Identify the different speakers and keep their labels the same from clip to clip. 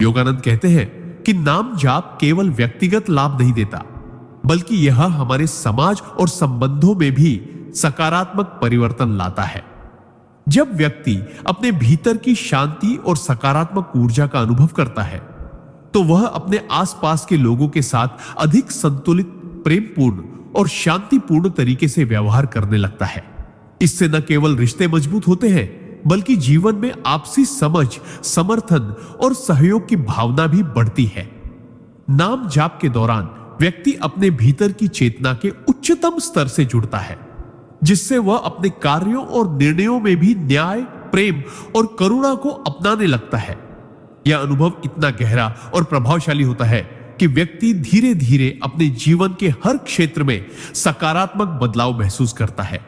Speaker 1: योगानंद कहते हैं कि नाम जाप केवल व्यक्तिगत लाभ नहीं देता, बल्कि यह हमारे समाज और संबंधों में भी सकारात्मक परिवर्तन लाता है। जब व्यक्ति अपने भीतर की शांति और सकारात्मक ऊर्जा का अनुभव करता है, तो वह अपने आसपास के लोगों के साथ अधिक संतुलित, प्रेमपूर्ण और शांतिपूर्ण तरीके से व्यवहार करने लगता है। इससे न केवल रिश्ते मजबूत होते हैं, बल्कि जीवन में आपसी समझ, समर्थन और सहयोग की भावना भी बढ़ती है। नाम जाप के दौरान व्यक्ति अपने भीतर की चेतना के उच्चतम स्तर से जुड़ता है, जिससे वह अपने कार्यों और निर्णयों में भी न्याय, प्रेम और करुणा को अपनाने लगता है। यह अनुभव इतना गहरा और प्रभावशाली होता है कि व्यक्ति धीरे धीरे अपने जीवन के हर क्षेत्र में सकारात्मक बदलाव महसूस करता है।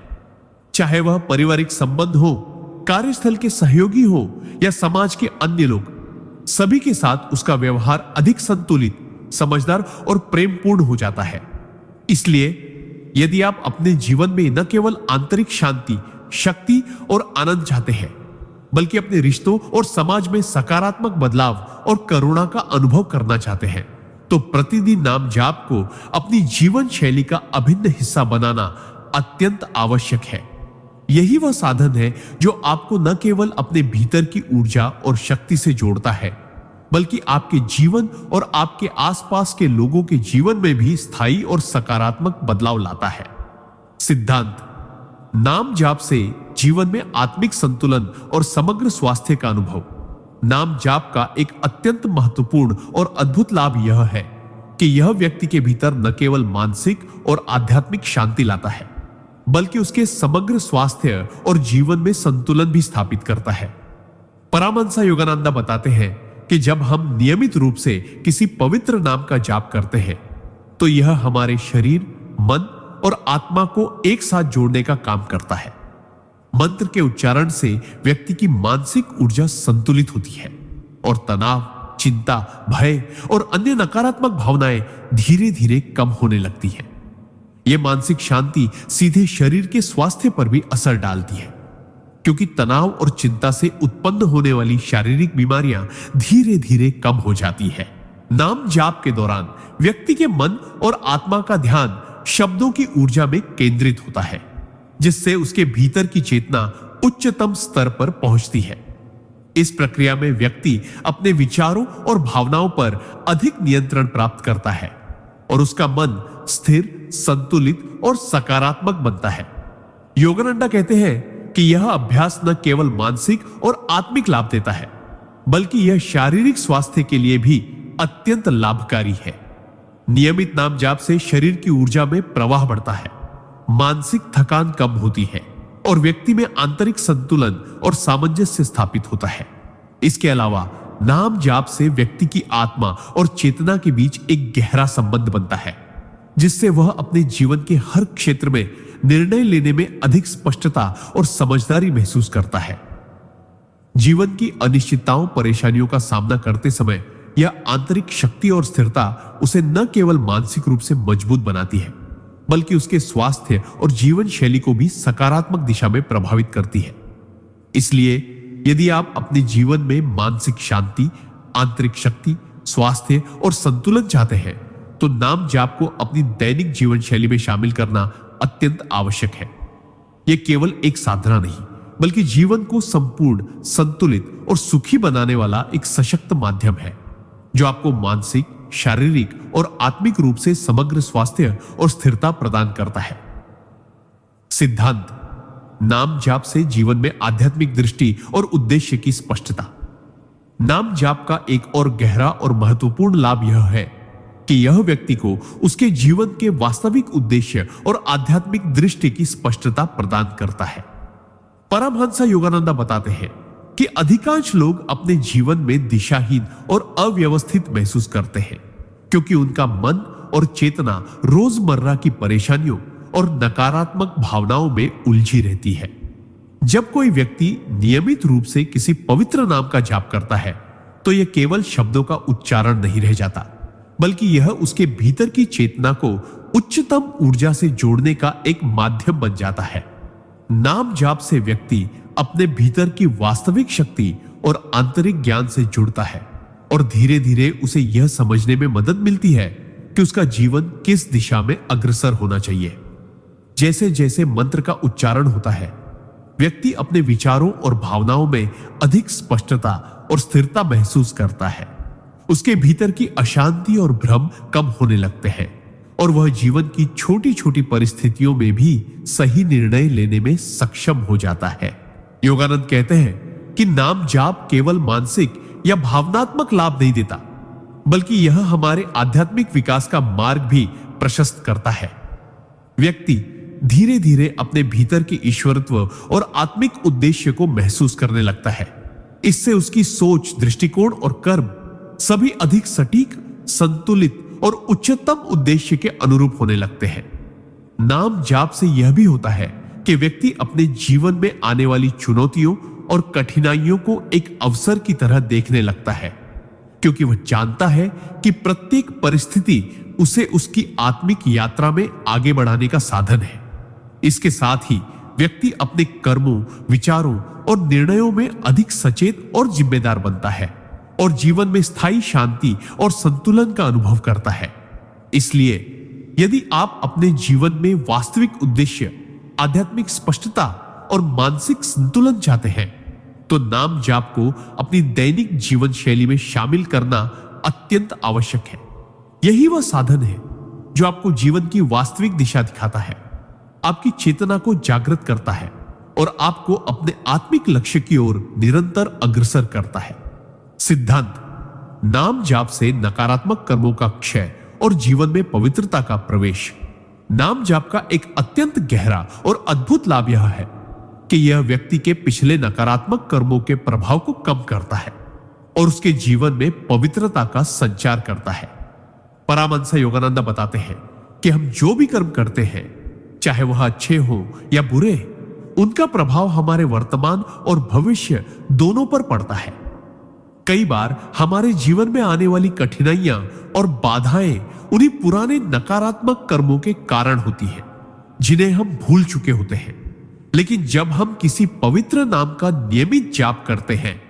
Speaker 1: चाहे वह पारिवारिक संबंध हो, कार्यस्थल के सहयोगी हो या समाज के अन्य लोग, सभी के साथ उसका व्यवहार अधिक संतुलित, समझदार और प्रेमपूर्ण हो जाता है। इसलिए यदि आप अपने जीवन में न केवल आंतरिक शांति, शक्ति और आनंद चाहते हैं, बल्कि अपने रिश्तों और समाज में सकारात्मक बदलाव और करुणा का अनुभव करना चाहते हैं, तो प्रतिदिन नाम जाप को अपनी जीवन शैली का अभिन्न हिस्सा बनाना अत्यंत आवश्यक है। यही वह साधन है जो आपको न केवल अपने भीतर की ऊर्जा और शक्ति से जोड़ता है, बल्कि आपके जीवन और आपके आसपास के लोगों के जीवन में भी स्थायी और सकारात्मक बदलाव लाता है। सिद्धांत: नाम जाप से जीवन में आत्मिक संतुलन और समग्र स्वास्थ्य का अनुभव। नाम जाप का एक अत्यंत महत्वपूर्ण और अद्भुत लाभ यह है कि यह व्यक्ति के भीतर न केवल मानसिक और आध्यात्मिक शांति लाता है, बल्कि उसके समग्र स्वास्थ्य और जीवन में संतुलन भी स्थापित करता है। परमहंस योगानंद बताते हैं कि जब हम नियमित रूप से किसी पवित्र नाम का जाप करते हैं, तो यह हमारे शरीर, मन और आत्मा को एक साथ जोड़ने का काम करता है। मंत्र के उच्चारण से व्यक्ति की मानसिक ऊर्जा संतुलित होती है और तनाव, चिंता, भय और अन्य नकारात्मक भावनाएं धीरे धीरे कम होने लगती हैं। यह मानसिक शांति सीधे शरीर के स्वास्थ्य पर भी असर डालती है, क्योंकि तनाव और चिंता से उत्पन्न होने वाली शारीरिक बीमारियां धीरे धीरे कम हो जाती है। नाम जाप के दौरान व्यक्ति के मन और आत्मा का ध्यान शब्दों की ऊर्जा में केंद्रित होता है, जिससे उसके भीतर की चेतना उच्चतम स्तर पर पहुंचती है। इस प्रक्रिया में व्यक्ति अपने विचारों और भावनाओं पर अधिक नियंत्रण प्राप्त करता है और उसका मन स्थिर, संतुलित और सकारात्मक बनता है। योगानंद कहते हैं कि यह अभ्यास न केवल मानसिक और आत्मिक लाभ देता है, बल्कि यह शारीरिक स्वास्थ्य के लिए भी अत्यंत लाभकारी है। नियमित नाम जाप से शरीर की ऊर्जा में प्रवाह बढ़ता है, मानसिक थकान कम होती है और व्यक्ति में आंतरिक संतुलन और सामंजस्य स्थापित होता है। इसके अलावा नाम जाप से व्यक्ति की आत्मा और चेतना के बीच एक गहरा संबंध बनता है, जिससे वह अपने जीवन के हर क्षेत्र में निर्णय लेने में अधिक स्पष्टता और समझदारी महसूस करता है। जीवन की अनिश्चितताओं, परेशानियों का सामना करते समय यह आंतरिक शक्ति और स्थिरता उसे न केवल मानसिक रूप से मजबूत बनाती है, बल्कि उसके स्वास्थ्य और जीवन शैली को भी सकारात्मक दिशा में प्रभावित करती है। इसलिए यदि आप अपने जीवन में मानसिक शांति, आंतरिक शक्ति, स्वास्थ्य और संतुलन चाहते हैं, तो नाम जाप को अपनी दैनिक जीवन शैली में शामिल करना अत्यंत आवश्यक है। यह केवल एक साधना नहीं, बल्कि जीवन को संपूर्ण, संतुलित और सुखी बनाने वाला एक सशक्त माध्यम है, जो आपको मानसिक, शारीरिक और आत्मिक रूप से समग्र स्वास्थ्य और स्थिरता प्रदान करता है। सिद्धांत: नाम जाप से जीवन में आध्यात्मिक दृष्टि और उद्देश्य की स्पष्टता। नाम जाप का एक और गहरा और महत्वपूर्ण लाभ यह है कि यह व्यक्ति को उसके जीवन के वास्तविक उद्देश्य और आध्यात्मिक दृष्टि की स्पष्टता प्रदान करता है। परमहंस योगानंद बताते हैं कि अधिकांश लोग अपने जीवन में दिशाहीन और अव्यवस्थित महसूस करते हैं, क्योंकि उनका मन और चेतना रोजमर्रा की परेशानियों और नकारात्मक भावनाओं में उलझी रहती है। जब कोई व्यक्ति नियमित रूप से किसी पवित्र नाम का जाप करता है, तो यह केवल शब्दों का उच्चारण नहीं रह जाता, बल्कि यह उसके भीतर की चेतना को उच्चतम ऊर्जा से जोड़ने का एक माध्यम बन जाता है। नाम जाप से व्यक्ति अपने भीतर की वास्तविक शक्ति और आंतरिक ज्ञान से जुड़ता है और धीरे धीरे उसे यह समझने में मदद मिलती है कि उसका जीवन किस दिशा में अग्रसर होना चाहिए। जैसे जैसे मंत्र का उच्चारण होता है, व्यक्ति अपने विचारों और भावनाओं में अधिक स्पष्टता और स्थिरता महसूस करता है। उसके भीतर की अशांति और भ्रम कम होने लगते हैं और वह जीवन की छोटी छोटी परिस्थितियों में भी सही निर्णय लेने में सक्षम हो जाता है। योगानंद कहते हैं कि नाम जाप केवल मानसिक या भावनात्मक लाभ नहीं देता, बल्कि यह हमारे आध्यात्मिक विकास का मार्ग भी प्रशस्त करता है। व्यक्ति धीरे धीरे अपने भीतर के ईश्वरत्व और आत्मिक उद्देश्य को महसूस करने लगता है। इससे उसकी सोच, दृष्टिकोण और कर्म सभी अधिक सटीक, संतुलित और उच्चतम उद्देश्य के अनुरूप होने लगते हैं। नाम जाप से यह भी होता है कि व्यक्ति अपने जीवन में आने वाली चुनौतियों और कठिनाइयों को एक अवसर की तरह देखने लगता है, क्योंकि वह जानता है कि प्रत्येक परिस्थिति उसे उसकी आत्मिक यात्रा में आगे बढ़ाने का साधन है। इसके साथ ही व्यक्ति अपने कर्मों, विचारों और निर्णयों में अधिक सचेत और जिम्मेदार बनता है और जीवन में स्थायी शांति और संतुलन का अनुभव करता है। इसलिए यदि आप अपने जीवन में वास्तविक उद्देश्य, आध्यात्मिक स्पष्टता और मानसिक संतुलन चाहते हैं, तो नाम जाप को अपनी दैनिक जीवन शैली में शामिल करना अत्यंत आवश्यक है। यही वह साधन है जो आपको जीवन की वास्तविक दिशा दिखाता है, आपकी चेतना को जागृत करता है और आपको अपने आत्मिक लक्ष्य की ओर निरंतर अग्रसर करता है। सिद्धांत: नाम जाप से नकारात्मक कर्मों का क्षय और जीवन में पवित्रता का प्रवेश। नाम जाप का एक अत्यंत गहरा और अद्भुत लाभ यह है कि यह व्यक्ति के पिछले नकारात्मक कर्मों के प्रभाव को कम करता है और उसके जीवन में पवित्रता का संचार करता है। परमहंस योगानंद बताते हैं कि हम जो भी कर्म करते हैं, चाहे वह अच्छे हो या बुरे, उनका प्रभाव हमारे वर्तमान और भविष्य दोनों पर पड़ता है। कई बार हमारे जीवन में आने वाली कठिनाइयां और बाधाएं उन्हीं पुराने नकारात्मक कर्मों के कारण होती हैं, जिन्हें हम भूल चुके होते हैं। लेकिन जब हम किसी पवित्र नाम का नियमित जाप करते हैं,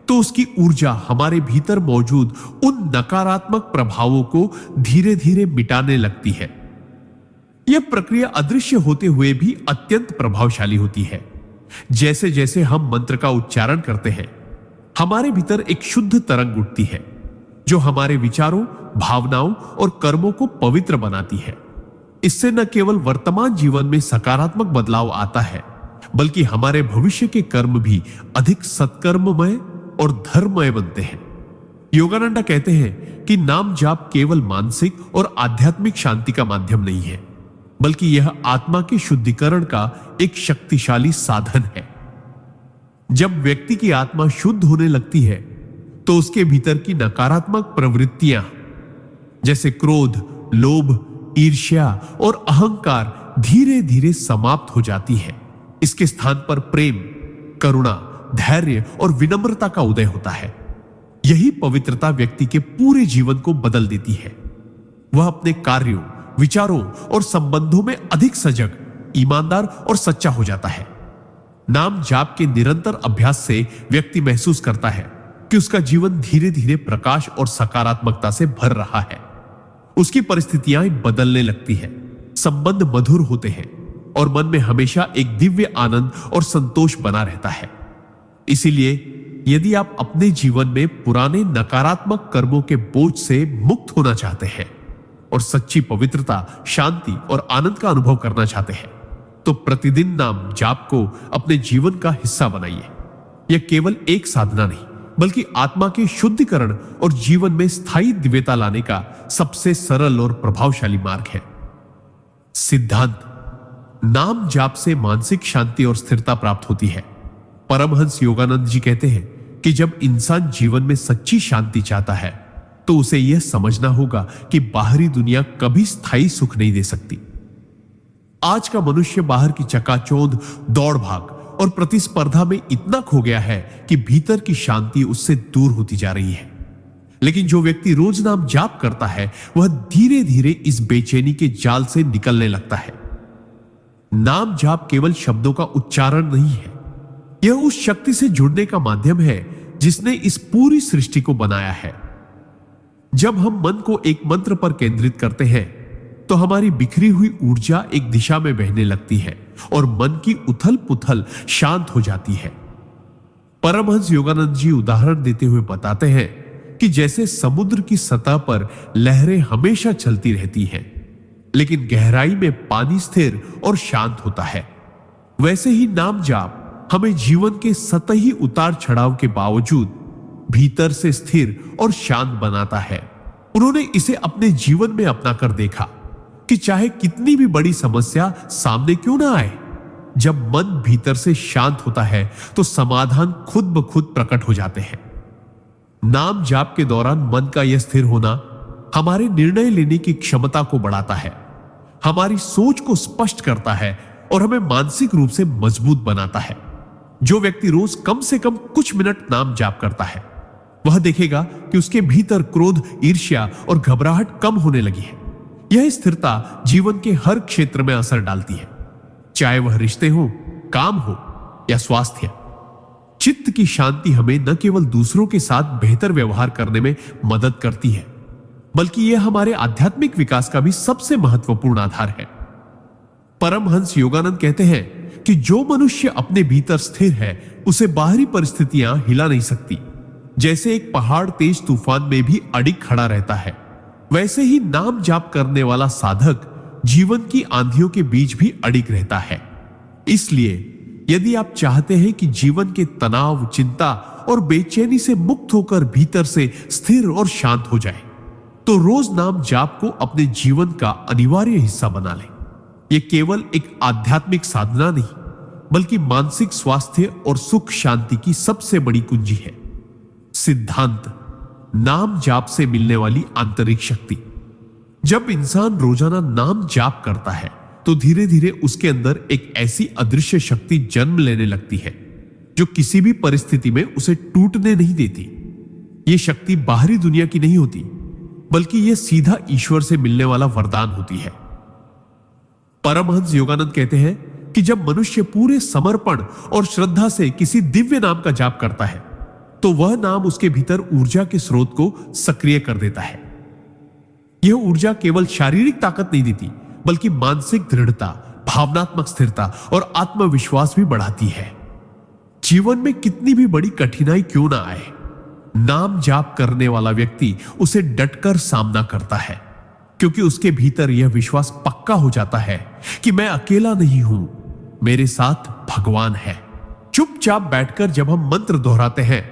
Speaker 1: तो उसकी ऊर्जा हमारे भीतर मौजूद उन नकारात्मक प्रभावों को धीरे धीरे मिटाने लगती है। यह प्रक्रिया अदृश्य होते हुए भी अत्यंत प्रभावशाली होती है। जैसे जैसे हम मंत्र का उच्चारण करते हैं, हमारे भीतर एक शुद्ध तरंग उठती है जो हमारे विचारों, भावनाओं और कर्मों को पवित्र बनाती है। इससे न केवल वर्तमान जीवन में सकारात्मक बदलाव आता है, बल्कि हमारे भविष्य के कर्म भी अधिक सत्कर्ममय और धर्ममय बनते हैं। योगानंद कहते हैं कि नाम जाप केवल मानसिक और आध्यात्मिक शांति का माध्यम नहीं है, बल्कि यह आत्मा के शुद्धिकरण का एक शक्तिशाली साधन है। जब व्यक्ति की आत्मा शुद्ध होने लगती है, तो उसके भीतर की नकारात्मक प्रवृत्तियां जैसे क्रोध, लोभ, ईर्ष्या और अहंकार धीरे धीरे समाप्त हो जाती है। इसके स्थान पर प्रेम, करुणा, धैर्य और विनम्रता का उदय होता है। यही पवित्रता व्यक्ति के पूरे जीवन को बदल देती है। वह अपने कार्यों, विचारों और संबंधों में अधिक सजग, ईमानदार और सच्चा हो जाता है। नाम जाप के निरंतर अभ्यास से व्यक्ति महसूस करता है कि उसका जीवन धीरे धीरे प्रकाश और सकारात्मकता से भर रहा है। उसकी परिस्थितियां बदलने लगती है, संबंध मधुर होते हैं और मन में हमेशा एक दिव्य आनंद और संतोष बना रहता है। इसीलिए यदि आप अपने जीवन में पुराने नकारात्मक कर्मों के बोझ से मुक्त होना चाहते हैं और सच्ची पवित्रता, शांति और आनंद का अनुभव करना चाहते हैं, तो प्रतिदिन नाम जाप को अपने जीवन का हिस्सा बनाइए। यह केवल एक साधना नहीं, बल्कि आत्मा के शुद्धिकरण और जीवन में स्थायी दिव्यता लाने का सबसे सरल और प्रभावशाली मार्ग है। सिद्धांत: नाम जाप से मानसिक शांति और स्थिरता प्राप्त होती है। परमहंस योगानंद जी कहते हैं कि जब इंसान जीवन में सच्ची शांति चाहता है, तो उसे यह समझना होगा कि बाहरी दुनिया कभी स्थायी सुख नहीं दे सकती। आज का मनुष्य बाहर की चकाचौंध, दौड़ भाग और प्रतिस्पर्धा में इतना खो गया है कि भीतर की शांति उससे दूर होती जा रही है। लेकिन जो व्यक्ति रोज नाम जाप करता है, वह धीरे धीरे इस बेचैनी के जाल से निकलने लगता है। नाम जाप केवल शब्दों का उच्चारण नहीं है, यह उस शक्ति से जुड़ने का माध्यम है जिसने इस पूरी सृष्टि को बनाया है जब हम मन को एक मंत्र पर केंद्रित करते हैं तो हमारी बिखरी हुई ऊर्जा एक दिशा में बहने लगती है और मन की उथल पुथल शांत हो जाती है। परमहंस योगानंद जी उदाहरण देते हुए बताते हैं कि जैसे समुद्र की सतह पर लहरें हमेशा चलती रहती हैं, लेकिन गहराई में पानी स्थिर और शांत होता है, वैसे ही नाम जाप हमें जीवन के सतही उतार चढ़ाव के बावजूद भीतर से स्थिर और शांत बनाता है। उन्होंने इसे अपने जीवन में अपनाकर देखा कि चाहे कितनी भी बड़ी समस्या सामने क्यों ना आए, जब मन भीतर से शांत होता है तो समाधान खुद ब खुद प्रकट हो जाते हैं। नाम जाप के दौरान मन का यह स्थिर होना हमारे निर्णय लेने की क्षमता को बढ़ाता है, हमारी सोच को स्पष्ट करता है और हमें मानसिक रूप से मजबूत बनाता है। जो व्यक्ति रोज कम से कम कुछ मिनट नाम जाप करता है, वह देखेगा कि उसके भीतर क्रोध, ईर्ष्या और घबराहट कम होने लगी है। यह स्थिरता जीवन के हर क्षेत्र में असर डालती है, चाहे वह रिश्ते हो, काम हो या स्वास्थ्य। चित्त की शांति हमें न केवल दूसरों के साथ बेहतर व्यवहार करने में मदद करती है, बल्कि यह हमारे आध्यात्मिक विकास का भी सबसे महत्वपूर्ण आधार है। परमहंस योगानंद कहते हैं कि जो मनुष्य अपने भीतर स्थिर है, उसे बाहरी परिस्थितियां हिला नहीं सकती। जैसे एक पहाड़ तेज तूफान में भी अडिग खड़ा रहता है, वैसे ही नाम जाप करने वाला साधक जीवन की आंधियों के बीच भी अडिग रहता है। इसलिए यदि आप चाहते हैं कि जीवन के तनाव, चिंता और बेचैनी से मुक्त होकर भीतर से स्थिर और शांत हो जाए, तो रोज नाम जाप को अपने जीवन का अनिवार्य हिस्सा बना लें। यह केवल एक आध्यात्मिक साधना नहीं, बल्कि मानसिक स्वास्थ्य और सुख शांति की सबसे बड़ी कुंजी है। सिद्धांत: नाम जाप से मिलने वाली आंतरिक शक्ति। जब इंसान रोजाना नाम जाप करता है तो धीरे धीरे उसके अंदर एक ऐसी अदृश्य शक्ति जन्म लेने लगती है जो किसी भी परिस्थिति में उसे टूटने नहीं देती। यह शक्ति बाहरी दुनिया की नहीं होती, बल्कि यह सीधा ईश्वर से मिलने वाला वरदान होती है। परमहंस योगानंद कहते हैं कि जब मनुष्य पूरे समर्पण और श्रद्धा से किसी दिव्य नाम का जाप करता है, तो वह नाम उसके भीतर ऊर्जा के स्रोत को सक्रिय कर देता है। यह ऊर्जा केवल शारीरिक ताकत नहीं देती, बल्कि मानसिक दृढ़ता, भावनात्मक स्थिरता और आत्मविश्वास भी बढ़ाती है। जीवन में कितनी भी बड़ी कठिनाई क्यों ना आए, नाम जाप करने वाला व्यक्ति उसे डटकर सामना करता है, क्योंकि उसके भीतर यह विश्वास पक्का हो जाता है कि मैं अकेला नहीं हूं, मेरे साथ भगवान है। चुपचाप बैठकर जब हम मंत्र दोहराते हैं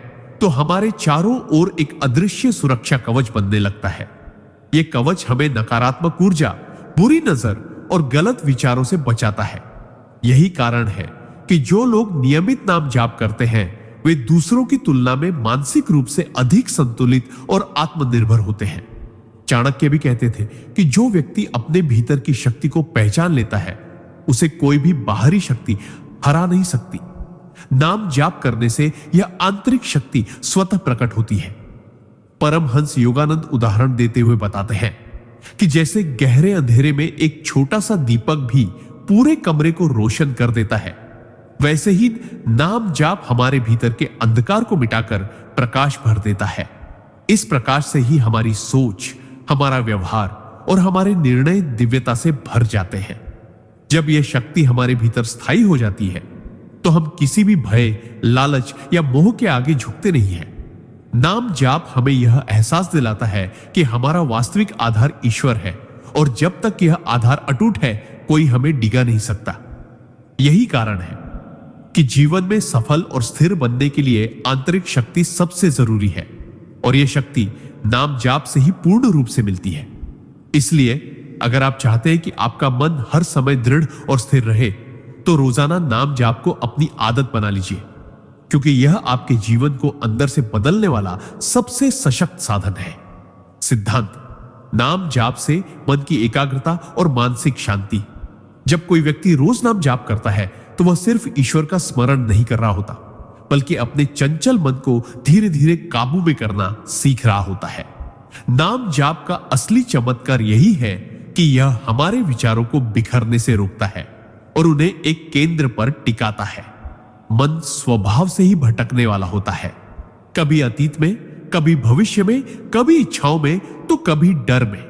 Speaker 1: तो हमारे चारों ओर एक अदृश्य सुरक्षा कवच बनने लगता है। यह कवच हमें नकारात्मक ऊर्जा, बुरी नजर और गलत विचारों से बचाता है। यही कारण है कि जो लोग नियमित नाम जाप करते हैं, वे दूसरों की तुलना में मानसिक रूप से अधिक संतुलित और आत्मनिर्भर होते हैं। चाणक्य भी कहते थे कि जो व्यक्ति अपने भीतर की शक्ति को पहचान लेता है, उसे कोई भी बाहरी शक्ति हरा नहीं सकती। नाम जाप करने से यह आंतरिक शक्ति स्वतः प्रकट होती है। परमहंस योगानंद उदाहरण देते हुए बताते हैं कि जैसे गहरे अंधेरे में एक छोटा सा दीपक भी पूरे कमरे को रोशन कर देता है, वैसे ही नाम जाप हमारे भीतर के अंधकार को मिटाकर प्रकाश भर देता है। इस प्रकाश से ही हमारी सोच, हमारा व्यवहार और हमारे निर्णय दिव्यता से भर जाते हैं। जब यह शक्ति हमारे भीतर स्थायी हो जाती है, तो हम किसी भी भय, लालच या मोह के आगे झुकते नहीं हैं। नाम जाप हमें यह एहसास दिलाता है कि हमारा वास्तविक आधार ईश्वर है, और जब तक यह आधार अटूट है, कोई हमें डिगा नहीं सकता। यही कारण है कि जीवन में सफल और स्थिर बनने के लिए आंतरिक शक्ति सबसे जरूरी है, और यह शक्ति नाम जाप से ही पूर्ण रूप से मिलती है। इसलिए अगर आप चाहते हैं कि आपका मन हर समय दृढ़ और स्थिर रहे, तो रोजाना नाम जाप को अपनी आदत बना लीजिए, क्योंकि यह आपके जीवन को अंदर से बदलने वाला सबसे सशक्त साधन है। सिद्धांत: नाम जाप से मन की एकाग्रता और मानसिक शांति। जब कोई व्यक्ति रोज नाम जाप करता है, तो वह सिर्फ ईश्वर का स्मरण नहीं कर रहा होता, बल्कि अपने चंचल मन को धीरे धीरे काबू में करना सीख रहा होता है। नाम जाप का असली चमत्कार यही है कि यह हमारे विचारों को बिखरने से रोकता है और उन्हें एक केंद्र पर टिकाता है। मन स्वभाव से ही भटकने वाला होता है, कभी अतीत में, कभी भविष्य में, कभी इच्छाओं में, तो कभी डर में।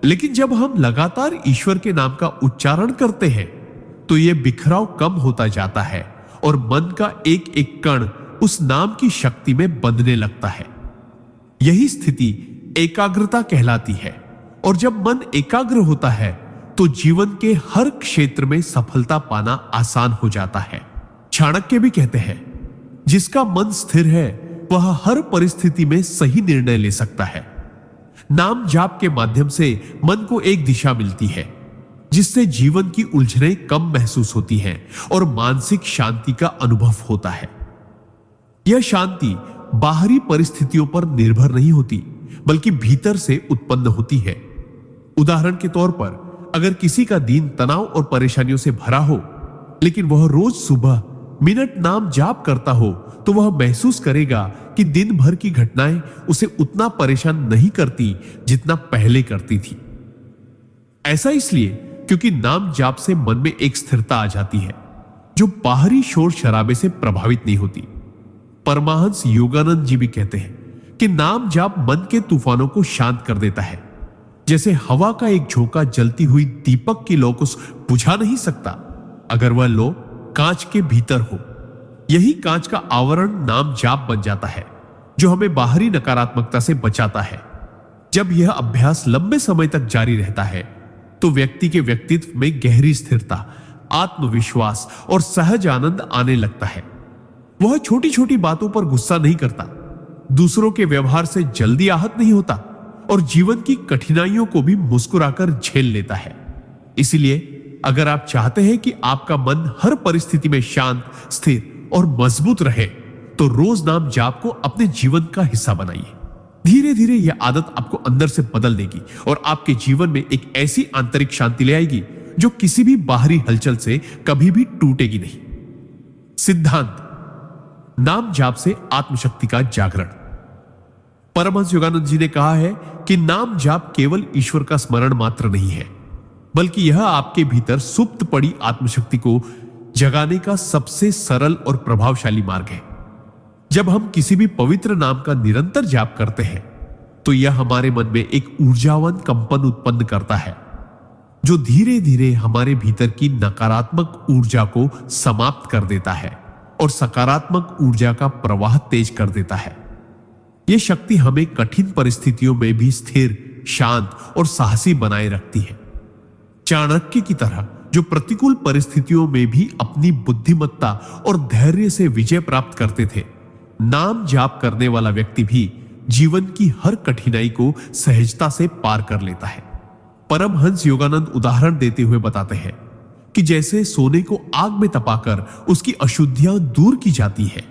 Speaker 1: लेकिन जब हम लगातार ईश्वर के नाम का उच्चारण करते हैं तो यह बिखराव कम होता जाता है और मन का एक एक कण उस नाम की शक्ति में बंधने लगता है। यही स्थिति एकाग्रता कहलाती है। और जब मन एकाग्र होता है तो जीवन के हर क्षेत्र में सफलता पाना आसान हो जाता है। चाणक्य भी कहते हैं, जिसका मन स्थिर है वह हर परिस्थिति में सही निर्णय ले सकता है। नाम जाप के माध्यम से मन को एक दिशा मिलती है, जिससे जीवन की उलझनें कम महसूस होती हैं और मानसिक शांति का अनुभव होता है। यह शांति बाहरी परिस्थितियों पर निर्भर नहीं होती, बल्कि भीतर से उत्पन्न होती है। उदाहरण के तौर पर, अगर किसी का दिन तनाव और परेशानियों से भरा हो, लेकिन वह रोज सुबह मिनट नाम जाप करता हो, तो वह महसूस करेगा कि दिन भर की घटनाएं उसे उतना परेशान नहीं करती जितना पहले करती थी। ऐसा इसलिए क्योंकि नाम जाप से मन में एक स्थिरता आ जाती है जो बाहरी शोर शराबे से प्रभावित नहीं होती। परमहंस योगानंद जी भी कहते हैं कि नाम जाप मन के तूफानों को शांत कर देता है। जैसे हवा का एक झोंका जलती हुई दीपक की लौ को बुझा नहीं सकता अगर वह लौ कांच के भीतर हो। यही कांच का आवरण नाम जाप बन जाता है, जो हमें बाहरी नकारात्मकता से बचाता है। जब यह अभ्यास लंबे समय तक जारी रहता है तो व्यक्ति के व्यक्तित्व में गहरी स्थिरता, आत्मविश्वास और सहज आनंद आने लगता है। वह छोटी छोटी बातों पर गुस्सा नहीं करता, दूसरों के व्यवहार से जल्दी आहत नहीं होता और जीवन की कठिनाइयों को भी मुस्कुराकर झेल लेता है। इसलिए अगर आप चाहते हैं कि आपका मन हर परिस्थिति में शांत, स्थिर और मजबूत रहे, तो रोज नाम जाप को अपने जीवन का हिस्सा बनाइए। धीरे धीरे यह आदत आपको अंदर से बदल देगी और आपके जीवन में एक ऐसी आंतरिक शांति ले आएगी जो किसी भी बाहरी हलचल से कभी भी टूटेगी नहीं। सिद्धांत: नाम जाप से आत्मशक्ति का जागरण। परमहंस योगानंद जी ने कहा है कि नाम जाप केवल ईश्वर का स्मरण मात्र नहीं है, बल्कि यह आपके भीतर सुप्त पड़ी आत्मशक्ति को जगाने का सबसे सरल और प्रभावशाली मार्ग है। जब हम किसी भी पवित्र नाम का निरंतर जाप करते हैं तो यह हमारे मन में एक ऊर्जावान कंपन उत्पन्न करता है, जो धीरे धीरे हमारे भीतर की नकारात्मक ऊर्जा को समाप्त कर देता है और सकारात्मक ऊर्जा का प्रवाह तेज कर देता है। यह शक्ति हमें कठिन परिस्थितियों में भी स्थिर, शांत और साहसी बनाए रखती है। चाणक्य की तरह जो प्रतिकूल परिस्थितियों में भी अपनी बुद्धिमत्ता और धैर्य से विजय प्राप्त करते थे, नाम जाप करने वाला व्यक्ति भी जीवन की हर कठिनाई को सहजता से पार कर लेता है। परमहंस योगानंद उदाहरण देते हुए बताते हैं कि जैसे सोने को आग में तपाकर उसकी अशुद्धियां दूर की जाती है,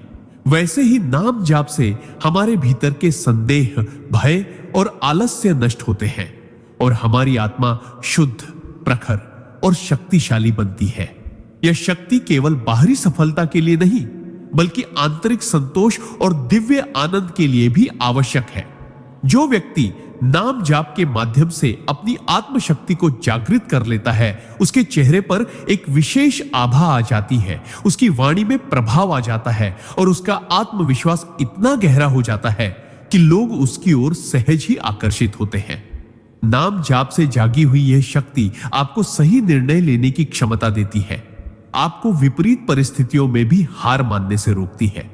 Speaker 1: वैसे ही नाम जाप से हमारे भीतर के संदेह, भय और आलस्य नष्ट होते हैं और हमारी आत्मा शुद्ध, प्रखर और शक्तिशाली बनती है। यह शक्ति केवल बाहरी सफलता के लिए नहीं, बल्कि आंतरिक संतोष और दिव्य आनंद के लिए भी आवश्यक है। जो व्यक्ति नाम जाप के माध्यम से अपनी आत्मशक्ति को जागृत कर लेता है, उसके चेहरे पर एक विशेष आभा आ जाती है, उसकी वाणी में प्रभाव आ जाता है और उसका आत्मविश्वास इतना गहरा हो जाता है कि लोग उसकी ओर सहज ही आकर्षित होते हैं। नाम जाप से जागी हुई यह शक्ति आपको सही निर्णय लेने की क्षमता देती है, आपको विपरीत परिस्थितियों में भी हार मानने से रोकती है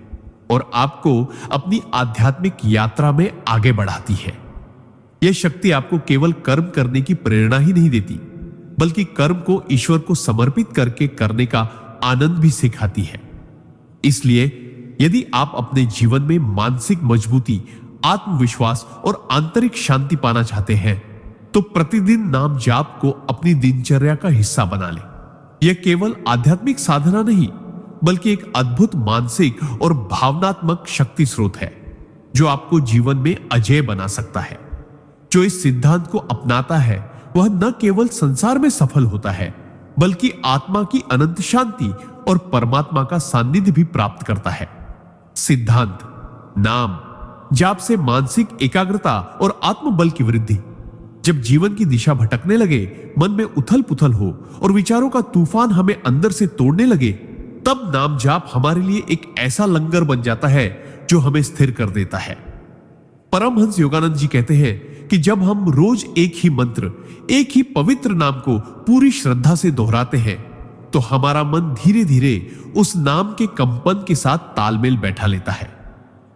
Speaker 1: और आपको अपनी आध्यात्मिक यात्रा में आगे बढ़ाती है। यह शक्ति आपको केवल कर्म करने की प्रेरणा ही नहीं देती, बल्कि कर्म को ईश्वर को समर्पित करके करने का आनंद भी सिखाती है। इसलिए यदि आप अपने जीवन में मानसिक मजबूती, आत्मविश्वास और आंतरिक शांति पाना चाहते हैं, तो प्रतिदिन नाम जाप को अपनी दिनचर्या का हिस्सा बना लें। यह केवल आध्यात्मिक साधना नहीं, बल्कि एक अद्भुत मानसिक और भावनात्मक शक्ति स्रोत है जो आपको जीवन में अजेय बना सकता है। जो इस सिद्धांत को अपनाता है वह न केवल संसार में सफल होता है, बल्कि आत्मा की अनंत शांति और परमात्मा का सानिध्य भी प्राप्त करता है। सिद्धांत: नाम जाप से मानसिक एकाग्रता और आत्मबल की वृद्धि। जब जीवन की दिशा भटकने लगे, मन में उथल पुथल हो और विचारों का तूफान हमें अंदर से तोड़ने लगे, तब नाम जाप हमारे लिए एक ऐसा लंगर बन जाता है जो हमें स्थिर कर देता है। परमहंस योगानंद जी कहते हैं कि जब हम रोज एक ही मंत्र, एक ही पवित्र नाम को पूरी श्रद्धा से दोहराते हैं तो हमारा मन धीरे धीरे उस नाम के कंपन के साथ तालमेल बैठा लेता है।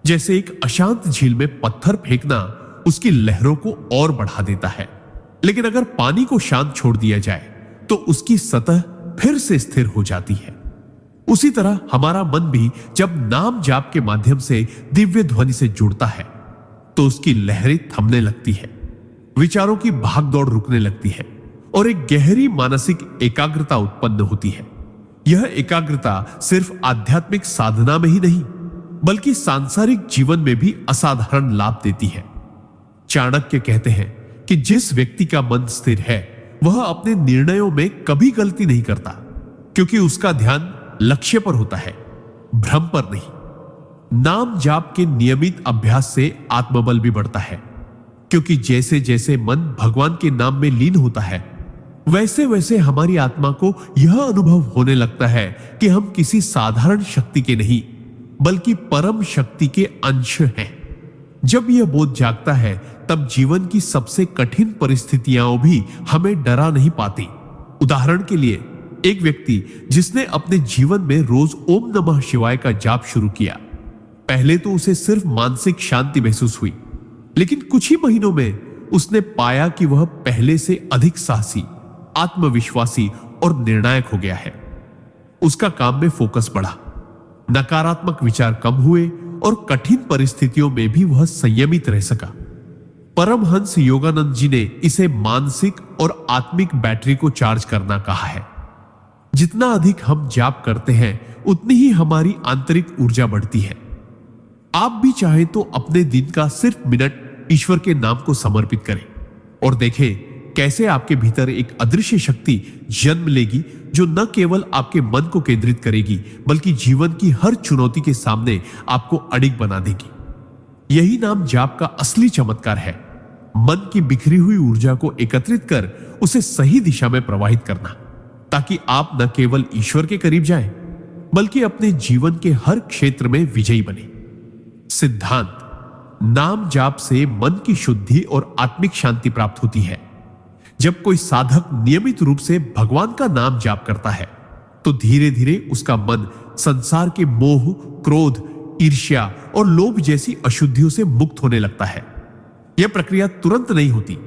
Speaker 1: जैसे एक अशांत झील में पत्थर फेंकना उसकी लहरों को और बढ़ा देता है, लेकिन अगर पानी को शांत छोड़ दिया जाए तो उसकी सतह फिर से स्थिर हो जाती है। उसी तरह हमारा मन भी जब नाम जाप के माध्यम से दिव्य ध्वनि से जुड़ता है तो उसकी लहरें थमने लगती है, विचारों की भागदौड़ रुकने लगती है और एक गहरी मानसिक एकाग्रता उत्पन्न होती है। यह एकाग्रता सिर्फ आध्यात्मिक साधना में ही नहीं बल्कि सांसारिक जीवन में भी असाधारण लाभ देती है। चाणक्य कहते हैं कि जिस व्यक्ति का मन स्थिर है वह अपने निर्णयों में कभी गलती नहीं करता, क्योंकि उसका ध्यान लक्ष्य पर होता है, भ्रम पर नहीं। नाम जाप के नियमित अभ्यास से आत्मबल भी बढ़ता है, क्योंकि जैसे जैसे मन भगवान के नाम में लीन होता है वैसे वैसे हमारी आत्मा को यह अनुभव होने लगता है कि हम किसी साधारण शक्ति के नहीं बल्कि परम शक्ति के अंश हैं। जब यह बोध जागता है तब जीवन की सबसे कठिन परिस्थितियां भी हमें डरा नहीं पाती। उदाहरण के लिए, एक व्यक्ति जिसने अपने जीवन में रोज ओम नमः शिवाय का जाप शुरू किया, पहले तो उसे सिर्फ मानसिक शांति महसूस हुई, लेकिन कुछ ही महीनों में उसने पाया कि वह पहले से अधिक साहसी, आत्मविश्वासी और निर्णायक हो गया है। उसका काम में फोकस बढ़ा, नकारात्मक विचार कम हुए और कठिन परिस्थितियों में भी वह संयमित रह सका। परमहंस योगानंद जी ने इसे मानसिक और आत्मिक बैटरी को चार्ज करना कहा है। जितना अधिक हम जाप करते हैं उतनी ही हमारी आंतरिक ऊर्जा बढ़ती है। आप भी चाहे तो अपने दिन का सिर्फ मिनट ईश्वर के नाम को समर्पित करें और देखें कैसे आपके भीतर एक अदृश्य शक्ति जन्म लेगी जो न केवल आपके मन को केंद्रित करेगी बल्कि जीवन की हर चुनौती के सामने आपको अडिग बना देगी। यही नाम जाप का असली चमत्कार है, मन की बिखरी हुई ऊर्जा को एकत्रित कर उसे सही दिशा में प्रवाहित करना, ताकि आप न केवल ईश्वर के करीब जाएं बल्कि अपने जीवन के हर क्षेत्र में विजयी बने। सिद्धांत: नाम जाप से मन की शुद्धि और आत्मिक शांति प्राप्त होती है। जब कोई साधक नियमित रूप से भगवान का नाम जाप करता है तो धीरे धीरे उसका मन संसार के मोह, क्रोध, ईर्ष्या और लोभ जैसी अशुद्धियों से मुक्त होने लगता है। यह प्रक्रिया तुरंत नहीं होती,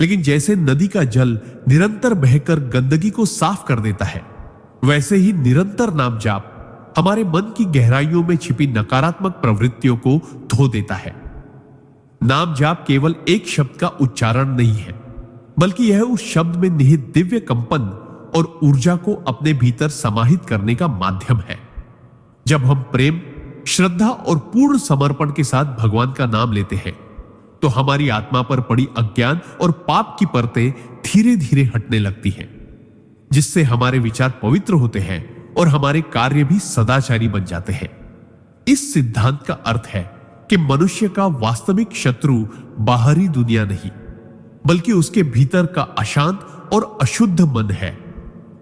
Speaker 1: लेकिन जैसे नदी का जल निरंतर बहकर गंदगी को साफ कर देता है, वैसे ही निरंतर नाम जाप हमारे मन की गहराइयों में छिपी नकारात्मक प्रवृत्तियों को धो देता है। नाम जाप केवल एक शब्द का उच्चारण नहीं है, बल्कि यह उस शब्द में निहित दिव्य कंपन और ऊर्जा को अपने भीतर समाहित करने का माध्यम है। जब हम प्रेम, श्रद्धा और पूर्ण समर्पण के साथ भगवान का नाम लेते हैं तो हमारी आत्मा पर पड़ी अज्ञान और पाप की परतें धीरे धीरे हटने लगती हैं, जिससे हमारे विचार पवित्र होते हैं और हमारे कार्य भी सदाचारी बन जाते हैं। इस सिद्धांत का अर्थ है कि मनुष्य का वास्तविक शत्रु बाहरी दुनिया नहीं बल्कि उसके भीतर का अशांत और अशुद्ध मन है,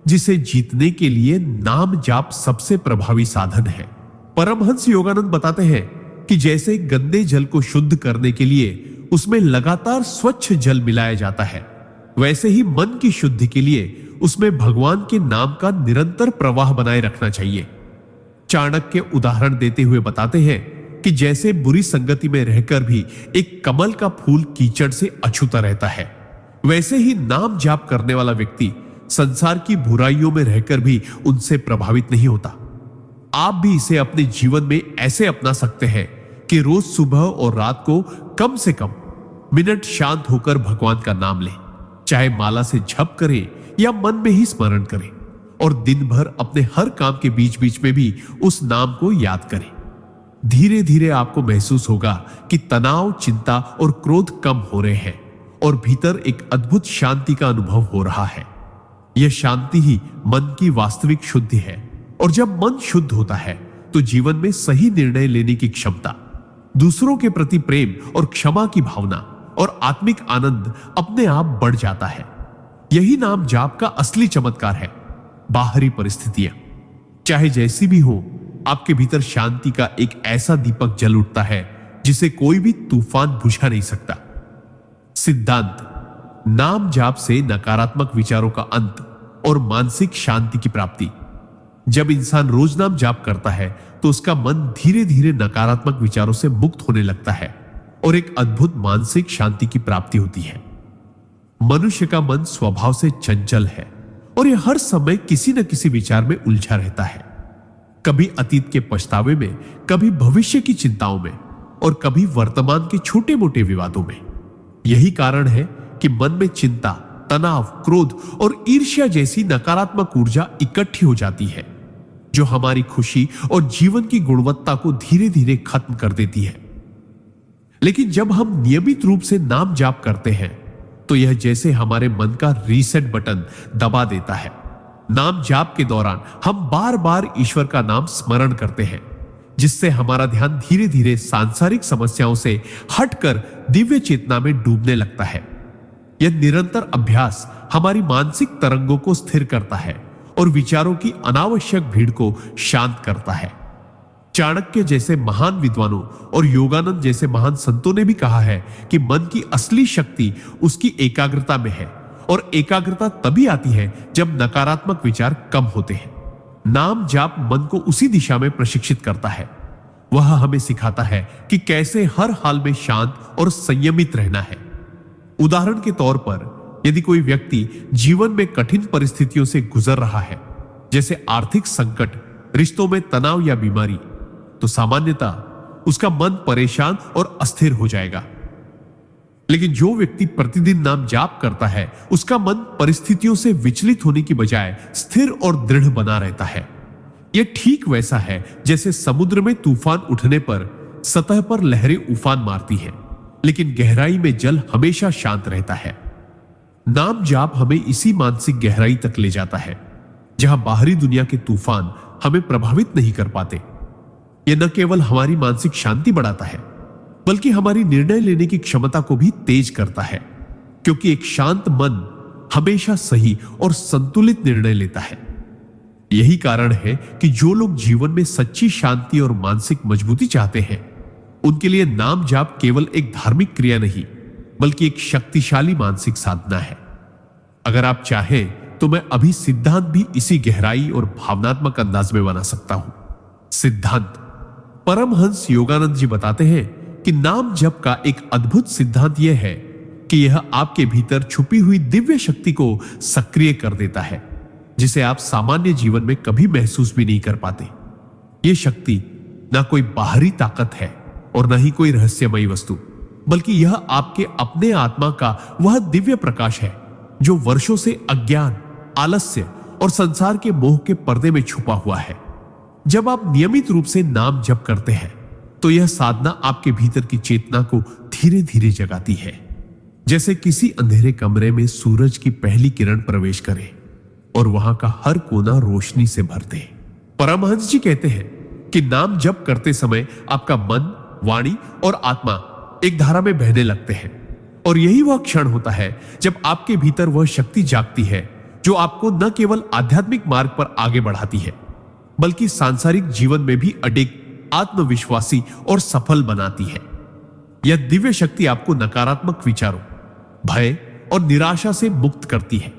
Speaker 1: जिसे जीतने के लिए नाम जाप सबसे प्रभावी साधन है। परमहंस योगानंद बताते हैं कि जैसे गंदे जल को शुद्ध करने के लिए उसमें लगातार स्वच्छ जल मिलाया जाता है, वैसे ही मन की शुद्धि के लिए उसमें भगवान के नाम का निरंतर प्रवाह बनाए रखना चाहिए। चाणक्य उदाहरण देते हुए बताते हैं कि जैसे बुरी संगति में रहकर भी एक कमल का फूल कीचड़ से अछूता रहता है, वैसे ही नाम जाप करने वाला व्यक्ति संसार की बुराइयों में रहकर भी उनसे प्रभावित नहीं होता। आप भी इसे अपने जीवन में ऐसे अपना सकते हैं कि रोज सुबह और रात को कम से कम मिनट शांत होकर भगवान का नाम लें, चाहे माला से जप करें या मन में ही स्मरण करें, और दिन भर अपने हर काम के बीच बीच में भी उस नाम को याद करें। धीरे धीरे आपको महसूस होगा कि तनाव, चिंता और क्रोध कम हो रहे हैं और भीतर एक अद्भुत शांति का अनुभव हो रहा है। यह शांति ही मन की वास्तविक शुद्धि है, और जब मन शुद्ध होता है तो जीवन में सही निर्णय लेने की क्षमता, दूसरों के प्रति प्रेम और क्षमा की भावना और आत्मिक आनंद अपने आप बढ़ जाता है। यही नाम जाप का असली चमत्कार है। बाहरी परिस्थितियां चाहे जैसी भी हो, आपके भीतर शांति का एक ऐसा दीपक जल उठता है जिसे कोई भी तूफान बुझा नहीं सकता। सिद्धांत: नाम जाप से नकारात्मक विचारों का अंत और मानसिक शांति की प्राप्ति। जब इंसान रोज नाम जाप करता है तो उसका मन धीरे धीरे नकारात्मक विचारों से मुक्त होने लगता है और एक अद्भुत मानसिक शांति की प्राप्ति होती है। मनुष्य का मन स्वभाव से चंचल है और यह हर समय किसी न किसी विचार में उलझा रहता है, कभी अतीत के पछतावे में, कभी भविष्य की चिंताओं में और कभी वर्तमान के छोटे मोटे विवादों में। यही कारण है कि मन में चिंता, तनाव, क्रोध और ईर्ष्या जैसी नकारात्मक ऊर्जा इकट्ठी हो जाती है, जो हमारी खुशी और जीवन की गुणवत्ता को धीरे धीरे खत्म कर देती है। लेकिन जब हम नियमित रूप से नाम जाप करते हैं तो यह जैसे हमारे मन का रीसेट बटन दबा देता है। नाम जाप के दौरान हम बार बार ईश्वर का नाम स्मरण करते हैं, जिससे हमारा ध्यान धीरे धीरे सांसारिक समस्याओं से हटकर दिव्य चेतना में डूबने लगता है। यह निरंतर अभ्यास हमारी मानसिक तरंगों को स्थिर करता है और विचारों की अनावश्यक भीड़ को शांत करता है। चाणक्य जैसे महान विद्वानों और योगानंद जैसे महान संतों ने भी कहा है कि मन की असली शक्ति उसकी एकाग्रता में है और एकाग्रता तभी आती है जब नकारात्मक विचार कम होते हैं। नाम जाप मन को उसी दिशा में प्रशिक्षित करता है। वह हमें सिखाता है कि कैसे हर हाल में शांत और संयमित रहना है। उदाहरण के तौर पर, यदि कोई व्यक्ति जीवन में कठिन परिस्थितियों से गुजर रहा है, जैसे आर्थिक संकट, रिश्तों में तनाव या बीमारी, तो सामान्यतः उसका मन परेशान और अस्थिर हो जाएगा। लेकिन जो व्यक्ति प्रतिदिन नाम जाप करता है, उसका मन परिस्थितियों से विचलित होने की बजाय स्थिर और दृढ़ बना रहता है। यह ठीक वैसा है जैसे समुद्र में तूफान उठने पर सतह पर लहरें उफान मारती हैं, लेकिन गहराई में जल हमेशा शांत रहता है। नाम जाप हमें इसी मानसिक गहराई तक ले जाता है, जहां बाहरी दुनिया के तूफान हमें प्रभावित नहीं कर पाते। यह न केवल हमारी मानसिक शांति बढ़ाता है, बल्कि हमारी निर्णय लेने की क्षमता को भी तेज करता है, क्योंकि एक शांत मन हमेशा सही और संतुलित निर्णय लेता है। यही कारण है कि जो लोग जीवन में सच्ची शांति और मानसिक मजबूती चाहते हैं, उनके लिए नाम जाप केवल एक धार्मिक क्रिया नहीं, बल्कि एक शक्तिशाली मानसिक साधना है। अगर आप चाहें तो मैं अभी सिद्धांत भी इसी गहराई और भावनात्मक अंदाज में बना सकता हूं। सिद्धांत: परमहंस योगानंद जी बताते हैं कि नाम जप का एक अद्भुत सिद्धांत यह है कि यह आपके भीतर छुपी हुई दिव्य शक्ति को सक्रिय कर देता है, जिसे आप सामान्य जीवन में कभी महसूस भी नहीं कर पाते। यह शक्ति ना कोई बाहरी ताकत है और न ही कोई रहस्यमयी वस्तु, बल्कि यह आपके अपने आत्मा का वह दिव्य प्रकाश है जो वर्षों से अज्ञान, आलस्य और संसार के मोह के पर्दे में छुपा हुआ है। जब आप नियमित रूप से नाम जप करते हैं तो यह साधना आपके भीतर की चेतना को धीरे धीरे जगाती है, जैसे किसी अंधेरे कमरे में सूरज की पहली किरण प्रवेश करे और वहां का हर कोना रोशनी से भर दे। परमहंस जी कहते हैं कि नाम जप करते समय आपका मन, वाणी और आत्मा एक धारा में बहने लगते हैं, और यही वह क्षण होता है जब आपके भीतर वह शक्ति जागती है जो आपको न केवल आध्यात्मिक मार्ग पर आगे बढ़ाती है, बल्कि सांसारिक जीवन में भी अडिग, आत्मविश्वासी और सफल बनाती है। यह दिव्य शक्ति आपको नकारात्मक विचारों, भय और निराशा से मुक्त करती है।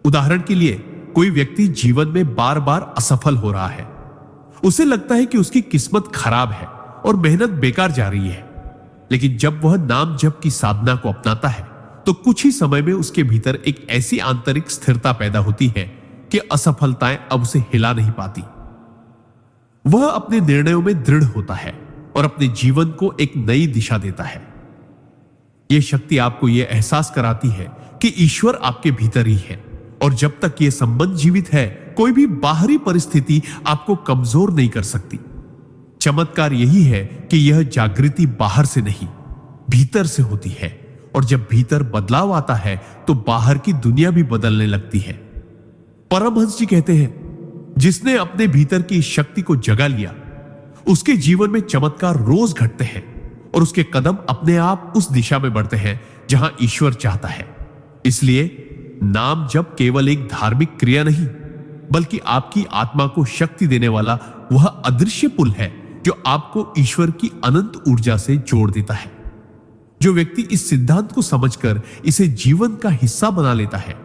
Speaker 1: उदाहरण के लिए, कोई व्यक्ति जीवन में बार बार असफल हो रहा है। उसे लगता है कि उसकी किस्मत खराब है और मेहनत बेकार जा रही है, लेकिन जब वह नाम जप की साधना को अपनाता है तो कुछ ही समय में उसके भीतर एक ऐसी आंतरिक स्थिरता पैदा होती है कि असफलताएं अब उसे हिला नहीं पाती। वह अपने निर्णयों में दृढ़ होता है और अपने जीवन को एक नई दिशा देता है। यह शक्ति आपको यह एहसास कराती है कि ईश्वर आपके भीतर ही है, और जब तक यह संबंध जीवित है, कोई भी बाहरी परिस्थिति आपको कमजोर नहीं कर सकती। चमत्कार यही है कि यह जागृति बाहर से नहीं, भीतर से होती है, और जब भीतर बदलाव आता है तो बाहर की दुनिया भी बदलने लगती है। परमहंस जी कहते हैं, जिसने अपने भीतर की इस शक्ति को जगा लिया, उसके जीवन में चमत्कार रोज घटते हैं और उसके कदम अपने आप उस दिशा में बढ़ते हैं जहां ईश्वर चाहता है। इसलिए नाम जप केवल एक धार्मिक क्रिया नहीं, बल्कि आपकी आत्मा को शक्ति देने वाला वह अदृश्य पुल है जो आपको ईश्वर की अनंत ऊर्जा से जोड़ देता है। जो व्यक्ति इस सिद्धांत को समझकर इसे जीवन का हिस्सा बना लेता है,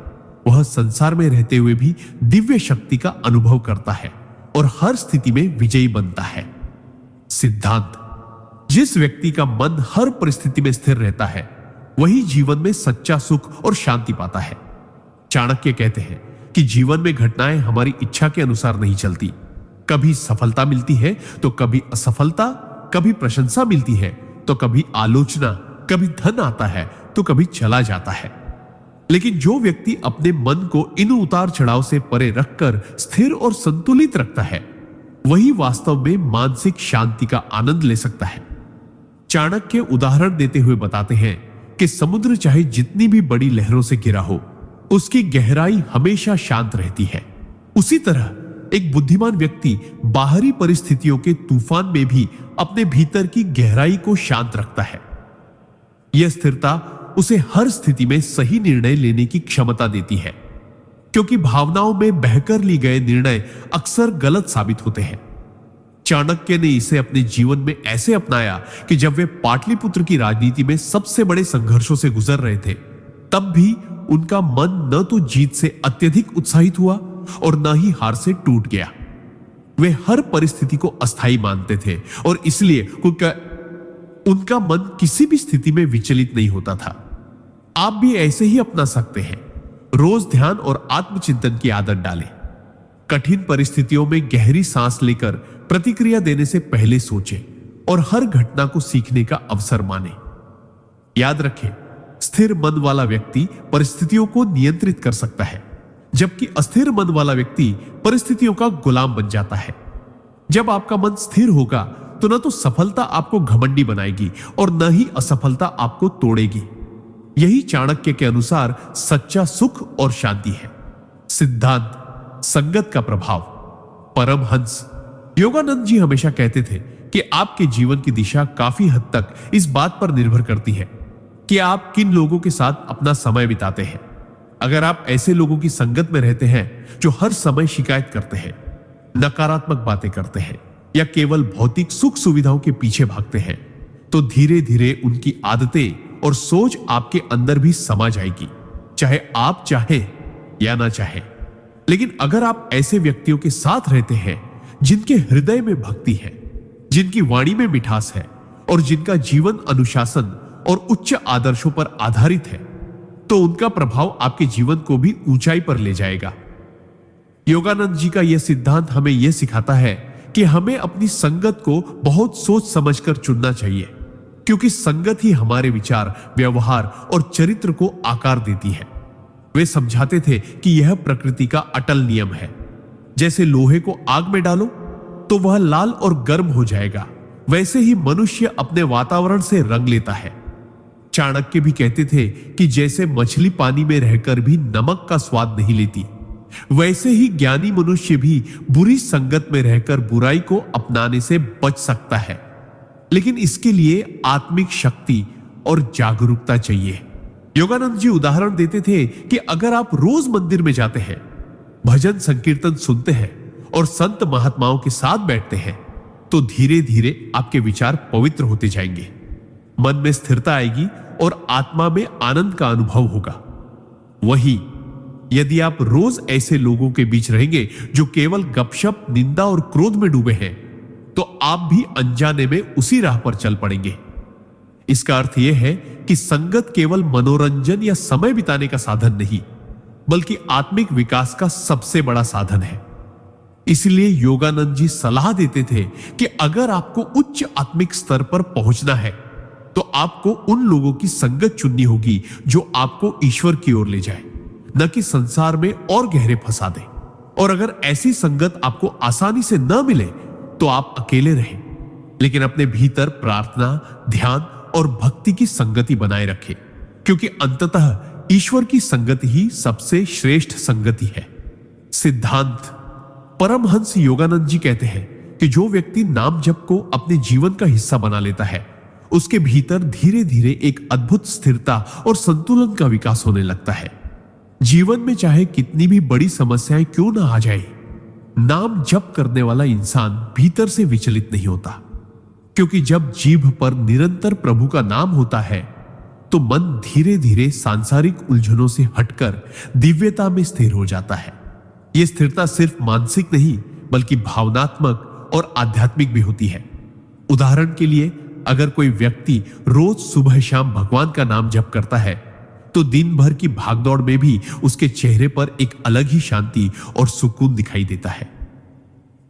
Speaker 1: वह संसार में रहते हुए भी दिव्य शक्ति का अनुभव करता है और हर स्थिति में विजयी बनता है। सिद्धांत: जिस व्यक्ति का मन हर परिस्थिति में स्थिर रहता है, वही जीवन में सच्चा सुख और शांति पाता है। चाणक्य कहते हैं कि जीवन में घटनाएं हमारी इच्छा के अनुसार नहीं चलती। कभी सफलता मिलती है तो कभी असफलता, कभी प्रशंसा मिलती है तो कभी आलोचना, कभी धन आता है तो कभी चला जाता है। लेकिन जो व्यक्ति अपने मन को इन उतार चढ़ाव से परे रखकर स्थिर और संतुलित रखता है, वही वास्तव में मानसिक शांति का आनंद ले सकता है। चाणक्य उदाहरण देते हुए बताते हैं कि समुद्र चाहे जितनी भी बड़ी लहरों से घिरा हो, उसकी गहराई हमेशा शांत रहती है। उसी तरह एक बुद्धिमान व्यक्ति बाहरी परिस्थितियों के तूफान में भी अपने भीतर की गहराई को शांत रखता है। यह स्थिरता उसे हर स्थिति में सही निर्णय लेने की क्षमता देती है, क्योंकि भावनाओं में बहकर लिए गए निर्णय अक्सर गलत साबित होते हैं। चाणक्य ने इसे अपने जीवन में ऐसे अपनाया कि जब वे पाटलिपुत्र की राजनीति में सबसे बड़े संघर्षों से गुजर रहे थे, तब भी उनका मन न तो जीत से अत्यधिक उत्साहित हुआ और न ही हार से टूट गया। वे हर परिस्थिति को अस्थायी मानते थे और इसलिए उनका मन किसी भी स्थिति में विचलित नहीं होता था। आप भी ऐसे ही अपना सकते हैं। रोज ध्यान और आत्मचिंतन की आदत डालें। कठिन परिस्थितियों में गहरी सांस लेकर प्रतिक्रिया देने से पहले सोचें और हर घटना को सीखने का अवसर मानें। याद रखें, स्थिर मन वाला व्यक्ति परिस्थितियों को नियंत्रित कर सकता है, जबकि अस्थिर मन वाला व्यक्ति परिस्थितियों का गुलाम बन जाता है। जब आपका मन स्थिर होगा तो न तो सफलता आपको घमंडी बनाएगी और न ही असफलता आपको तोड़ेगी। यही चाणक्य के अनुसार सच्चा सुख और शांति है। सिद्धांत: संगत का प्रभाव। परमहंस योगानंद जी हमेशा कहते थे कि आपके जीवन की दिशा काफी हद तक इस बात पर निर्भर करती है कि आप किन लोगों के साथ अपना समय बिताते हैं। अगर आप ऐसे लोगों की संगत में रहते हैं जो हर समय शिकायत करते हैं, नकारात्मक बातें करते हैं या केवल भौतिक सुख सुविधाओं के पीछे भागते हैं, तो धीरे धीरे उनकी आदतें और सोच आपके अंदर भी समा जाएगी, चाहे आप चाहें या ना चाहें। लेकिन अगर आप ऐसे व्यक्तियों के साथ रहते हैं जिनके हृदय में भक्ति है, जिनकी वाणी में मिठास है और जिनका जीवन अनुशासन और उच्च आदर्शों पर आधारित है, तो उनका प्रभाव आपके जीवन को भी ऊंचाई पर ले जाएगा। योगानंद जी का यह सिद्धांत हमें यह सिखाता है कि हमें अपनी संगत को बहुत सोच समझकर चुनना चाहिए, क्योंकि संगत ही हमारे विचार, व्यवहार और चरित्र को आकार देती है। वे समझाते थे कि यह प्रकृति का अटल नियम है। जैसे लोहे को आग में डालो तो वह लाल और गर्म हो जाएगा, वैसे ही मनुष्य अपने वातावरण से रंग लेता है। चाणक्य भी कहते थे कि जैसे मछली पानी में रहकर भी नमक का स्वाद नहीं लेती, वैसे ही ज्ञानी मनुष्य भी बुरी संगत में रहकर बुराई को अपनाने से बच सकता है। लेकिन इसके लिए आत्मिक शक्ति और जागरूकता चाहिए। योगानंद जी उदाहरण देते थे कि अगर आप रोज मंदिर में जाते हैं, भजन संकीर्तन सुनते हैं और संत महात्माओं के साथ बैठते हैं, तो धीरे धीरे आपके विचार पवित्र होते जाएंगे, मन में स्थिरता आएगी और आत्मा में आनंद का अनुभव होगा। वही यदि आप रोज ऐसे लोगों के बीच रहेंगे जो केवल गपशप, निंदा और क्रोध में डूबे हैं, तो आप भी अनजाने में उसी राह पर चल पड़ेंगे। इसका अर्थ यह है कि संगत केवल मनोरंजन या समय बिताने का साधन नहीं, बल्कि आत्मिक विकास का सबसे बड़ा साधन है। इसलिए योगानंद जी सलाह देते थे कि अगर आपको उच्च आत्मिक स्तर पर पहुंचना है, तो आपको उन लोगों की संगत चुननी होगी जो आपको ईश्वर की ओर ले जाए, न कि संसार में और गहरे फंसा दे। और अगर ऐसी संगत आपको आसानी से न मिले, तो आप अकेले रहें, लेकिन अपने भीतर प्रार्थना, ध्यान और भक्ति की संगति बनाए रखें, क्योंकि अंततः ईश्वर की संगति ही सबसे श्रेष्ठ संगति है। सिद्धांत: परमहंस योगानंद जी कहते हैं कि जो व्यक्ति नाम जप को अपने जीवन का हिस्सा बना लेता है, उसके भीतर धीरे धीरे एक अद्भुत स्थिरता और संतुलन का विकास होने लगता है। जीवन में चाहे कितनी भी बड़ी समस्याएं क्यों ना आ जाए, नाम जप करने वाला इंसान भीतर से विचलित नहीं होता। क्योंकि जब जीभ पर निरंतर प्रभु का नाम होता है तो मन धीरे धीरे सांसारिक उलझनों से हटकर दिव्यता में स्थिर हो जाता है। यह स्थिरता सिर्फ मानसिक नहीं बल्कि भावनात्मक और आध्यात्मिक भी होती है। उदाहरण के लिए, अगर कोई व्यक्ति रोज सुबह शाम भगवान का नाम जप करता है तो दिन भर की भागदौड़ में भी उसके चेहरे पर एक अलग ही शांति और सुकून दिखाई देता है।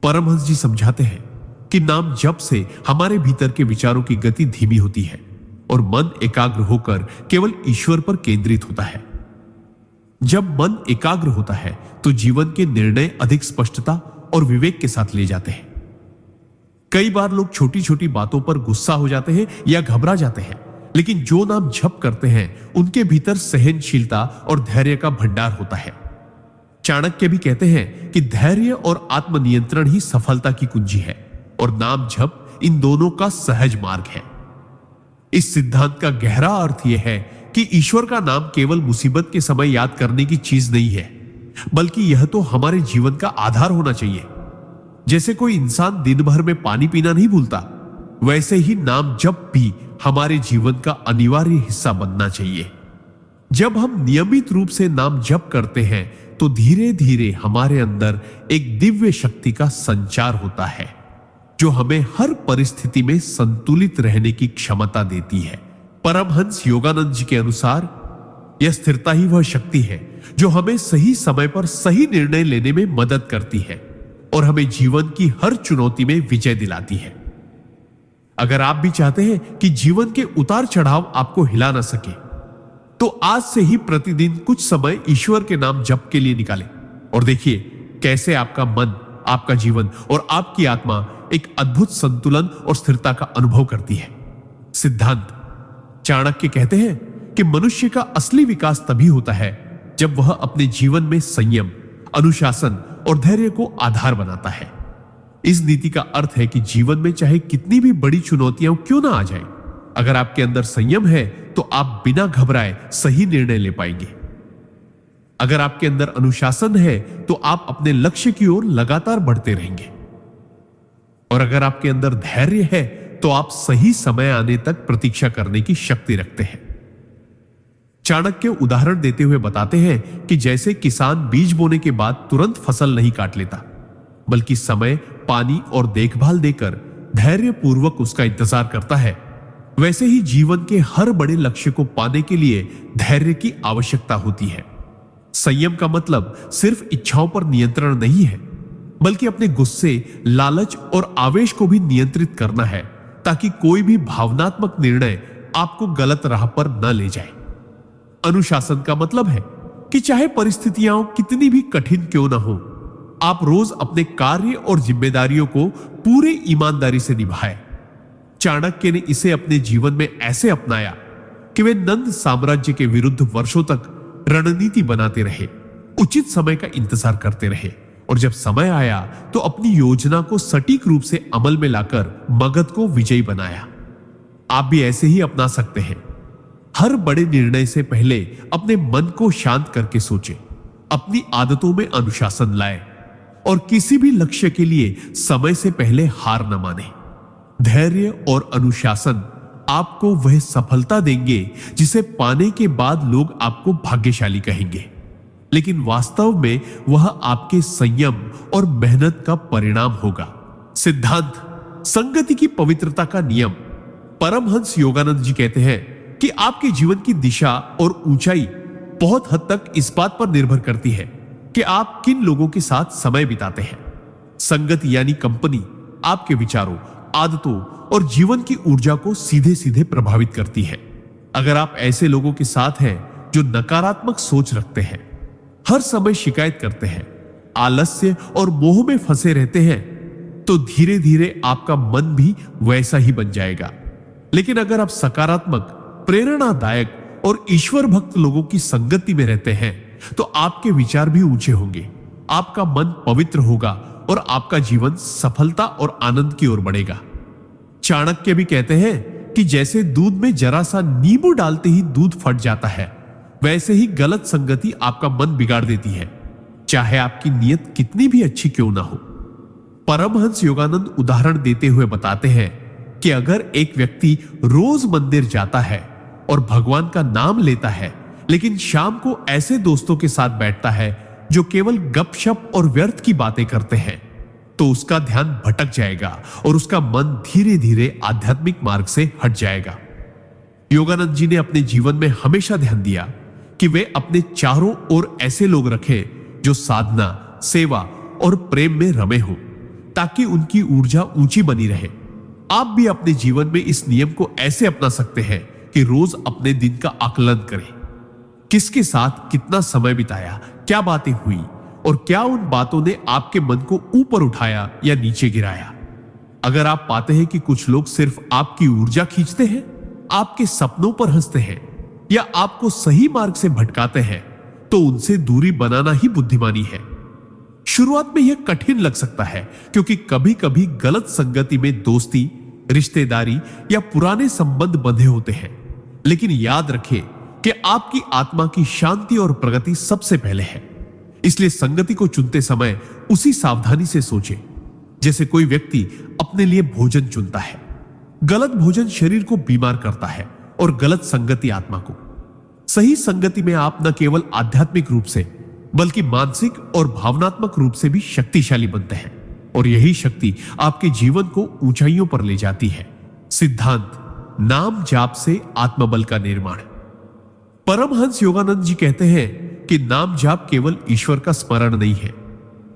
Speaker 1: परमहंस जी समझाते हैं कि नाम जप से हमारे भीतर के विचारों की गति धीमी होती है और मन एकाग्र होकर केवल ईश्वर पर केंद्रित होता है। जब मन एकाग्र होता है तो जीवन के निर्णय अधिक स्पष्टता और विवेक के साथ ले जाते हैं। कई बार लोग छोटी छोटी बातों पर गुस्सा हो जाते हैं या घबरा जाते हैं, लेकिन जो नाम जप करते हैं उनके भीतर सहनशीलता और धैर्य का भंडार होता है। चाणक्य भी कहते हैं कि धैर्य और आत्मनियंत्रण ही सफलता की कुंजी है और नाम जप इन दोनों का सहज मार्ग है। इस सिद्धांत का गहरा अर्थ यह है कि ईश्वर का नाम केवल मुसीबत के समय याद करने की चीज नहीं है, बल्कि यह तो हमारे जीवन का आधार होना चाहिए। जैसे कोई इंसान दिन भर में पानी पीना नहीं भूलता, वैसे ही नाम जप भी हमारे जीवन का अनिवार्य हिस्सा बनना चाहिए। जब हम नियमित रूप से नाम जप करते हैं तो धीरे धीरे हमारे अंदर एक दिव्य शक्ति का संचार होता है जो हमें हर परिस्थिति में संतुलित रहने की क्षमता देती है। परमहंस योगानंद जी के अनुसार यह स्थिरता ही वह शक्ति है जो हमें सही समय पर सही निर्णय लेने में मदद करती है और हमें जीवन की हर चुनौती में विजय दिलाती है। अगर आप भी चाहते हैं कि जीवन के उतार चढ़ाव आपको हिला ना सके, तो आज से ही प्रतिदिन कुछ समय ईश्वर के नाम जप के लिए निकालें और देखिए कैसे आपका मन, आपका जीवन और आपकी आत्मा एक अद्भुत संतुलन और स्थिरता का अनुभव करती है। सिद्धांत चाणक्य कहते हैं कि मनुष्य का असली विकास तभी होता है जब वह अपने जीवन में संयम, अनुशासन और धैर्य को आधार बनाता है। इस नीति का अर्थ है कि जीवन में चाहे कितनी भी बड़ी चुनौतियां क्यों ना आ जाए, अगर आपके अंदर संयम है तो आप बिना घबराए सही निर्णय ले पाएंगे। अगर आपके अंदर अनुशासन है तो आप अपने लक्ष्य की ओर लगातार बढ़ते रहेंगे और अगर आपके अंदर धैर्य है तो आप सही समय आने तक प्रतीक्षा करने की शक्ति रखते हैं। चाणक्य उदाहरण देते हुए बताते हैं कि जैसे किसान बीज बोने के बाद तुरंत फसल नहीं काट लेता, बल्कि समय, पानी और देखभाल देकर धैर्य पूर्वक उसका इंतजार करता है, वैसे ही जीवन के हर बड़े लक्ष्य को पाने के लिए धैर्य की आवश्यकता होती है। संयम का मतलब सिर्फ इच्छाओं पर नियंत्रण नहीं है, बल्कि अपने गुस्से, लालच और आवेश को भी नियंत्रित करना है ताकि कोई भी भावनात्मक निर्णय आपको गलत राह पर न ले जाए। अनुशासन का मतलब है कि चाहे परिस्थितियां कितनी भी कठिन क्यों ना हो, आप रोज अपने कार्य और जिम्मेदारियों को पूरी ईमानदारी से निभाएं। चाणक्य ने इसे अपने जीवन में ऐसे अपनाया कि वे नंद साम्राज्य के विरुद्ध वर्षों तक रणनीति बनाते रहे, उचित समय का इंतजार करते रहे और जब समय आया तो अपनी योजना को सटीक रूप से अमल में लाकर मगध को विजयी बनाया। आप भी ऐसे ही अपना सकते हैं। हर बड़े निर्णय से पहले अपने मन को शांत करके सोचें, अपनी आदतों में अनुशासन लाएं और किसी भी लक्ष्य के लिए समय से पहले हार न माने। धैर्य और अनुशासन आपको वह सफलता देंगे जिसे पाने के बाद लोग आपको भाग्यशाली कहेंगे, लेकिन वास्तव में वह आपके संयम और मेहनत का परिणाम होगा। सिद्धांत संगति की पवित्रता का नियम। परमहंस योगानंद जी कहते हैं कि आपके जीवन की दिशा और ऊंचाई बहुत हद तक इस बात पर निर्भर करती है कि आप किन लोगों के साथ समय बिताते हैं। संगति यानी कंपनी आपके विचारों, आदतों और जीवन की ऊर्जा को सीधे सीधे प्रभावित करती है। अगर आप ऐसे लोगों के साथ हैं जो नकारात्मक सोच रखते हैं, हर समय शिकायत करते हैं, आलस्य और मोह में फंसे रहते हैं, तो धीरे धीरे आपका मन भी वैसा ही बन जाएगा। लेकिन अगर आप सकारात्मक, प्रेरणादायक और ईश्वर भक्त लोगों की संगति में रहते हैं तो आपके विचार भी ऊंचे होंगे, आपका मन पवित्र होगा और आपका जीवन सफलता और आनंद की ओर बढ़ेगा। चाणक्य भी कहते हैं कि जैसे दूध में जरा सा नींबू डालते ही दूध फट जाता है, वैसे ही गलत संगति आपका मन बिगाड़ देती है, चाहे आपकी नीयत कितनी भी अच्छी क्यों ना हो। परमहंस योगानंद उदाहरण देते हुए बताते हैं कि अगर एक व्यक्ति रोज मंदिर जाता है और भगवान का नाम लेता है, लेकिन शाम को ऐसे दोस्तों के साथ बैठता है जो केवल गपशप और व्यर्थ की बातें करते हैं, तो उसका ध्यान भटक जाएगा और उसका मन धीरे धीरे आध्यात्मिक मार्ग से हट जाएगा। योगानंद जी ने अपने जीवन में हमेशा ध्यान दिया कि वे अपने चारों ओर ऐसे लोग रखें जो साधना, सेवा और प्रेम में रमे हों, ताकि उनकी ऊर्जा ऊंची बनी रहे। आप भी अपने जीवन में इस नियम को ऐसे अपना सकते हैं कि रोज अपने दिन का आकलन करें। किसके साथ कितना समय बिताया, क्या बातें हुई और क्या उन बातों ने आपके मन को ऊपर उठाया या नीचे गिराया। अगर आप पाते हैं कि कुछ लोग सिर्फ आपकी ऊर्जा खींचते हैं, आपके सपनों पर हंसते हैं या आपको सही मार्ग से भटकाते हैं, तो उनसे दूरी बनाना ही बुद्धिमानी है। शुरुआत में यह कठिन लग सकता है, क्योंकि कभी कभी गलत संगति में दोस्ती, रिश्तेदारी या पुराने संबंध बंधे होते हैं। लेकिन याद रखें कि आपकी आत्मा की शांति और प्रगति सबसे पहले है। इसलिए संगति को चुनते समय उसी सावधानी से सोचें जैसे कोई व्यक्ति अपने लिए भोजन चुनता है। गलत भोजन शरीर को बीमार करता है और गलत संगति आत्मा को। सही संगति में आप न केवल आध्यात्मिक रूप से बल्कि मानसिक और भावनात्मक रूप से भी शक्तिशाली बनते हैं, और यही शक्ति आपके जीवन को ऊंचाइयों पर ले जाती है। सिद्धांत: नाम जाप से आत्मबल का निर्माण। परमहंस योगानंद जी कहते हैं कि नाम जाप केवल ईश्वर का स्मरण नहीं है,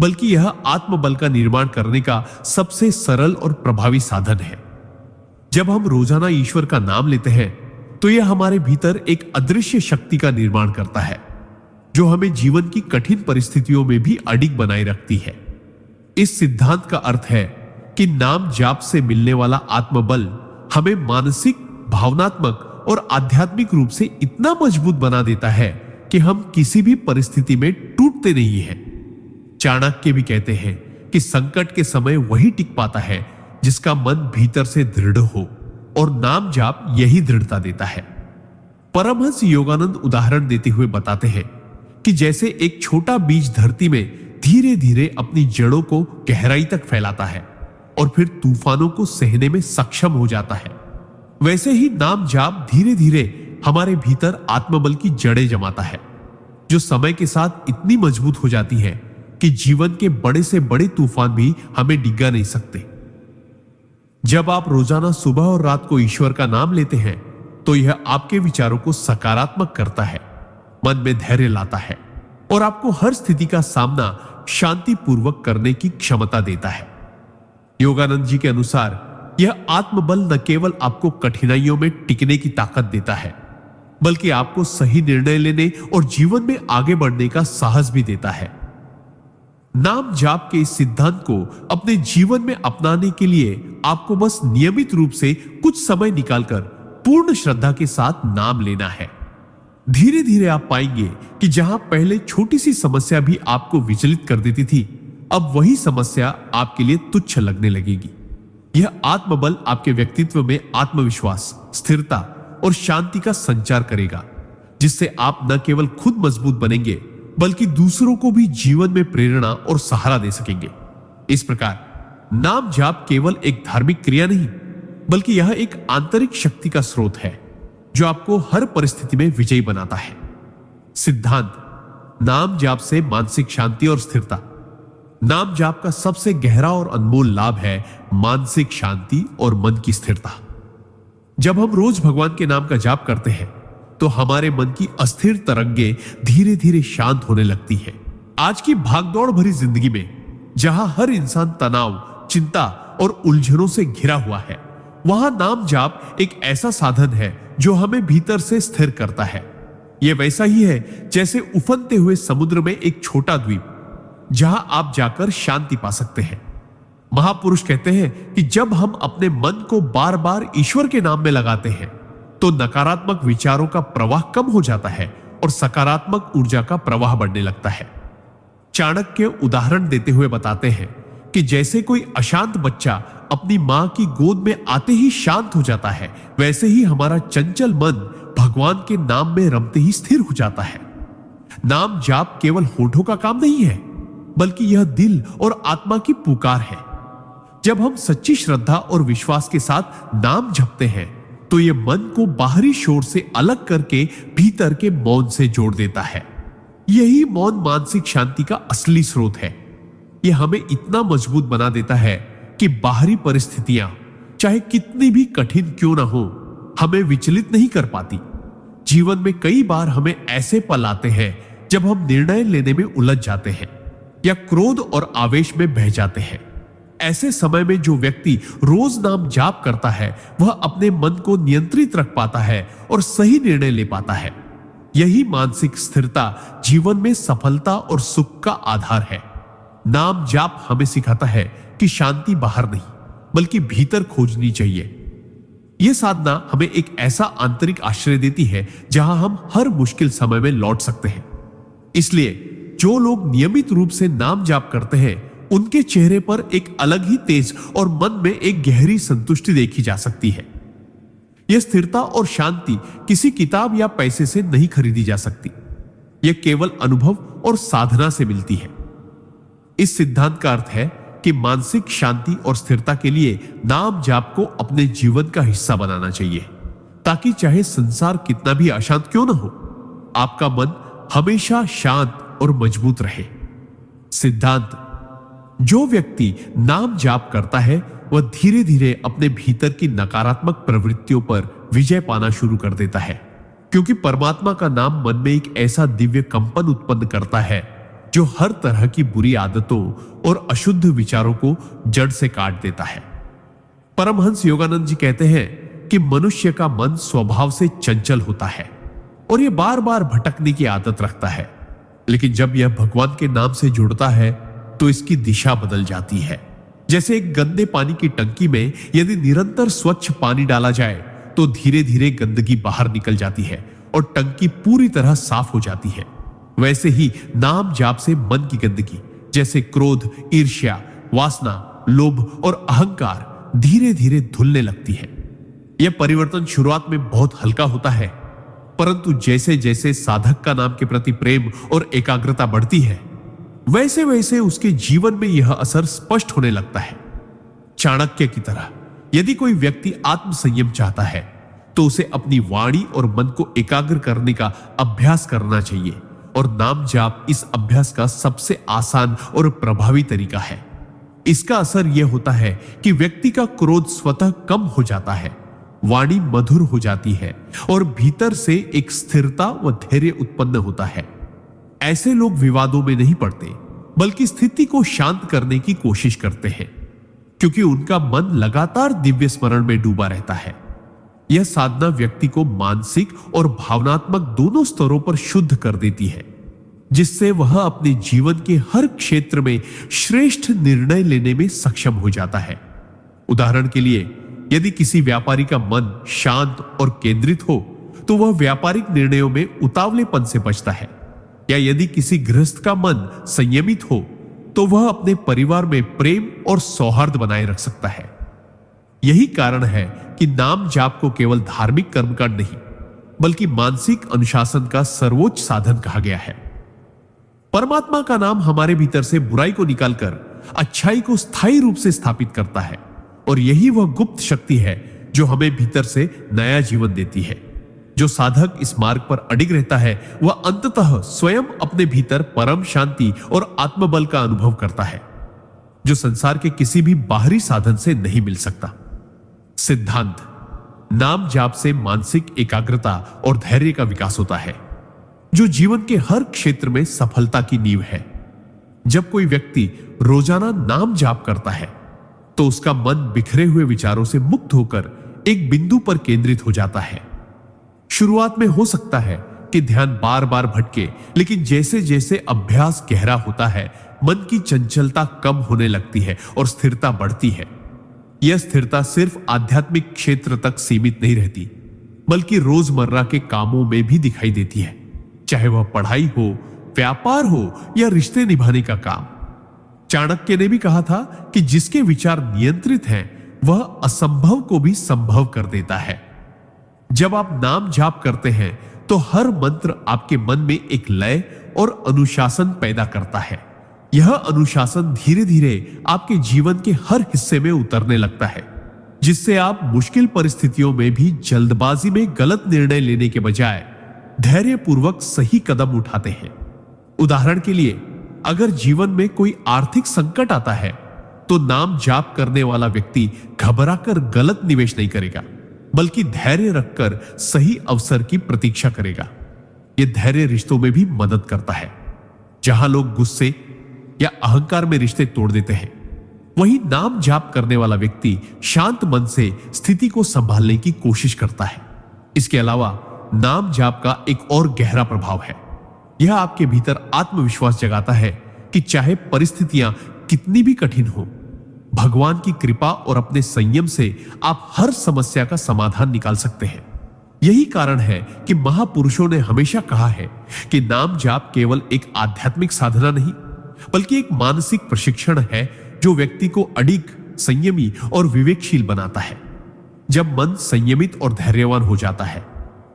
Speaker 1: बल्कि यह आत्मबल का निर्माण करने का सबसे सरल और प्रभावी साधन है। जब हम रोजाना ईश्वर का नाम लेते हैं, तो यह हमारे भीतर एक अदृश्य शक्ति का निर्माण करता है, जो हमें जीवन की कठिन परिस्थितियों में भी अडिग बनाए रखती है। इस सिद्धांत का अर्थ है कि नाम जाप से मिलने वाला आत्मबल हमें मानसिक, भावनात्मक और आध्यात्मिक रूप से इतना मजबूत बना देता है कि हम किसी भी परिस्थिति में टूटते नहीं हैं। चाणक्य भी कहते हैं कि संकट के समय वही टिक पाता है जिसका मन भीतर से दृढ़ हो, और नाम जाप यही दृढ़ता देता है। परमहंस योगानंद उदाहरण देते हुए बताते हैं कि जैसे एक छोटा बीज धरती में धीरे धीरे अपनी जड़ों को गहराई तक फैलाता है और फिर तूफानों को सहने में सक्षम हो जाता है, वैसे ही नाम जाप धीरे धीरे हमारे भीतर आत्मबल की जड़ें जमाता है, जो समय के साथ इतनी मजबूत हो जाती है कि जीवन के बड़े से बड़े तूफान भी हमें डिगा नहीं सकते। जब आप रोजाना सुबह और रात को ईश्वर का नाम लेते हैं, तो यह आपके विचारों को सकारात्मक करता है, मन में धैर्य लाता है और आपको हर स्थिति का सामना शांतिपूर्वक करने की क्षमता देता है। योगानंद जी के अनुसार यह आत्मबल न केवल आपको कठिनाइयों में टिकने की ताकत देता है, बल्कि आपको सही निर्णय लेने और जीवन में आगे बढ़ने का साहस भी देता है। नाम जाप के इस सिद्धांत को अपने जीवन में अपनाने के लिए आपको बस नियमित रूप से कुछ समय निकालकर पूर्ण श्रद्धा के साथ नाम लेना है। धीरे धीरे आप पाएंगे कि जहां पहले छोटी सी समस्या भी आपको विचलित कर देती थी, अब वही समस्या आपके लिए तुच्छ लगने लगेगी। यह आत्मबल आपके व्यक्तित्व में आत्मविश्वास, स्थिरता और शांति का संचार करेगा, जिससे आप न केवल खुद मजबूत बनेंगे बल्कि दूसरों को भी जीवन में प्रेरणा और सहारा दे सकेंगे। इस प्रकार नाम जाप केवल एक धार्मिक क्रिया नहीं, बल्कि यह एक आंतरिक शक्ति का स्रोत है जो आपको हर परिस्थिति में विजयी बनाता है। सिद्धांत: नाम जाप से मानसिक शांति और स्थिरता। नाम जाप का सबसे गहरा और अनमोल लाभ है मानसिक शांति और मन की स्थिरता। जब हम रोज भगवान के नाम का जाप करते हैं, तो हमारे मन की अस्थिर तरंगे धीरे धीरे शांत होने लगती है। आज की भागदौड़ भरी जिंदगी में जहां हर इंसान तनाव, चिंता और उलझनों से घिरा हुआ है, वहां नाम जाप एक ऐसा साधन है जो हमें भीतर से स्थिर करता है। यह वैसा ही है जैसे उफनते हुए समुद्र में एक छोटा द्वीप, जहां आप जाकर शांति पा सकते हैं। महापुरुष कहते हैं कि जब हम अपने मन को बार बार ईश्वर के नाम में लगाते हैं, तो नकारात्मक विचारों का प्रवाह कम हो जाता है और सकारात्मक ऊर्जा का प्रवाह बढ़ने लगता है। चाणक्य उदाहरण देते हुए बताते हैं कि जैसे कोई अशांत बच्चा अपनी मां की गोद में आते ही शांत हो जाता है, वैसे ही हमारा चंचल मन भगवान के नाम में रमते ही स्थिर हो जाता है। नाम जाप केवल होठों का काम नहीं है, बल्कि यह दिल और आत्मा की पुकार है। जब हम सच्ची श्रद्धा और विश्वास के साथ नाम जपते हैं तो यह मन को बाहरी शोर से अलग करके भीतर के मौन से जोड़ देता है। यही मौन मानसिक शांति का असली स्रोत है। यह हमें इतना मजबूत बना देता है कि बाहरी परिस्थितियां चाहे कितनी भी कठिन क्यों ना हो, हमें विचलित नहीं कर पाती। जीवन में कई बार हमें ऐसे पल आते हैं जब हम निर्णय लेने में उलझ जाते हैं या क्रोध और आवेश में बह जाते हैं। ऐसे समय में जो व्यक्ति रोज नाम जाप करता है वह अपने मन को नियंत्रित रख पाता है और सही निर्णय ले पाता है। यही मानसिक स्थिरता जीवन में सफलता और सुख का आधार है। नाम जाप हमें सिखाता है कि शांति बाहर नहीं बल्कि भीतर खोजनी चाहिए। यह साधना हमें एक ऐसा आंतरिक आश्रय देती है जहां हम हर मुश्किल समय में लौट सकते हैं। इसलिए जो लोग नियमित रूप से नाम जाप करते हैं उनके चेहरे पर एक अलग ही तेज और मन में एक गहरी संतुष्टि देखी जा सकती है। यह स्थिरता और शांति किसी किताब या पैसे से नहीं खरीदी जा सकती। यह केवल अनुभव और साधना से मिलती है। इस सिद्धांत का अर्थ है कि मानसिक शांति और स्थिरता के लिए नाम जाप को अपने जीवन का हिस्सा बनाना चाहिए, ताकि चाहे संसार कितना भी अशांत क्यों न हो, आपका मन हमेशा शांत और मजबूत रहे। सिद्धांत: जो व्यक्ति नाम जाप करता है वह धीरे धीरे अपने भीतर की नकारात्मक प्रवृत्तियों पर विजय पाना शुरू कर देता है, क्योंकि परमात्मा का नाम मन में एक ऐसा दिव्य कंपन उत्पन्न करता है जो हर तरह की बुरी आदतों और अशुद्ध विचारों को जड़ से काट देता है। परमहंस योगानंद जी कहते हैं कि मनुष्य का मन स्वभाव से चंचल होता है और यह बार बार भटकने की आदत रखता है, लेकिन जब यह भगवान के नाम से जुड़ता है तो इसकी दिशा बदल जाती है। जैसे एक गंदे पानी की टंकी में यदि निरंतर स्वच्छ पानी डाला जाए तो धीरे धीरे गंदगी बाहर निकल जाती है और टंकी पूरी तरह साफ हो जाती है। वैसे ही नाम जाप से मन की गंदगी जैसे क्रोध, ईर्ष्या, वासना, लोभ और अहंकार धीरे धीरे धुलने लगती है। यह परिवर्तन शुरुआत में बहुत हल्का होता है, परंतु जैसे जैसे साधक का नाम के प्रति प्रेम और एकाग्रता बढ़ती है वैसे वैसे उसके जीवन में यह असर स्पष्ट होने लगता है। चाणक्य की तरह यदि कोई व्यक्ति आत्म संयम चाहता है तो उसे अपनी वाणी और मन को एकाग्र करने का अभ्यास करना चाहिए, और नाम जाप इस अभ्यास का सबसे आसान और प्रभावी तरीका है। इसका असर यह होता है कि व्यक्ति का क्रोध स्वतः कम हो जाता है, वाणी मधुर हो जाती है और भीतर से एक स्थिरता व धैर्य उत्पन्न होता है। ऐसे लोग विवादों में नहीं पड़ते बल्कि स्थिति को शांत करने की कोशिश करते हैं, क्योंकि उनका मन लगातार दिव्य स्मरण में डूबा रहता है। यह साधना व्यक्ति को मानसिक और भावनात्मक दोनों स्तरों पर शुद्ध कर देती है, जिससे वह अपने जीवन के हर क्षेत्र में श्रेष्ठ निर्णय लेने में सक्षम हो जाता है। उदाहरण के लिए, यदि किसी व्यापारी का मन शांत और केंद्रित हो तो वह व्यापारिक निर्णयों में उतावलेपन से बचता है, या यदि किसी गृहस्थ का मन संयमित हो तो वह अपने परिवार में प्रेम और सौहार्द बनाए रख सकता है। यही कारण है कि नाम जाप को केवल धार्मिक कर्मकांड नहीं बल्कि मानसिक अनुशासन का सर्वोच्च साधन कहा गया है। परमात्मा का नाम हमारे भीतर से बुराई को निकालकर अच्छाई को स्थायी रूप से स्थापित करता है, और यही वह गुप्त शक्ति है जो हमें भीतर से नया जीवन देती है। जो साधक इस मार्ग पर अडिग रहता है वह अंततः स्वयं अपने भीतर परम शांति और आत्मबल का अनुभव करता है, जो संसार के किसी भी बाहरी साधन से नहीं मिल सकता। सिद्धांत: नाम जाप से मानसिक एकाग्रता और धैर्य का विकास होता है, जो जीवन के हर क्षेत्र में सफलता की नींव है। जब कोई व्यक्ति रोजाना नाम जाप करता है तो उसका मन बिखरे हुए विचारों से मुक्त होकर एक बिंदु पर केंद्रित हो जाता है। शुरुआत में हो सकता है कि ध्यान बार बार भटके, लेकिन जैसे जैसे अभ्यास गहरा होता है मन की चंचलता कम होने लगती है और स्थिरता बढ़ती है। यह स्थिरता सिर्फ आध्यात्मिक क्षेत्र तक सीमित नहीं रहती बल्कि रोजमर्रा के कामों में भी दिखाई देती है, चाहे वह पढ़ाई हो, व्यापार हो या रिश्ते निभाने का काम। चाणक्य ने भी कहा था कि जिसके विचार नियंत्रित हैं वह असंभव को भी संभव कर देता है। जब आप नाम जाप करते हैं तो हर मंत्र आपके मन में एक लय और अनुशासन पैदा करता है। यह अनुशासन धीरे धीरे आपके जीवन के हर हिस्से में उतरने लगता है, जिससे आप मुश्किल परिस्थितियों में भी जल्दबाजी में गलत निर्णय लेने के बजाय धैर्यपूर्वक सही कदम उठाते हैं। उदाहरण के लिए, अगर जीवन में कोई आर्थिक संकट आता है तो नाम जाप करने वाला व्यक्ति घबराकर गलत निवेश नहीं करेगा, बल्कि धैर्य रखकर सही अवसर की प्रतीक्षा करेगा। यह धैर्य रिश्तों में भी मदद करता है। जहां लोग गुस्से या अहंकार में रिश्ते तोड़ देते हैं, वहीं नाम जाप करने वाला व्यक्ति शांत मन से स्थिति को संभालने की कोशिश करता है। इसके अलावा नाम जाप का एक और गहरा प्रभाव है। यह आपके भीतर आत्मविश्वास जगाता है कि चाहे परिस्थितियां कितनी भी कठिन हो, भगवान की कृपा और अपने संयम से आप हर समस्या का समाधान निकाल सकते हैं। यही कारण है कि महापुरुषों ने हमेशा कहा है कि नाम जाप केवल एक आध्यात्मिक साधना नहीं, बल्कि एक मानसिक प्रशिक्षण है जो व्यक्ति को अडिग, संयमी और विवेकशील बनाता है। जब मन संयमित और धैर्यवान हो जाता है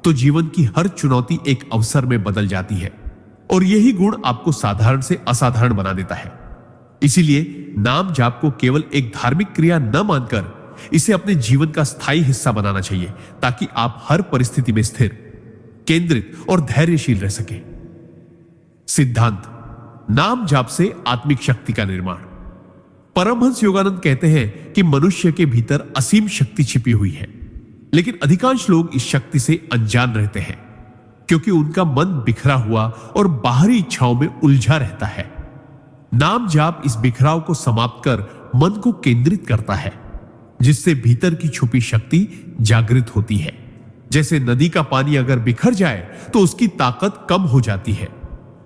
Speaker 1: तो जीवन की हर चुनौती एक अवसर में बदल जाती है, और यही गुण आपको साधारण से असाधारण बना देता है। इसीलिए नाम जाप को केवल एक धार्मिक क्रिया न मानकर इसे अपने जीवन का स्थायी हिस्सा बनाना चाहिए, ताकि आप हर परिस्थिति में स्थिर, केंद्रित और धैर्यशील रह सके। सिद्धांत: नाम जाप से आत्मिक शक्ति का निर्माण। परमहंस योगानंद कहते हैं कि मनुष्य के भीतर असीम शक्ति छिपी हुई है, लेकिन अधिकांश लोग इस शक्ति से अनजान रहते हैं, क्योंकि उनका मन बिखरा हुआ और बाहरी इच्छाओं में उलझा रहता है। नाम जाप इस बिखराव को समाप्त कर मन को केंद्रित करता है, जिससे भीतर की छुपी शक्ति जागृत होती है। जैसे नदी का पानी अगर बिखर जाए तो उसकी ताकत कम हो जाती है,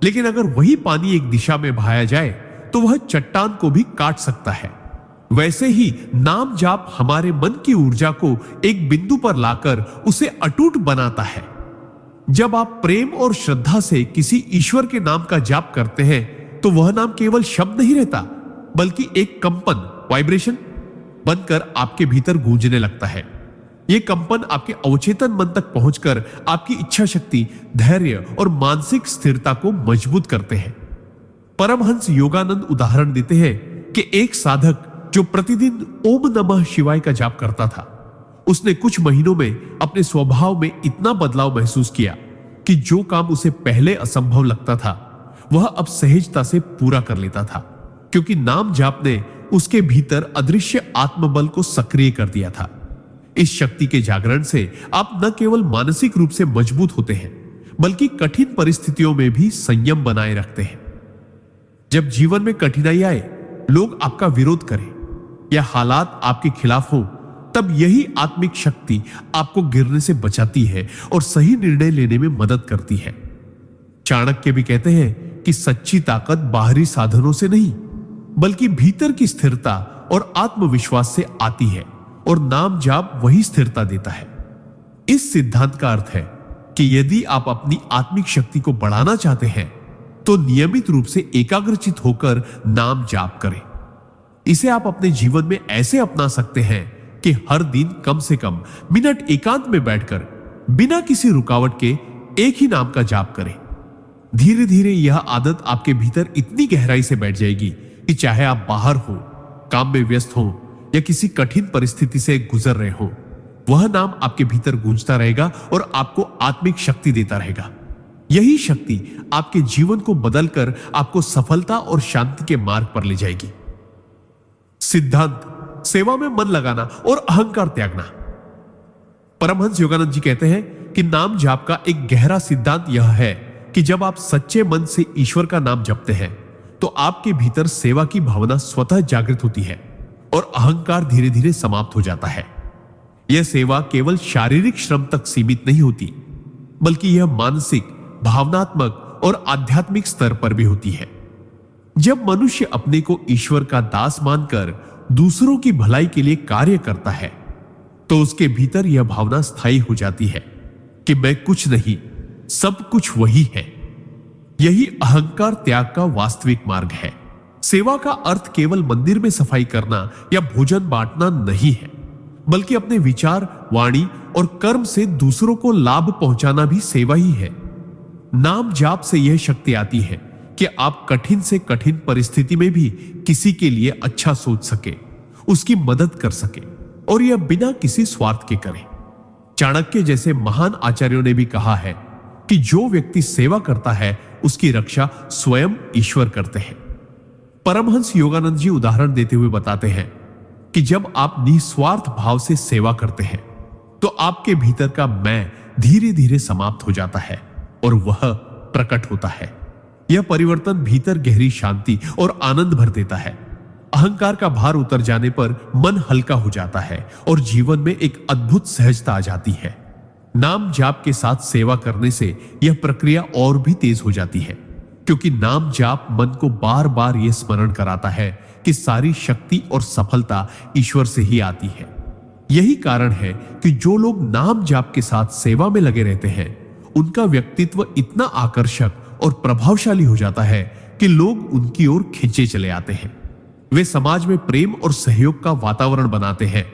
Speaker 1: लेकिन अगर वही पानी एक दिशा में बहाया जाए तो वह चट्टान को भी काट सकता है। वैसे ही नाम जाप हमारे मन की ऊर्जा को एक बिंदु पर लाकर उसे अटूट बनाता है। जब आप प्रेम और श्रद्धा से किसी ईश्वर के नाम का जाप करते हैं तो वह नाम केवल शब्द नहीं रहता, बल्कि एक कंपन, वाइब्रेशन बनकर आपके भीतर गूंजने लगता है। यह कंपन आपके अवचेतन मन तक पहुंचकर आपकी इच्छा शक्ति, धैर्य और मानसिक स्थिरता को मजबूत करते हैं। परमहंस योगानंद उदाहरण देते हैं कि एक साधक जो प्रतिदिन ओम नमः शिवाय का जाप करता था, उसने कुछ महीनों में अपने स्वभाव में इतना बदलाव महसूस किया कि जो काम उसे पहले असंभव लगता था वह अब सहजता से पूरा कर लेता था, क्योंकि नाम जाप ने उसके भीतर अदृश्य आत्मबल को सक्रिय कर दिया था। इस शक्ति के जागरण से आप न केवल मानसिक रूप से मजबूत होते हैं, बल्कि कठिन परिस्थितियों में भी संयम बनाए रखते हैं। जब जीवन में कठिनाई आए, लोग आपका विरोध करें या हालात आपके खिलाफ हो, तब यही आत्मिक शक्ति आपको गिरने से बचाती है और सही निर्णय लेने में मदद करती है। चाणक्य भी कहते हैं कि सच्ची ताकत बाहरी साधनों से नहीं, बल्कि भीतर की स्थिरता और आत्मविश्वास से आती है, और नाम जाप वही स्थिरता देता है। इस सिद्धांत का अर्थ है कि यदि आप अपनी आत्मिक शक्ति को बढ़ाना चाहते हैं तो नियमित रूप से एकाग्रचित होकर नाम जाप करें। इसे आप अपने जीवन में ऐसे अपना सकते हैं कि हर दिन कम से कम मिनट एकांत में बैठकर बिना किसी रुकावट के एक ही नाम का जाप करें। धीरे धीरे यह आदत आपके भीतर इतनी गहराई से बैठ जाएगी कि चाहे आप बाहर हो, काम में व्यस्त हो या किसी कठिन परिस्थिति से गुजर रहे हो, वह नाम आपके भीतर गूंजता रहेगा और आपको आत्मिक शक्ति देता रहेगा। यही शक्ति आपके जीवन को बदलकर आपको सफलता और शांति के मार्ग पर ले जाएगी। सिद्धांत: सेवा में मन लगाना और अहंकार त्यागना। परमहंस योगानंद जी कहते हैं कि नाम जाप का एक गहरा सिद्धांत यह है कि जब आप सच्चे मन से ईश्वर का नाम जपते हैं तो आपके भीतर सेवा की भावना स्वतः जागृत होती है और अहंकार धीरे धीरे समाप्त हो जाता है। यह सेवा केवल शारीरिक श्रम तक सीमित नहीं होती, बल्कि यह मानसिक, भावनात्मक और आध्यात्मिक स्तर पर भी होती है। जब मनुष्य अपने को ईश्वर का दास मानकर दूसरों की भलाई के लिए कार्य करता है तो उसके भीतर यह भावना स्थायी हो जाती है कि मैं कुछ नहीं, सब कुछ वही है। यही अहंकार त्याग का वास्तविक मार्ग है। सेवा का अर्थ केवल मंदिर में सफाई करना या भोजन बांटना नहीं है, बल्कि अपने विचार, वाणी और कर्म से दूसरों को लाभ पहुंचाना भी सेवा ही है। नाम जाप से यह शक्ति आती है कि आप कठिन से कठिन परिस्थिति में भी किसी के लिए अच्छा सोच सके, उसकी मदद कर सके, और यह बिना किसी स्वार्थ के करें। चाणक्य जैसे महान आचार्यों ने भी कहा है कि जो व्यक्ति सेवा करता है उसकी रक्षा स्वयं ईश्वर करते हैं। परमहंस योगानंद जी उदाहरण देते हुए बताते हैं कि जब आप निस्वार्थ भाव से सेवा करते हैं तो आपके भीतर का मैं धीरे धीरे समाप्त हो जाता है और वह प्रकट होता है। यह परिवर्तन भीतर गहरी शांति और आनंद भर देता है। अहंकार का भार उतर जाने पर मन हल्का हो जाता है और जीवन में एक अद्भुत सहजता आ जाती है। नाम जाप के साथ सेवा करने से यह प्रक्रिया और भी तेज हो जाती है, क्योंकि नाम जाप मन को बार बार यह स्मरण कराता है कि सारी शक्ति और सफलता ईश्वर से ही आती है। यही कारण है कि जो लोग नाम जाप के साथ सेवा में लगे रहते हैं उनका व्यक्तित्व इतना आकर्षक और प्रभावशाली हो जाता है कि लोग उनकी ओर खींचे चले आते हैं। वे समाज में प्रेम और सहयोग का वातावरण बनाते हैं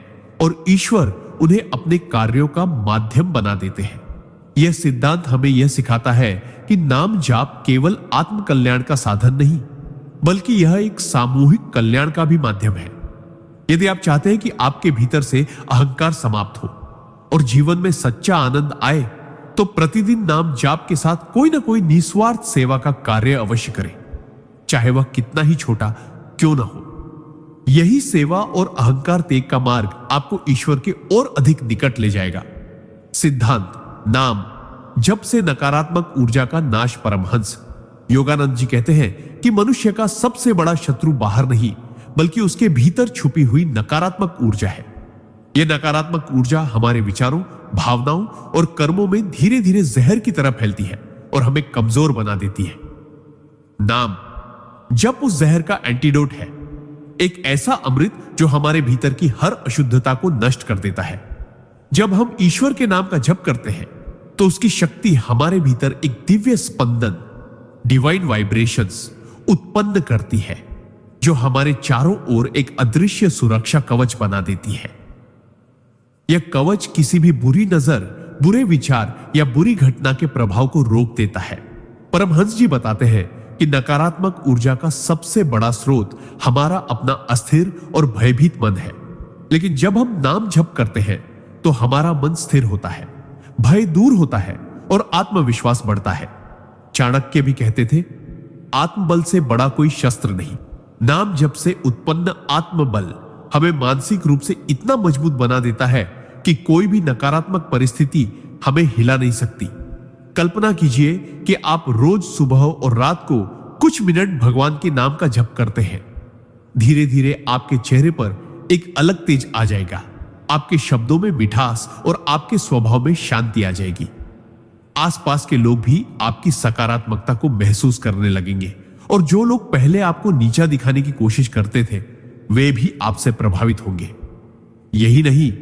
Speaker 1: और ईश्वर उन्हें अपने कार्यों का माध्यम बना देते हैं। यह सिद्धांत हमें यह सिखाता है कि नाम जाप केवल आत्म कल्याण का साधन नहीं, बल्कि यह एक सामूहिक कल्याण का भी माध्यम है। यदि आप चाहते हैं कि आपके भीतर से अहंकार समाप्त हो और जीवन में सच्चा आनंद आए, तो प्रतिदिन नाम जाप के साथ कोई ना कोई निस्वार्थ सेवा का कार्य अवश्य करें, चाहे वह कितना ही छोटा क्यों ना हो। यही सेवा और अहंकार त्याग का मार्ग आपको ईश्वर के और अधिक निकट ले जाएगा। सिद्धांत नाम जप से नकारात्मक ऊर्जा का नाश। परमहंस योगानंद जी कहते हैं कि मनुष्य का सबसे बड़ा शत्रु बाहर नहीं, बल्कि उसके भीतर छुपी हुई नकारात्मक ऊर्जा है। यह नकारात्मक ऊर्जा हमारे विचारों, भावनाओं और कर्मों में धीरे धीरे जहर की तरह फैलती है और हमें कमजोर बना देती है। नाम जप उस जहर का एंटीडोट है, एक ऐसा अमृत जो हमारे भीतर की हर अशुद्धता को नष्ट कर देता है। जब हम ईश्वर के नाम का जप करते हैं तो उसकी शक्ति हमारे भीतर एक दिव्य स्पंदन, डिवाइन वाइब्रेशंस उत्पन्न करती है, जो हमारे चारों ओर एक अदृश्य सुरक्षा कवच बना देती है। यह कवच किसी भी बुरी नजर, बुरे विचार या बुरी घटना के प्रभाव को रोक देता है। परमहंस जी बताते हैं कि नकारात्मक ऊर्जा का सबसे बड़ा स्रोत हमारा अपना अस्थिर और भयभीत मन है, लेकिन जब हम नाम जप करते हैं तो हमारा मन स्थिर होता है, भय दूर होता है और आत्मविश्वास बढ़ता है। चाणक्य भी कहते थे, आत्मबल से बड़ा कोई शस्त्र नहीं। नाम जप से उत्पन्न आत्मबल हमें मानसिक रूप से इतना मजबूत बना देता है कि कोई भी नकारात्मक परिस्थिति हमें हिला नहीं सकती। कल्पना कीजिए कि आप रोज सुबह और रात को कुछ मिनट भगवान के नाम का जप करते हैं। धीरे धीरे आपके चेहरे पर एक अलग तेज आ जाएगा, आपके शब्दों में मिठास और आपके स्वभाव में शांति आ जाएगी। आसपास के लोग भी आपकी सकारात्मकता को महसूस करने लगेंगे और जो लोग पहले आपको नीचा दिखाने की कोशिश करते थे वे भी आपसे प्रभावित होंगे। यही नहीं,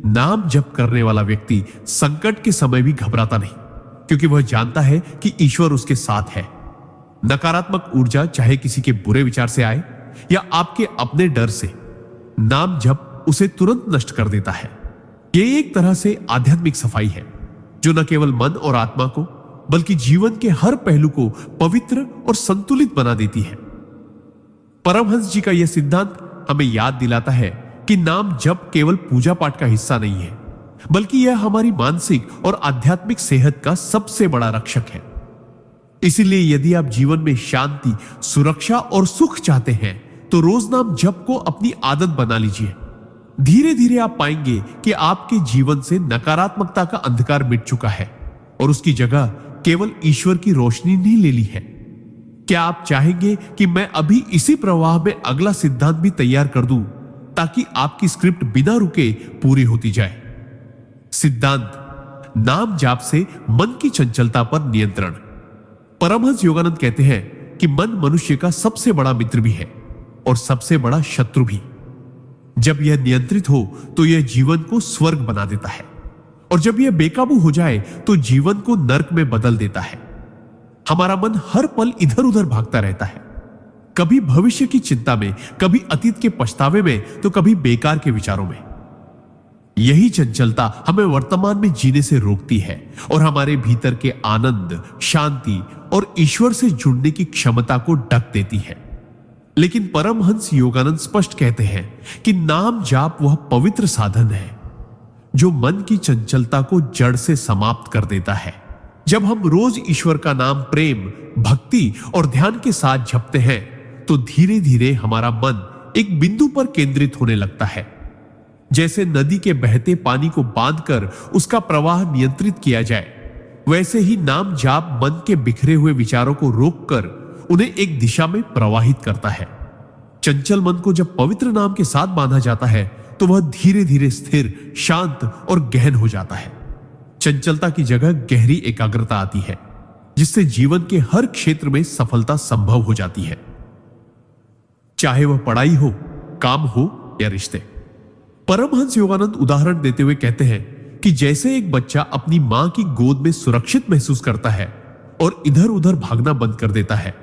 Speaker 1: नाम जप करने वाला व्यक्ति संकट के समय भी घबराता नहीं, क्योंकि वह जानता है कि ईश्वर उसके साथ है। नकारात्मक ऊर्जा चाहे किसी के बुरे विचार से आए या आपके अपने डर से, नाम जप उसे तुरंत नष्ट कर देता है। यह एक तरह से आध्यात्मिक सफाई है जो न केवल मन और आत्मा को बल्कि जीवन के हर पहलू को पवित्र और संतुलित बना देती है। परमहंस जी का यह सिद्धांत हमें याद दिलाता है कि नाम जप केवल पूजा पाठ का हिस्सा नहीं है, बल्कि यह हमारी मानसिक और आध्यात्मिक सेहत का सबसे बड़ा रक्षक है। इसीलिए यदि आप जीवन में शांति, सुरक्षा और सुख चाहते हैं तो रोज नाम जप को अपनी आदत बना लीजिए। धीरे धीरे आप पाएंगे कि आपके जीवन से नकारात्मकता का अंधकार मिट चुका है और उसकी जगह केवल ईश्वर की रोशनी ने ले ली है। क्या आप चाहेंगे कि मैं अभी इसी प्रवाह में अगला सिद्धांत भी तैयार कर दूं ताकि आपकी स्क्रिप्ट बिना रुके पूरी होती जाए? सिद्धांत नाम जाप से मन की चंचलता पर नियंत्रण। परमहंस योगानंद कहते हैं कि मन मनुष्य का सबसे बड़ा मित्र भी है और सबसे बड़ा शत्रु भी। जब यह नियंत्रित हो तो यह जीवन को स्वर्ग बना देता है और जब यह बेकाबू हो जाए तो जीवन को नर्क में बदल देता है। हमारा मन हर पल इधर उधर भागता रहता है, कभी भविष्य की चिंता में, कभी अतीत के पछतावे में, तो कभी बेकार के विचारों में। यही चंचलता हमें वर्तमान में जीने से रोकती है और हमारे भीतर के आनंद, शांति और ईश्वर से जुड़ने की क्षमता को ढक देती है। लेकिन परमहंस योगानंद स्पष्ट कहते हैं कि नाम जाप वह पवित्र साधन है जो मन की चंचलता को जड़ से समाप्त कर देता है। जब हम रोज ईश्वर का नाम प्रेम, भक्ति और ध्यान के साथ जपते हैं तो धीरे धीरे हमारा मन एक बिंदु पर केंद्रित होने लगता है। जैसे नदी के बहते पानी को बांधकर उसका प्रवाह नियंत्रित किया जाए, वैसे ही नाम जाप मन के बिखरे हुए विचारों को रोककर उन्हें एक दिशा में प्रवाहित करता है। चंचल मन को जब पवित्र नाम के साथ बांधा जाता है तो वह धीरे धीरे स्थिर, शांत और गहन हो जाता है। चंचलता की जगह गहरी एकाग्रता आती है, जिससे जीवन के हर क्षेत्र में सफलता संभव हो जाती है, चाहे वह पढ़ाई हो, काम हो या रिश्ते। परमहंस योगानंद उदाहरण देते हुए कहते हैं कि जैसे एक बच्चा अपनी मां की गोद में सुरक्षित महसूस करता है और इधर उधर भागना बंद कर देता है,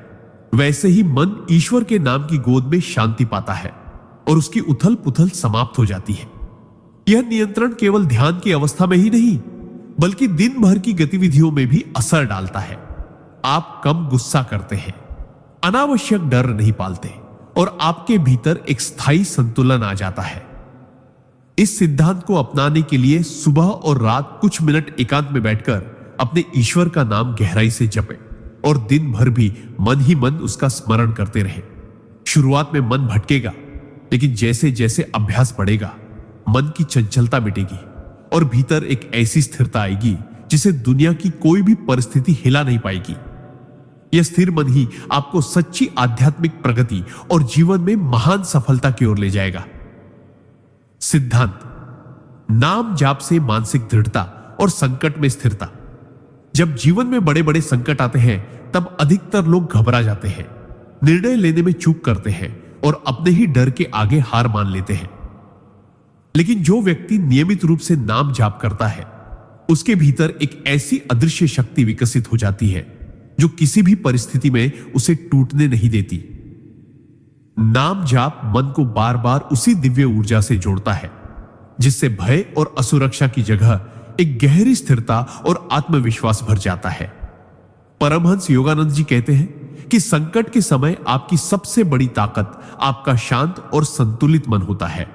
Speaker 1: वैसे ही मन ईश्वर के नाम की गोद में शांति पाता है और उसकी उथल पुथल समाप्त हो जाती है। यह नियंत्रण केवल ध्यान की अवस्था में ही नहीं, बल्कि दिन भर की गतिविधियों में भी असर डालता है। आप कम गुस्सा करते हैं, अनावश्यक डर नहीं पालते और आपके भीतर एक स्थायी संतुलन आ जाता है। इस सिद्धांत को अपनाने के लिए सुबह और रात कुछ मिनट एकांत में बैठकर अपने ईश्वर का नाम गहराई से जपें और दिन भर भी मन ही मन उसका स्मरण करते रहें। शुरुआत में मन भटकेगा, लेकिन जैसे जैसे अभ्यास बढ़ेगा, मन की चंचलता मिटेगी और भीतर एक ऐसी स्थिरता आएगी जिसे दुनिया की कोई भी परिस्थिति हिला नहीं पाएगी। यह स्थिर मन ही आपको सच्ची आध्यात्मिक प्रगति और जीवन में महान सफलता की ओर ले जाएगा। सिद्धांत: नाम जाप से मानसिक दृढ़ता और संकट में स्थिरता। जब जीवन में बड़े बड़े संकट आते हैं तब अधिकतर लोग घबरा जाते हैं, निर्णय लेने में चूक करते हैं और अपने ही डर के आगे हार मान लेते हैं। लेकिन जो व्यक्ति नियमित रूप से नाम जाप करता है, उसके भीतर एक ऐसी अदृश्य शक्ति विकसित हो जाती है जो किसी भी परिस्थिति में उसे टूटने नहीं देती। नाम जाप मन को बार बार उसी दिव्य ऊर्जा से जोड़ता है जिससे भय और असुरक्षा की जगह एक गहरी स्थिरता और आत्मविश्वास भर जाता है। परमहंस योगानंद जी कहते हैं कि संकट के समय आपकी सबसे बड़ी ताकत आपका शांत और संतुलित मन होता है,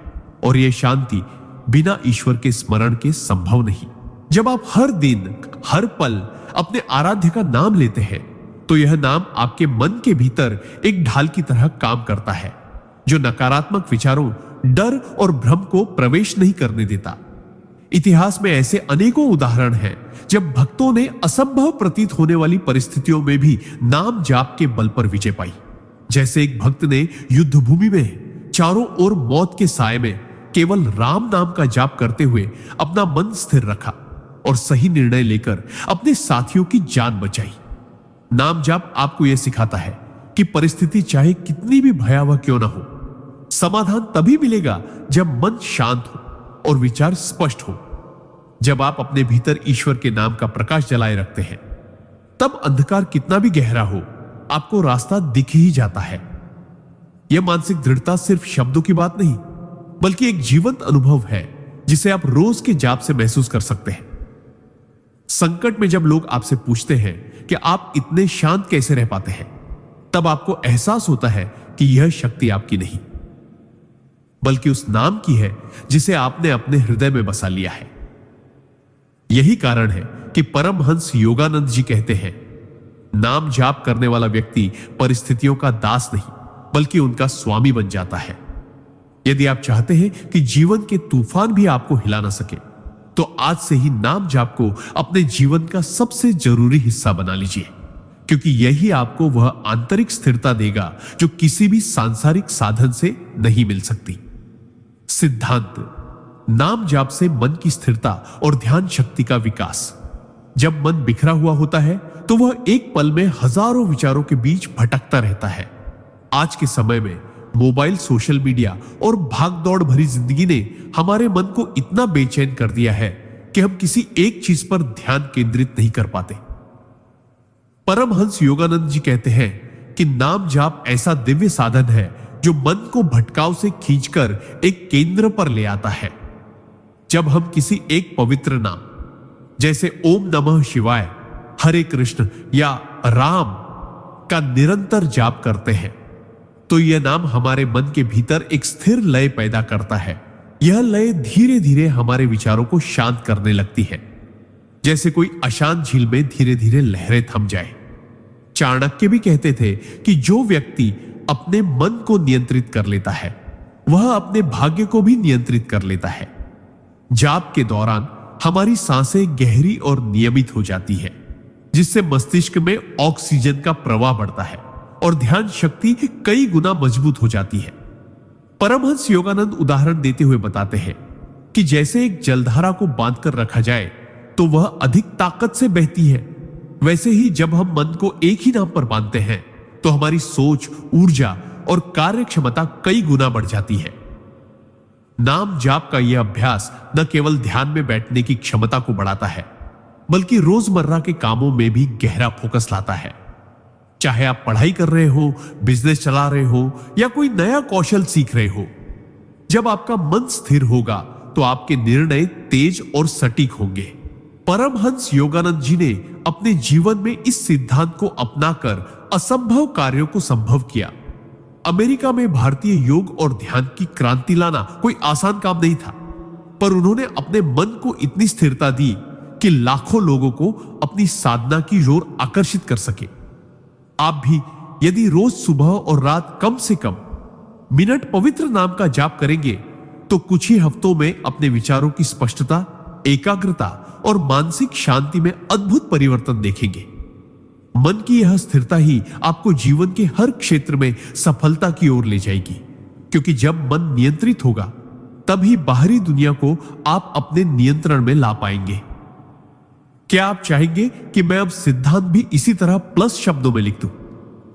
Speaker 1: और यह शांति बिना ईश्वर के स्मरण के संभव नहीं। जब आप हर दिन, हर पल अपने आराध्य का नाम लेते हैं तो यह नाम आपके मन के भीतर एक ढाल की तरह काम करता है जो नकारात्मक विचारों, डर और भ्रम को प्रवेश नहीं करने देता। इतिहास में ऐसे अनेकों उदाहरण हैं जब भक्तों ने असंभव प्रतीत होने वाली परिस्थितियों में भी नाम जाप के बल पर विजय पाई। जैसे एक भक्त ने युद्ध भूमि में चारों ओर मौत के साए में केवल राम नाम का जाप करते हुए अपना मन स्थिर रखा और सही निर्णय लेकर अपने साथियों की जान बचाई। नाम जाप आपको यह सिखाता है कि परिस्थिति चाहे कितनी भी भयावह क्यों ना हो, समाधान तभी मिलेगा जब मन शांत हो और विचार स्पष्ट हो। जब आप अपने भीतर ईश्वर के नाम का प्रकाश जलाए रखते हैं, तब अंधकार कितना भी गहरा हो, आपको रास्ता दिख ही जाता है। यह मानसिक दृढ़ता सिर्फ शब्दों की बात नहीं, बल्कि एक जीवंत अनुभव है जिसे आप रोज के जाप से महसूस कर सकते हैं। संकट में जब लोग आपसे पूछते हैं कि आप इतने शांत कैसे रह पाते हैं, तब आपको एहसास होता है कि यह शक्ति आपकी नहीं, बल्कि उस नाम की है जिसे आपने अपने हृदय में बसा लिया है। यही कारण है कि परमहंस योगानंद जी कहते हैं, नाम जाप करने वाला व्यक्ति परिस्थितियों का दास नहीं, बल्कि उनका स्वामी बन जाता है। यदि आप चाहते हैं कि जीवन के तूफान भी आपको हिला ना सके, तो आज से ही नाम जाप को अपने जीवन का सबसे जरूरी हिस्सा बना लीजिए, क्योंकि यही आपको वह आंतरिक स्थिरता देगा जो किसी भी सांसारिक साधन से नहीं मिल सकती। सिद्धांत: नाम जाप से मन की स्थिरता और ध्यान शक्ति का विकास। जब मन बिखरा हुआ होता है तो वह एक पल में हजारों विचारों के बीच भटकता रहता है। आज के समय में मोबाइल, सोशल मीडिया और भागदौड़ भरी जिंदगी ने हमारे मन को इतना बेचैन कर दिया है कि हम किसी एक चीज पर ध्यान केंद्रित नहीं कर पाते। परमहंस योगानंद जी कहते हैं कि नाम जाप ऐसा दिव्य साधन है जो मन को भटकाव से खींचकर एक केंद्र पर ले आता है। जब हम किसी एक पवित्र नाम जैसे ओम नमः शिवाय हरे कृष्ण या राम का निरंतर जाप करते हैं तो यह नाम हमारे मन के भीतर एक स्थिर लय पैदा करता है। यह लय धीरे धीरे हमारे विचारों को शांत करने लगती है, जैसे कोई अशांत झील में धीरे धीरे लहरें थम जाए। चाणक्य भी कहते थे कि जो व्यक्ति अपने मन को नियंत्रित कर लेता है वह अपने भाग्य को भी नियंत्रित कर लेता है। जाप के दौरान हमारी सांसें गहरी और नियमित हो जाती है, जिससे मस्तिष्क में ऑक्सीजन का प्रवाह बढ़ता है और ध्यान शक्ति कई गुना मजबूत हो जाती है। परमहंस योगानंद उदाहरण देते हुए बताते हैं कि जैसे एक जलधारा को बांधकर रखा जाए तो वह अधिक ताकत से बहती है, वैसे ही जब हम मन को एक ही नाम पर बांधते हैं तो हमारी सोच, ऊर्जा और कार्य क्षमता कई गुना बढ़ जाती है। नाम जाप का यह अभ्यास न केवल ध्यान में बैठने की क्षमता को बढ़ाता है, बल्कि रोजमर्रा के कामों में भी गहरा फोकस लाता है। चाहे आप पढ़ाई कर रहे हो, बिजनेस चला रहे हो या कोई नया कौशल सीख रहे हो, जब आपका मन स्थिर होगा तो आपके निर्णय तेज और सटीक होंगे। परमहंस योगानंद जी ने अपने जीवन में इस सिद्धांत को अपनाकर असंभव कार्यों को संभव किया। अमेरिका में भारतीय योग और ध्यान की क्रांति लाना कोई आसान काम नहीं था, पर उन्होंने अपने मन को इतनी स्थिरता दी कि लाखों लोगों को अपनी साधना की ओर आकर्षित कर सके। आप भी यदि रोज सुबह और रात कम से कम मिनट पवित्र नाम का जाप करेंगे तो कुछ ही हफ्तों में अपने विचारों की स्पष्टता, एकाग्रता और मानसिक शांति में अद्भुत परिवर्तन देखेंगे। मन की यह स्थिरता ही आपको जीवन के हर क्षेत्र में सफलता की ओर ले जाएगी, क्योंकि जब मन नियंत्रित होगा तभी बाहरी दुनिया को आप अपने नियंत्रण में ला पाएंगे। क्या आप चाहेंगे कि मैं अब सिद्धांत भी इसी तरह प्लस शब्दों में लिख दूं?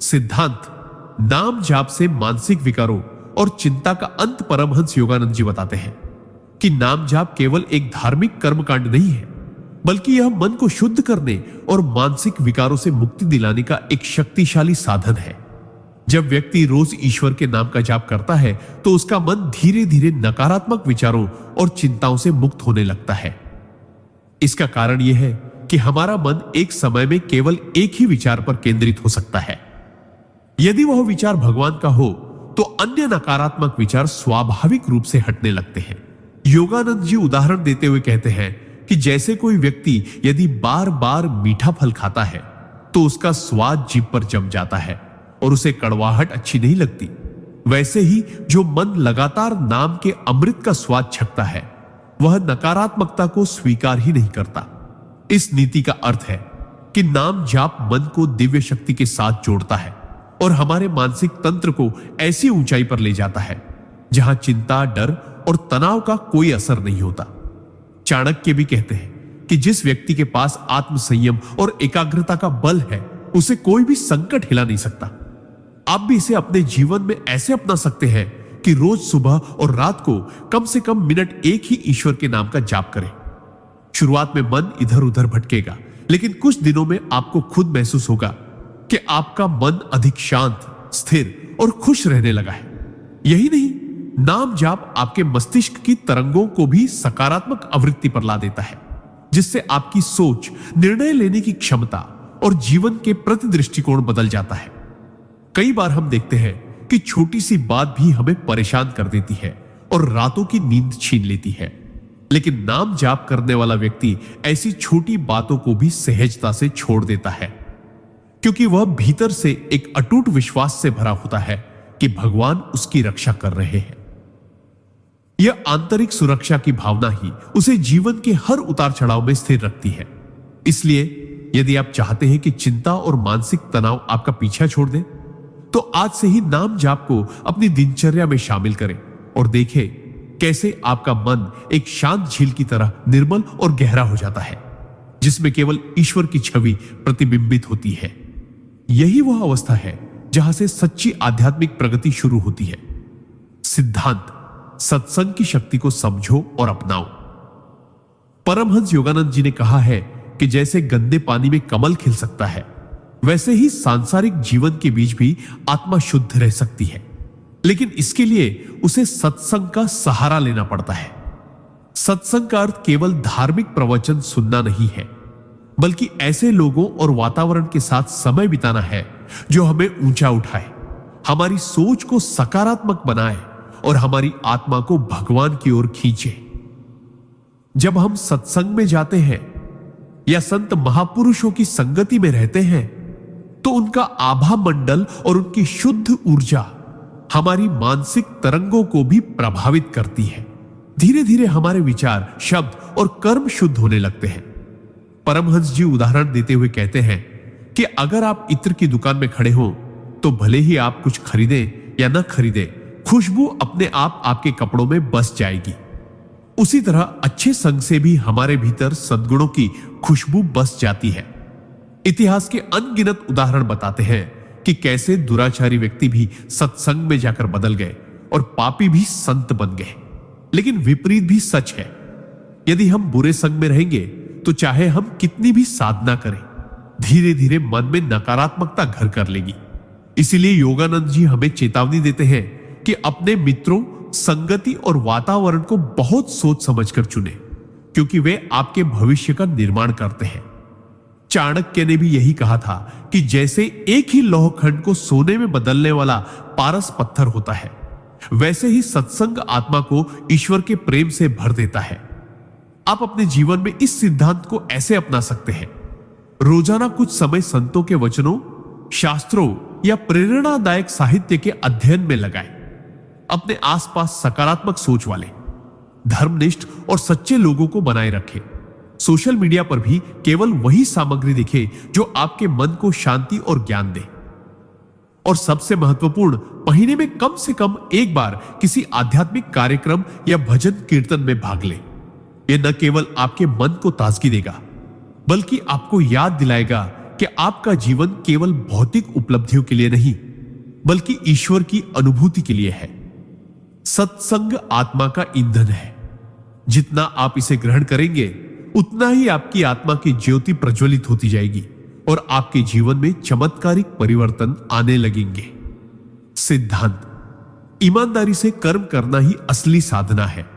Speaker 1: सिद्धांत नाम जाप से मानसिक विकारों और चिंता का अंत। परमहंस योगानंद जी बताते हैं कि नाम जाप केवल एक धार्मिक कर्मकांड नहीं है, बल्कि यह मन को शुद्ध करने और मानसिक विकारों से मुक्ति दिलाने का एक शक्तिशाली साधन है। जब व्यक्ति रोज ईश्वर के नाम का जाप करता है तो उसका मन धीरे धीरे नकारात्मक विचारों और चिंताओं से मुक्त होने लगता है। इसका कारण यह है कि हमारा मन एक समय में केवल एक ही विचार पर केंद्रित हो सकता है। यदि वह विचार भगवान का हो तो अन्य नकारात्मक विचार स्वाभाविक रूप से हटने लगते हैं। योगानंद जी उदाहरण देते हुए कहते हैं कि जैसे कोई व्यक्ति यदि बार बार मीठा फल खाता है तो उसका स्वाद जीभ पर जम जाता है और उसे कड़वाहट अच्छी नहीं लगती, वैसे ही जो मन लगातार नाम के अमृत का स्वाद छकता है वह नकारात्मकता को स्वीकार ही नहीं करता। इस नीति का अर्थ है कि नाम जाप मन को दिव्य शक्ति के साथ जोड़ता है और हमारे मानसिक तंत्र को ऐसी ऊंचाई पर ले जाता है जहां चिंता, डर और तनाव का कोई असर नहीं होता। चाणक्य भी कहते हैं कि जिस व्यक्ति के पास आत्म संयम और एकाग्रता का बल है उसे कोई भी संकट हिला नहीं सकता। आप भी इसे अपने जीवन में ऐसे अपना सकते हैं कि रोज सुबह और रात को कम से कम मिनट एक ही ईश्वर के नाम का जाप करें। शुरुआत में मन इधर उधर भटकेगा, लेकिन कुछ दिनों में आपको खुद महसूस होगा कि आपका मन अधिक शांत, स्थिर और खुश रहने लगा है। यही नहीं, नाम जाप आपके मस्तिष्क की तरंगों को भी सकारात्मक आवृत्ति पर ला देता है, जिससे आपकी सोच, निर्णय लेने की क्षमता और जीवन के प्रति दृष्टिकोण बदल जाता है। कई बार हम देखते हैं कि छोटी सी बात भी हमें परेशान कर देती है और रातों की नींद छीन लेती है, लेकिन नाम जाप करने वाला व्यक्ति ऐसी छोटी बातों को भी सहजता से छोड़ देता है, क्योंकि वह भीतर से एक अटूट विश्वास से भरा होता है कि भगवान उसकी रक्षा कर रहे हैं। यह आंतरिक सुरक्षा की भावना ही उसे जीवन के हर उतार चढ़ाव में स्थिर रखती है। इसलिए यदि आप चाहते हैं कि चिंता और मानसिक तनाव आपका पीछा छोड़ दे, तो आज से ही नाम जाप को अपनी दिनचर्या में शामिल करें और देखें कैसे आपका मन एक शांत झील की तरह निर्मल और गहरा हो जाता है, जिसमें केवल ईश्वर की छवि प्रतिबिंबित होती है। यही वह अवस्था है जहां से सच्ची आध्यात्मिक प्रगति शुरू होती है। सिद्धांत सत्संग की शक्ति को समझो और अपनाओ। परमहंस योगानंद जी ने कहा है कि जैसे गंदे पानी में कमल खिल सकता है, वैसे ही सांसारिक जीवन के बीच भी आत्मा शुद्ध रह सकती है, लेकिन इसके लिए उसे सत्संग का सहारा लेना पड़ता है। सत्संग का अर्थ केवल धार्मिक प्रवचन सुनना नहीं है, बल्कि ऐसे लोगों और वातावरण के साथ समय बिताना है जो हमें ऊंचा उठाए, हमारी सोच को सकारात्मक बनाए और हमारी आत्मा को भगवान की ओर खींचे। जब हम सत्संग में जाते हैं या संत महापुरुषों की संगति में रहते हैं तो उनका आभा मंडल और उनकी शुद्ध ऊर्जा हमारी मानसिक तरंगों को भी प्रभावित करती है। धीरे धीरे हमारे विचार, शब्द और कर्म शुद्ध होने लगते हैं। परमहंस जी उदाहरण देते हुए कहते हैं कि अगर आप इत्र की दुकान में खड़े हो तो भले ही आप कुछ खरीदें या न खरीदें, खुशबू अपने आप आपके कपड़ों में बस जाएगी। उसी तरह अच्छे संग से भी हमारे भीतर सद्गुणों की खुशबू बस जाती है। इतिहास के अनगिनत उदाहरण बताते हैं कि कैसे दुराचारी व्यक्ति भी सत्संग में जाकर बदल गए और पापी भी संत बन गए। लेकिन विपरीत भी सच है। यदि हम बुरे संग में रहेंगे तो चाहे हम कितनी भी साधना करें, धीरे धीरे मन में नकारात्मकता घर कर लेगी। इसीलिए योगानंद जी हमें चेतावनी देते हैं कि अपने मित्रों, संगति और वातावरण को बहुत सोच समझकर चुने, क्योंकि वे आपके भविष्य का निर्माण करते हैं। चाणक्य ने भी यही कहा था कि जैसे एक ही लौह खंड को सोने में बदलने वाला पारस पत्थर होता है, वैसे ही सत्संग आत्मा को ईश्वर के प्रेम से भर देता है। आप अपने जीवन में इस सिद्धांत को ऐसे अपना सकते हैं। रोजाना कुछ समय संतों के वचनों, शास्त्रों या प्रेरणादायक साहित्य के अध्ययन में लगाएं। अपने आसपास सकारात्मक सोच वाले, धर्मनिष्ठ और सच्चे लोगों को बनाए रखें। सोशल मीडिया पर भी केवल वही सामग्री दिखे जो आपके मन को शांति और ज्ञान दे। और सबसे महत्वपूर्ण, महीने में कम से कम एक बार किसी आध्यात्मिक कार्यक्रम या भजन कीर्तन में भाग लें। यह न केवल आपके मन को ताजगी देगा, बल्कि आपको याद दिलाएगा कि आपका जीवन केवल भौतिक उपलब्धियों के लिए नहीं, बल्कि ईश्वर की अनुभूति के लिए है। सत्संग आत्मा का ईंधन है। जितना आप इसे ग्रहण करेंगे, उतना ही आपकी आत्मा की ज्योति प्रज्वलित होती जाएगी और आपके जीवन में चमत्कारिक परिवर्तन आने लगेंगे। सिद्धांत: ईमानदारी से कर्म करना ही असली साधना है।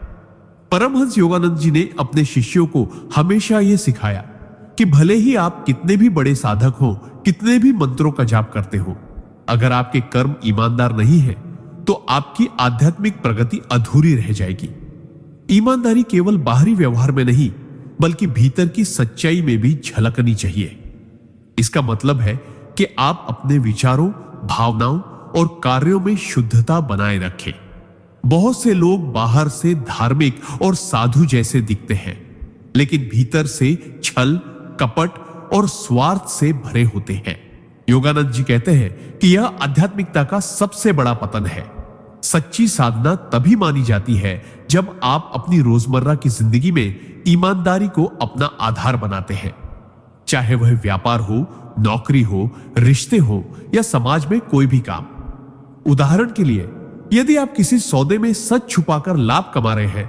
Speaker 1: परमहंस योगानंद जी ने अपने शिष्यों को हमेशा यह सिखाया कि भले ही आप कितने भी बड़े साधक हो, कितने भी मंत्रों का जाप करते हो, अगर आपके कर्म ईमानदार नहीं है तो आपकी आध्यात्मिक प्रगति अधूरी रह जाएगी। ईमानदारी केवल बाहरी व्यवहार में नहीं, बल्कि भीतर की सच्चाई में भी झलकनी चाहिए। इसका मतलब है कि आप अपने विचारों, भावनाओं और कार्यों में शुद्धता बनाए रखें। बहुत से लोग बाहर से धार्मिक और साधु जैसे दिखते हैं, लेकिन भीतर से छल, कपट और स्वार्थ से भरे होते हैं। योगानंद जी कहते हैं कि यह आध्यात्मिकता का सबसे बड़ा पतन है। सच्ची साधना तभी मानी जाती है जब आप अपनी रोजमर्रा की जिंदगी में ईमानदारी को अपना आधार बनाते हैं। चाहे वह व्यापार हो, नौकरी हो, रिश्ते हो या समाज में कोई भी काम। उदाहरण के लिए, यदि आप किसी सौदे में सच छुपाकर लाभ कमा रहे हैं,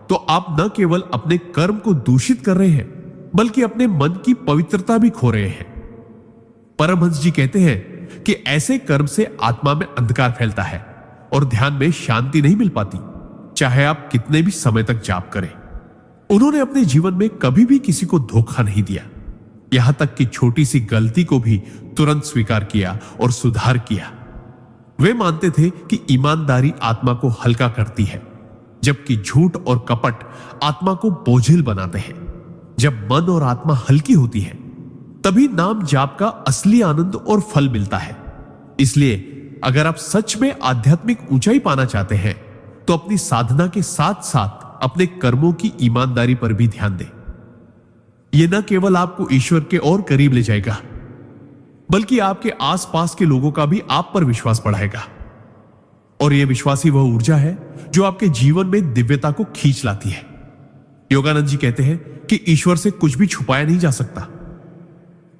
Speaker 1: तो आप न केवल अपने कर्म को दूषित कर रहे हैं, बल्कि अपने मन की पवित्रता भी खो रहे हैं। परमहंस जी कहते हैं कि ऐसे कर्म से आत्मा में अंधकार फैलता है और ध्यान में शांति नहीं मिल पाती, चाहे आप कितने भी समय तक जाप करें। उन्होंने अपने जीवन में कभी भी किसी को धोखा नहीं दिया, यहां तक कि छोटी सी गलती को भी तुरंत स्वीकार किया और सुधार किया। वे मानते थे कि ईमानदारी आत्मा को हल्का करती है, जबकि झूठ और कपट आत्मा को बोझिल बनाते हैं। जब मन और आत्मा हल्की होती है, तभी नाम जाप का असली आनंद और फल मिलता है। इसलिए अगर आप सच में आध्यात्मिक ऊंचाई पाना चाहते हैं, तो अपनी साधना के साथ साथ अपने कर्मों की ईमानदारी पर भी ध्यान दें। यह न केवल आपको ईश्वर के और करीब ले जाएगा, बल्कि आपके आसपास के लोगों का भी आप पर विश्वास बढ़ाएगा। और यह विश्वास ही वह ऊर्जा है जो आपके जीवन में दिव्यता को खींच लाती है। योगानंद जी कहते हैं कि ईश्वर से कुछ भी छुपाया नहीं जा सकता,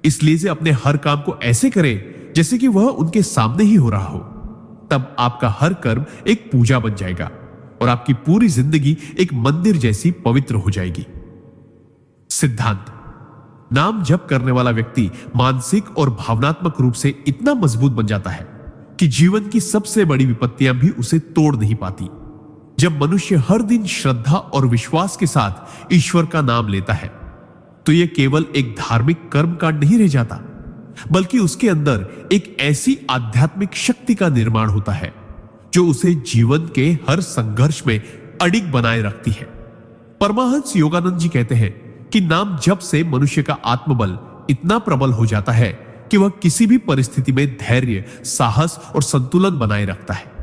Speaker 1: इसलिए से अपने हर काम को ऐसे करें जैसे कि वह उनके सामने ही हो रहा हो। तब आपका हर कर्म एक पूजा बन जाएगा और आपकी पूरी जिंदगी एक मंदिर जैसी पवित्र हो जाएगी। सिद्धांत: नाम जप करने वाला व्यक्ति मानसिक और भावनात्मक रूप से इतना मजबूत बन जाता है कि जीवन की सबसे बड़ी विपत्तियां भी उसे तोड़ नहीं पाती। जब मनुष्य हर दिन श्रद्धा और विश्वास के साथ ईश्वर का नाम लेता है, तो यह केवल एक धार्मिक कर्मकांड नहीं रह जाता, बल्कि उसके अंदर एक ऐसी आध्यात्मिक शक्ति का निर्माण होता है जो उसे जीवन के हर संघर्ष में अडिग बनाए रखती है। परमहंस योगानंद जी कहते हैं कि नाम जप से मनुष्य का आत्मबल इतना प्रबल हो जाता है कि वह किसी भी परिस्थिति में धैर्य, साहस और संतुलन बनाए रखता है।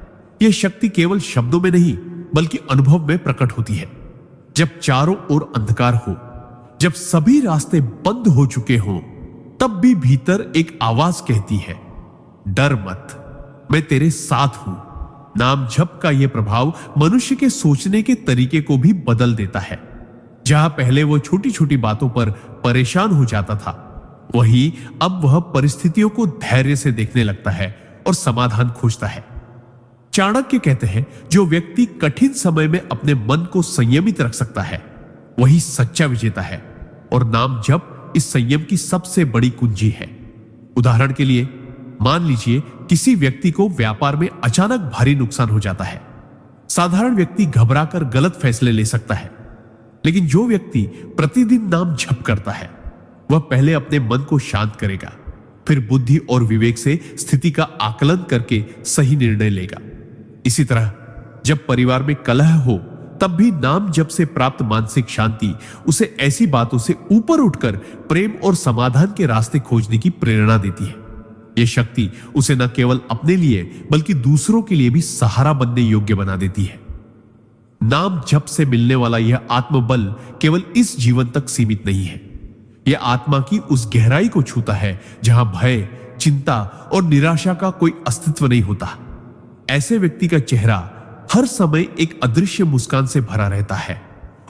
Speaker 1: यह शक्ति केवल शब्दों में नहीं बल्कि अनुभव में प्रकट होती है। जब चारों ओर अंधकार हो, जब सभी रास्ते बंद हो चुके हों, तब भी भीतर एक आवाज कहती है, डर मत, मैं तेरे साथ हूं। नाम जप का यह प्रभाव मनुष्य के सोचने के तरीके को भी बदल देता है। जहां पहले वो छोटी छोटी बातों पर परेशान हो जाता था, वहीं अब वह परिस्थितियों को धैर्य से देखने लगता है और समाधान खोजता है। चाणक्य कहते हैं, जो व्यक्ति कठिन समय में अपने मन को संयमित रख सकता है, वही सच्चा विजेता है। और नाम जप इस संयम की सबसे बड़ी कुंजी है। उदाहरण के लिए मान लीजिए किसी व्यक्ति को व्यापार में अचानक भारी नुकसान हो जाता है। साधारण व्यक्ति घबराकर गलत फैसले ले सकता है, लेकिन जो व्यक्ति प्रतिदिन नाम जप करता है, वह पहले अपने मन को शांत करेगा, फिर बुद्धि और विवेक से स्थिति का आकलन करके सही निर्णय लेगा। इसी तरह जब परिवार में कलह हो, तब भी नाम जप से प्राप्त मानसिक शांति उसे ऐसी बातों से ऊपर उठकर प्रेम और समाधान के रास्ते खोजने की प्रेरणा देती है। यह शक्ति उसे न केवल अपने लिए बल्कि दूसरों के लिए भी सहारा बनने योग्य बना देती है। नाम जप से मिलने वाला यह आत्मबल केवल इस जीवन तक सीमित नहीं है। यह आत्मा की उस गहराई को छूता है जहां भय, चिंता और निराशा का कोई अस्तित्व नहीं होता। ऐसे व्यक्ति का चेहरा हर समय एक अदृश्य मुस्कान से भरा रहता है।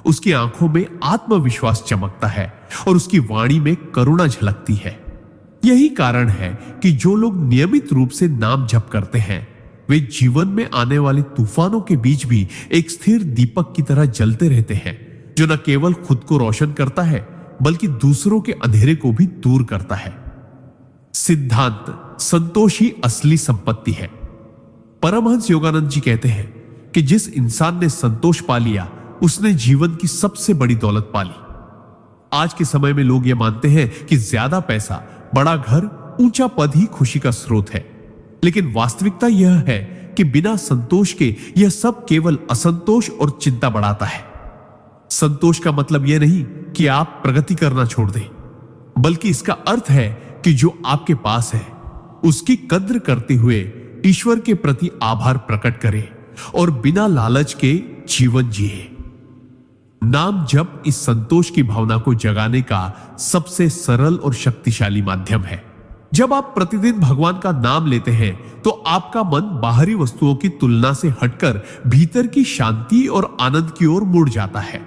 Speaker 1: उसकी आंखों में आत्मविश्वास चमकता है और उसकी वाणी में करुणा झलकती है। यही कारण है कि जो लोग नियमित रूप से नाम जप करते हैं, वे जीवन में आने वाले तूफानों के बीच भी एक स्थिर दीपक की तरह जलते रहते हैं, जो न केवल खुद को रोशन करता है बल्कि दूसरों के अंधेरे को भी दूर करता है। सिद्धांत, संतोष ही असली संपत्ति है। परमहंस योगानंद जी कहते हैं कि जिस इंसान ने संतोष पा लिया, उसने जीवन की सबसे बड़ी दौलत पा ली। आज के समय में लोग यह मानते हैं कि ज्यादा पैसा, बड़ा घर, ऊंचा पद ही खुशी का स्रोत है, लेकिन वास्तविकता यह है कि बिना संतोष के यह सब केवल असंतोष और चिंता बढ़ाता है। संतोष का मतलब यह नहीं कि आप प्रगति करना छोड़ दें, बल्कि इसका अर्थ है कि जो आपके पास है उसकी कद्र करते हुए ईश्वर के प्रति आभार प्रकट करें और बिना लालच के जीवन जिए। नाम जप इस संतोष की भावना को जगाने का सबसे सरल और शक्तिशाली माध्यम है। जब आप प्रतिदिन भगवान का नाम लेते हैं, तो आपका मन बाहरी वस्तुओं की तुलना से हटकर भीतर की शांति और आनंद की ओर मुड़ जाता है।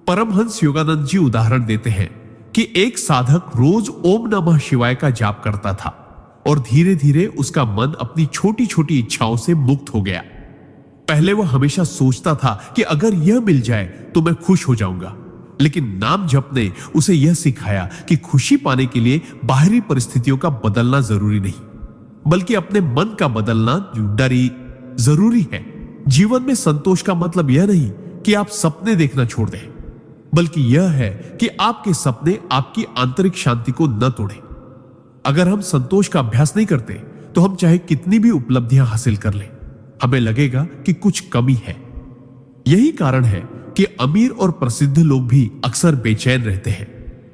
Speaker 1: परमहंस योगानंद जी उदाहरण देते हैं कि एक साधक रोज ओम नमः शिवाय का जाप करता था और धीरे धीरे उसका मन अपनी छोटी छोटी इच्छाओं से मुक्त हो गया। पहले वह हमेशा सोचता था कि अगर यह मिल जाए तो मैं खुश हो जाऊंगा, लेकिन नाम जप ने उसे यह सिखाया कि खुशी पाने के लिए बाहरी परिस्थितियों का बदलना जरूरी नहीं, बल्कि अपने मन का बदलना जरूरी है। जीवन में संतोष का मतलब यह नहीं कि आप सपने देखना छोड़ दें, बल्कि यह है कि आपके सपने आपकी आंतरिक शांति को न तोड़ें। अगर हम संतोष का अभ्यास नहीं करते, तो हम चाहे कितनी भी उपलब्धियां हासिल कर लें, हमें लगेगा कि कुछ कमी है। यही कारण है कि अमीर और प्रसिद्ध लोग भी अक्सर बेचैन रहते हैं।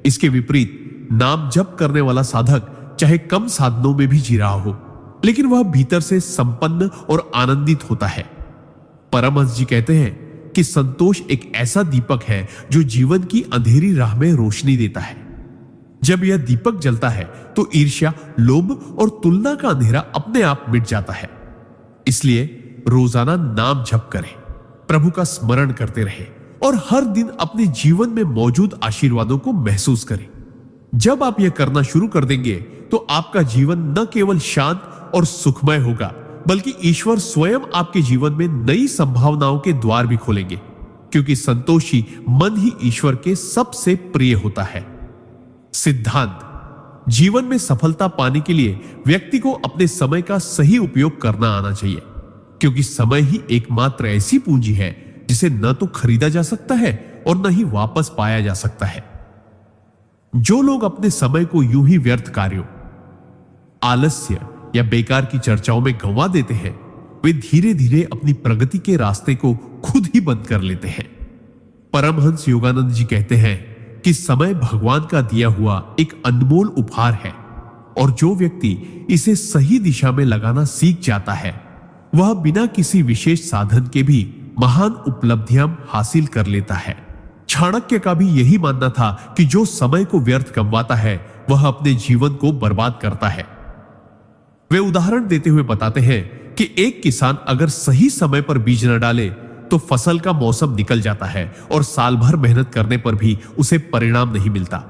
Speaker 1: इसके विपरीत नाम जप करने वाला साधक चाहे कम साधनों में भी जी रहा हो, लेकिन वह भीतर से संपन्न और आनंदित होता है। परमहंस जी कहते हैं कि संतोष एक ऐसा दीपक है जो जीवन की अंधेरी राह में रोशनी देता है। जब यह दीपक जलता है तो ईर्ष्या, लोभ और तुलना का अंधेरा अपने आप मिट जाता है। इसलिए रोजाना नाम जप करें, प्रभु का स्मरण करते रहें और हर दिन अपने जीवन में मौजूद आशीर्वादों को महसूस करें। जब आप यह करना शुरू कर देंगे, तो आपका जीवन न केवल शांत और सुखमय होगा, बल्कि ईश्वर स्वयं आपके जीवन में नई संभावनाओं के द्वार भी खोलेंगे, क्योंकि संतोषी मन ही ईश्वर के सबसे प्रिय होता है। सिद्धांत, जीवन में सफलता पाने के लिए व्यक्ति को अपने समय का सही उपयोग करना आना चाहिए, क्योंकि समय ही एकमात्र ऐसी पूंजी है जिसे न तो खरीदा जा सकता है और न ही वापस पाया जा सकता है। जो लोग अपने समय को यूं ही व्यर्थ कार्यों, आलस्य या बेकार की चर्चाओं में गंवा देते हैं, वे धीरे धीरे अपनी प्रगति के रास्ते को खुद ही बंद कर लेते हैं। परमहंस योगानंद जी कहते हैं कि समय भगवान का दिया हुआ एक अनमोल उपहार है और जो व्यक्ति इसे सही दिशा में लगाना सीख जाता है वह बिना किसी विशेष साधन के भी महान उपलब्धियां हासिल कर लेता है। चाणक्य का भी यही मानना था कि जो समय को व्यर्थ गंवाता है वह अपने जीवन को बर्बाद करता है। वे उदाहरण देते हुए बताते हैं कि एक किसान अगर सही समय पर बीज न डाले तो फसल का मौसम निकल जाता है और साल भर मेहनत करने पर भी उसे परिणाम नहीं मिलता।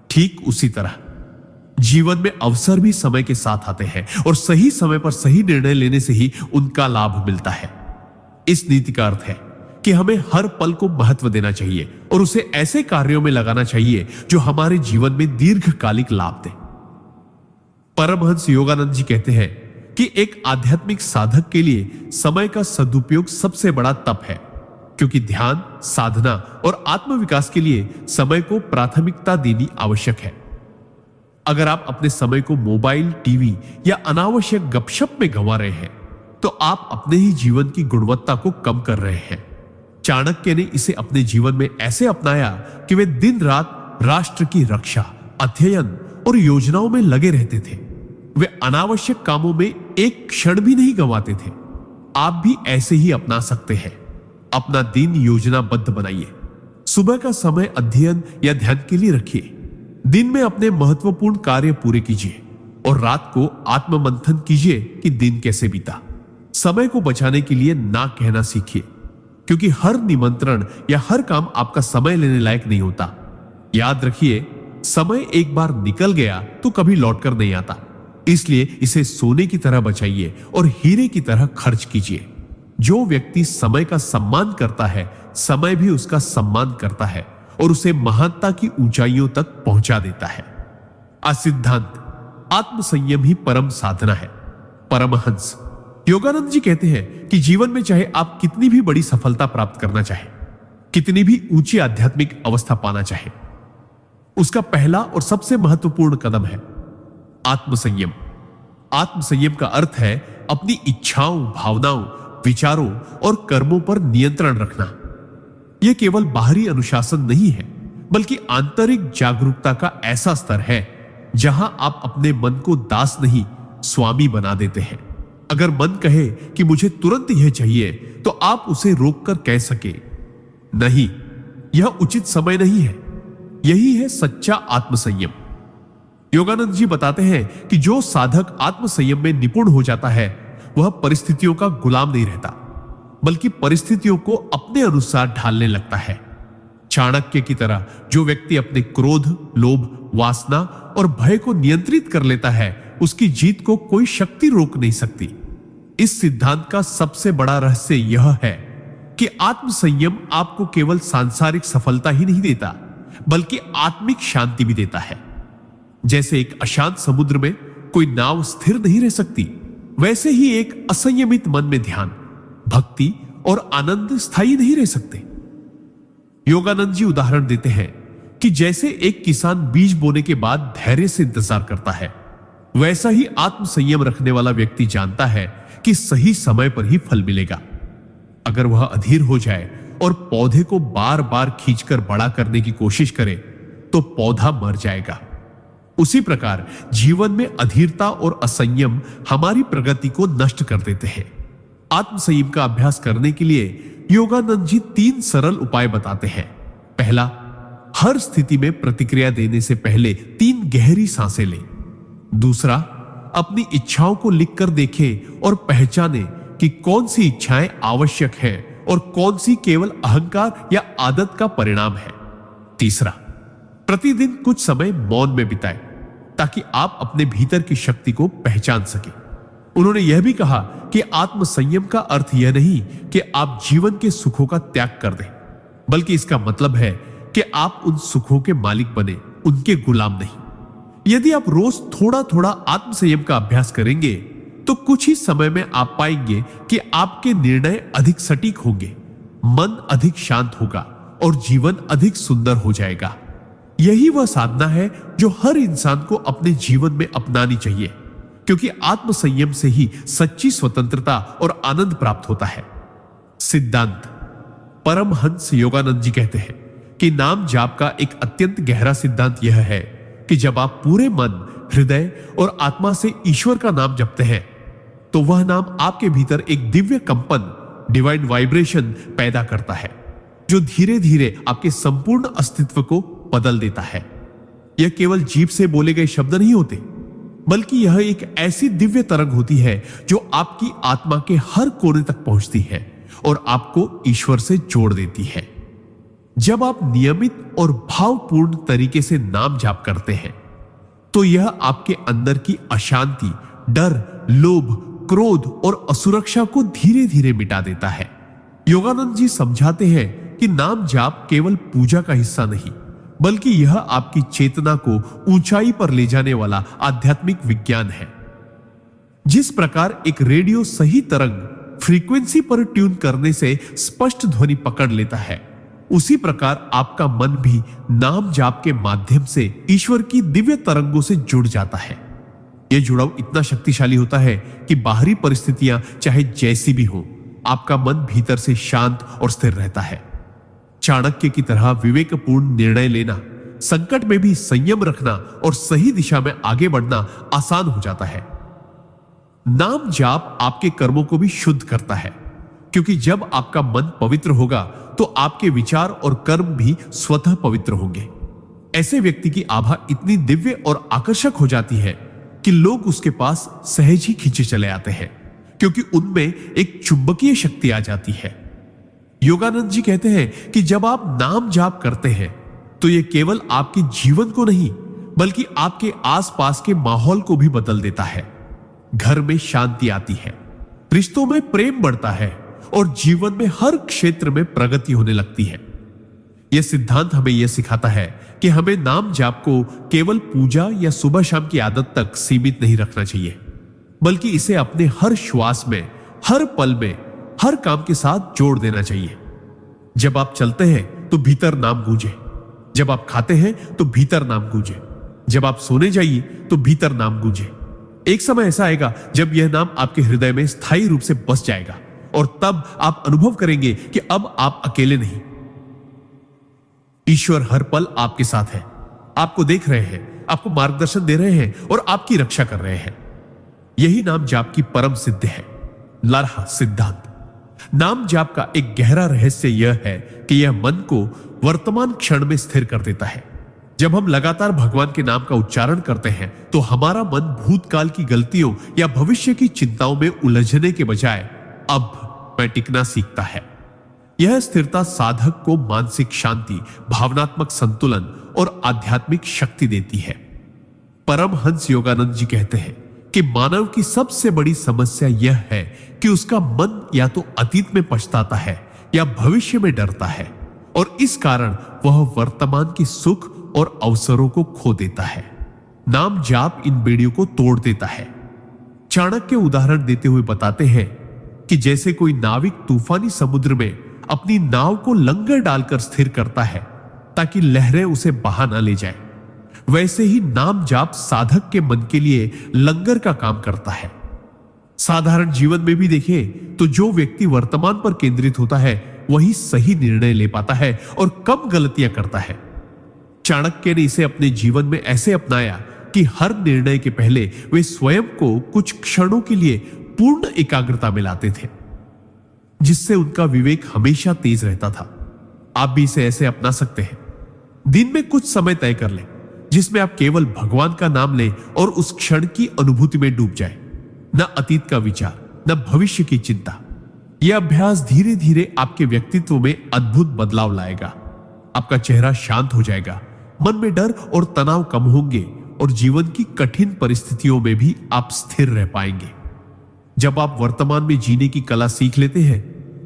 Speaker 1: ठीक उसी तरह जीवन में अवसर भी समय के साथ आते हैं और सही समय पर सही निर्णय लेने से ही उनका लाभ मिलता है। इस नीति का अर्थ है कि हमें हर पल को महत्व देना चाहिए और उसे ऐसे कार्यों में लगाना चाहिए जो हमारे जीवन में दीर्घकालिक लाभ दे। परमहंस योगानंद जी कहते हैं कि एक आध्यात्मिक साधक के लिए समय का सदुपयोग सबसे बड़ा तप है, क्योंकि ध्यान, साधना और आत्मविकास के लिए समय को प्राथमिकता देनी आवश्यक है। अगर आप अपने समय को मोबाइल, टीवी या अनावश्यक गपशप में गंवा रहे हैं तो आप अपने ही जीवन की गुणवत्ता को कम कर रहे हैं। चाणक्य ने इसे अपने जीवन में ऐसे अपनाया कि वे दिन रात राष्ट्र की रक्षा, अध्ययन और योजनाओं में लगे रहते थे। वे अनावश्यक कामों में एक क्षण भी नहीं गंवाते थे। आप भी ऐसे ही अपना सकते हैं। अपना दिन योजनाबद्ध बनाइए। सुबह का समय अध्ययन या ध्यान के लिए रखिए। दिन में अपने महत्वपूर्ण कार्य पूरे कीजिए और रात को आत्ममंथन कीजिए कि दिन कैसे बीता। समय को बचाने के लिए ना कहना सीखिए, क्योंकि हर निमंत्रण या हर काम आपका समय लेने लायक नहीं होता। याद रखिए, समय एक बार निकल गया तो कभी लौटकर नहीं आता, इसलिए इसे सोने की तरह बचाइए और हीरे की तरह खर्च कीजिए। जो व्यक्ति समय का सम्मान करता है, समय भी उसका सम्मान करता है और उसे महानता की ऊंचाइयों तक पहुंचा देता है। सिद्धांत आत्मसंयम ही परम साधना है। परमहंस योगानंद जी कहते हैं कि जीवन में चाहे आप कितनी भी बड़ी सफलता प्राप्त करना चाहे, कितनी भी ऊंची आध्यात्मिक अवस्था पाना चाहे, उसका पहला और सबसे महत्वपूर्ण कदम है आत्मसंयम। आत्मसंयम का अर्थ है अपनी इच्छाओं, भावनाओं, विचारों और कर्मों पर नियंत्रण रखना। यह केवल बाहरी अनुशासन नहीं है, बल्कि आंतरिक जागरूकता का ऐसा स्तर है जहां आप अपने मन को दास नहीं, स्वामी बना देते हैं। अगर मन कहे कि मुझे तुरंत यह चाहिए, तो आप उसे रोककर कह सके, नहीं, यह उचित समय नहीं है। यही है सच्चा आत्मसंयम। योगानंद जी बताते हैं कि जो साधक आत्मसंयम में निपुण हो जाता है वह परिस्थितियों का गुलाम नहीं रहता, बल्कि परिस्थितियों को अपने अनुसार ढालने लगता है। चाणक्य की तरह जो व्यक्ति अपने क्रोध, लोभ, वासना और भय को नियंत्रित कर लेता है, उसकी जीत को कोई शक्ति रोक नहीं सकती। इस सिद्धांत का सबसे बड़ा रहस्य यह है कि आत्मसंयम आपको केवल सांसारिक सफलता ही नहीं देता, बल्कि आत्मिक शांति भी देता है। जैसे एक अशांत समुद्र में कोई नाव स्थिर नहीं रह सकती, वैसे ही एक असंयमित मन में ध्यान, भक्ति और आनंद स्थायी नहीं रह सकते। योगानंद जी उदाहरण देते हैं कि जैसे एक किसान बीज बोने के बाद धैर्य से इंतजार करता है, वैसा ही आत्मसंयम रखने वाला व्यक्ति जानता है कि सही समय पर ही फल मिलेगा। अगर वह अधीर हो जाए और पौधे को बार बार खींचकर बड़ा करने की कोशिश करे तो पौधा मर जाएगा। उसी प्रकार जीवन में अधीरता और असंयम हमारी प्रगति को नष्ट कर देते हैं। आत्मसंयम का अभ्यास करने के लिए योगानंद जी 3 सरल उपाय बताते हैं। पहला, हर स्थिति में प्रतिक्रिया देने से पहले 3 गहरी सांसें लें। दूसरा, अपनी इच्छाओं को लिखकर देखें और पहचानें कि कौन सी इच्छाएं आवश्यक है और कौन सी केवल अहंकार या आदत का परिणाम है। तीसरा, प्रतिदिन कुछ समय मौन में बिताएं ताकि आप अपने भीतर की शक्ति को पहचान सकें। उन्होंने यह भी कहा कि आत्मसंयम का अर्थ यह नहीं कि आप जीवन के सुखों का त्याग कर दें, बल्कि इसका मतलब है कि आप उन सुखों के मालिक बने, उनके गुलाम नहीं। यदि आप रोज थोड़ा थोड़ा आत्मसंयम का अभ्यास करेंगे तो कुछ ही समय में आप पाएंगे कि आपके निर्णय अधिक सटीक होंगे, मन अधिक शांत होगा और जीवन अधिक सुंदर हो जाएगा। यही वह साधना है जो हर इंसान को अपने जीवन में अपनानी चाहिए, क्योंकि आत्म संयम से ही सच्ची स्वतंत्रता और आनंद प्राप्त होता है। सिद्धांत। परमहंस योगानंद जी कहते हैं कि नाम जाप का एक अत्यंत गहरा सिद्धांत यह है कि जब आप पूरे मन, हृदय और आत्मा से ईश्वर का नाम जपते हैं तो वह नाम आपके भीतर एक दिव्य कंपन, डिवाइन वाइब्रेशन पैदा करता है, जो धीरे धीरे आपके संपूर्ण अस्तित्व को बदल देता है। यह केवल जीभ से बोले गए शब्द नहीं होते, बल्कि यह एक ऐसी दिव्य तरंग होती है जो आपकी आत्मा के हर कोने तक पहुंचती है और आपको ईश्वर से जोड़ देती है। जब आप नियमित और भावपूर्ण तरीके से नाम जाप करते हैं तो यह आपके अंदर की अशांति, डर, लोभ, क्रोध और असुरक्षा को धीरे धीरे मिटा देता है। योगानंद जी समझाते हैं कि नाम जाप केवल पूजा का हिस्सा नहीं, बल्कि यह आपकी चेतना को ऊंचाई पर ले जाने वाला आध्यात्मिक विज्ञान है। जिस प्रकार एक रेडियो सही तरंग, फ्रीक्वेंसी पर ट्यून करने से स्पष्ट ध्वनि पकड़ लेता है, उसी प्रकार आपका मन भी नाम जाप के माध्यम से ईश्वर की दिव्य तरंगों से जुड़ जाता है। यह जुड़ाव इतना शक्तिशाली होता है कि बाहरी परिस्थितियां चाहे जैसी भी हो, आपका मन भीतर से शांत और स्थिर रहता है। चाणक्य की तरह विवेकपूर्ण निर्णय लेना, संकट में भी संयम रखना और सही दिशा में आगे बढ़ना आसान हो जाता है। नाम जाप आपके कर्मों को भी शुद्ध करता है, क्योंकि जब आपका मन पवित्र होगा तो आपके विचार और कर्म भी स्वतः पवित्र होंगे। ऐसे व्यक्ति की आभा इतनी दिव्य और आकर्षक हो जाती है कि लोग उसके पास सहज ही खींचे चले आते हैं, क्योंकि उनमें एक चुंबकीय शक्ति आ जाती है। योगानंद जी कहते हैं कि जब आप नाम जाप करते हैं तो यह केवल आपके जीवन को नहीं, बल्कि आपके आसपास के माहौल को भी बदल देता है। घर में शांति आती है, रिश्तों में प्रेम बढ़ता है और जीवन में हर क्षेत्र में प्रगति होने लगती है। यह सिद्धांत हमें यह सिखाता है कि हमें नाम जाप को केवल पूजा या सुबह शाम की आदत तक सीमित नहीं रखना चाहिए, बल्कि इसे अपने हर श्वास में, हर पल में, हर काम के साथ जोड़ देना चाहिए। जब आप चलते हैं तो भीतर नाम गूंजे, जब आप खाते हैं तो भीतर नाम गूंजे, जब आप सोने जाइए तो भीतर नाम गूंजे। एक समय ऐसा आएगा जब यह नाम आपके हृदय में स्थायी रूप से बस जाएगा और तब आप अनुभव करेंगे कि अब आप अकेले नहीं। ईश्वर हर पल आपके साथ है, आपको देख रहे हैं, आपको मार्गदर्शन दे रहे हैं और आपकी रक्षा कर रहे हैं। यही नाम जाप की परम सिद्धि है। लारहा सिद्धांत। नाम जाप का एक गहरा रहस्य यह है कि यह मन को वर्तमान क्षण में स्थिर कर देता है। जब हम लगातार भगवान के नाम का उच्चारण करते हैं तो हमारा मन भूतकाल की गलतियों या भविष्य की चिंताओं में उलझने के बजाय अब में टिकना सीखता है। यह स्थिरता साधक को मानसिक शांति, भावनात्मक संतुलन और आध्यात्मिक शक्ति देती है। परमहंस योगानंद जी कहते हैं कि मानव की सबसे बड़ी समस्या यह है कि उसका मन या तो अतीत में पछताता है या भविष्य में डरता है, और इस कारण वह वर्तमान की सुख और अवसरों को खो देता है। नाम जाप इन बेड़ियों को तोड़ देता है। चाणक्य उदाहरण देते हुए बताते हैं कि जैसे कोई नाविक तूफानी समुद्र में अपनी नाव को लंगर डालकर स्थिर करता है ताकि लहरें उसे बहा न ले जाए, वैसे ही नाम जाप साधक के मन के लिए लंगर का काम करता है। साधारण जीवन में भी देखें तो जो व्यक्ति वर्तमान पर केंद्रित होता है वही सही निर्णय ले पाता है और कम गलतियां करता है। चाणक्य ने इसे अपने जीवन में ऐसे अपनाया कि हर निर्णय के पहले वे स्वयं को कुछ क्षणों के लिए पूर्ण एकाग्रता में लाते थे, जिससे उनका विवेक हमेशा तेज रहता था। आप भी इसे ऐसे अपना सकते हैं। दिन में कुछ समय तय कर लें जिसमें आप केवल भगवान का नाम लें और उस क्षण की अनुभूति में डूब जाएं। न अतीत का विचार, न भविष्य की चिंता। यह अभ्यास धीरे धीरे आपके व्यक्तित्व में अद्भुत बदलाव लाएगा। आपका चेहरा शांत हो जाएगा, मन में डर और तनाव कम होंगे और जीवन की कठिन परिस्थितियों में भी आप स्थिर रह पाएंगे। जब आप वर्तमान में जीने की कला सीख लेते हैं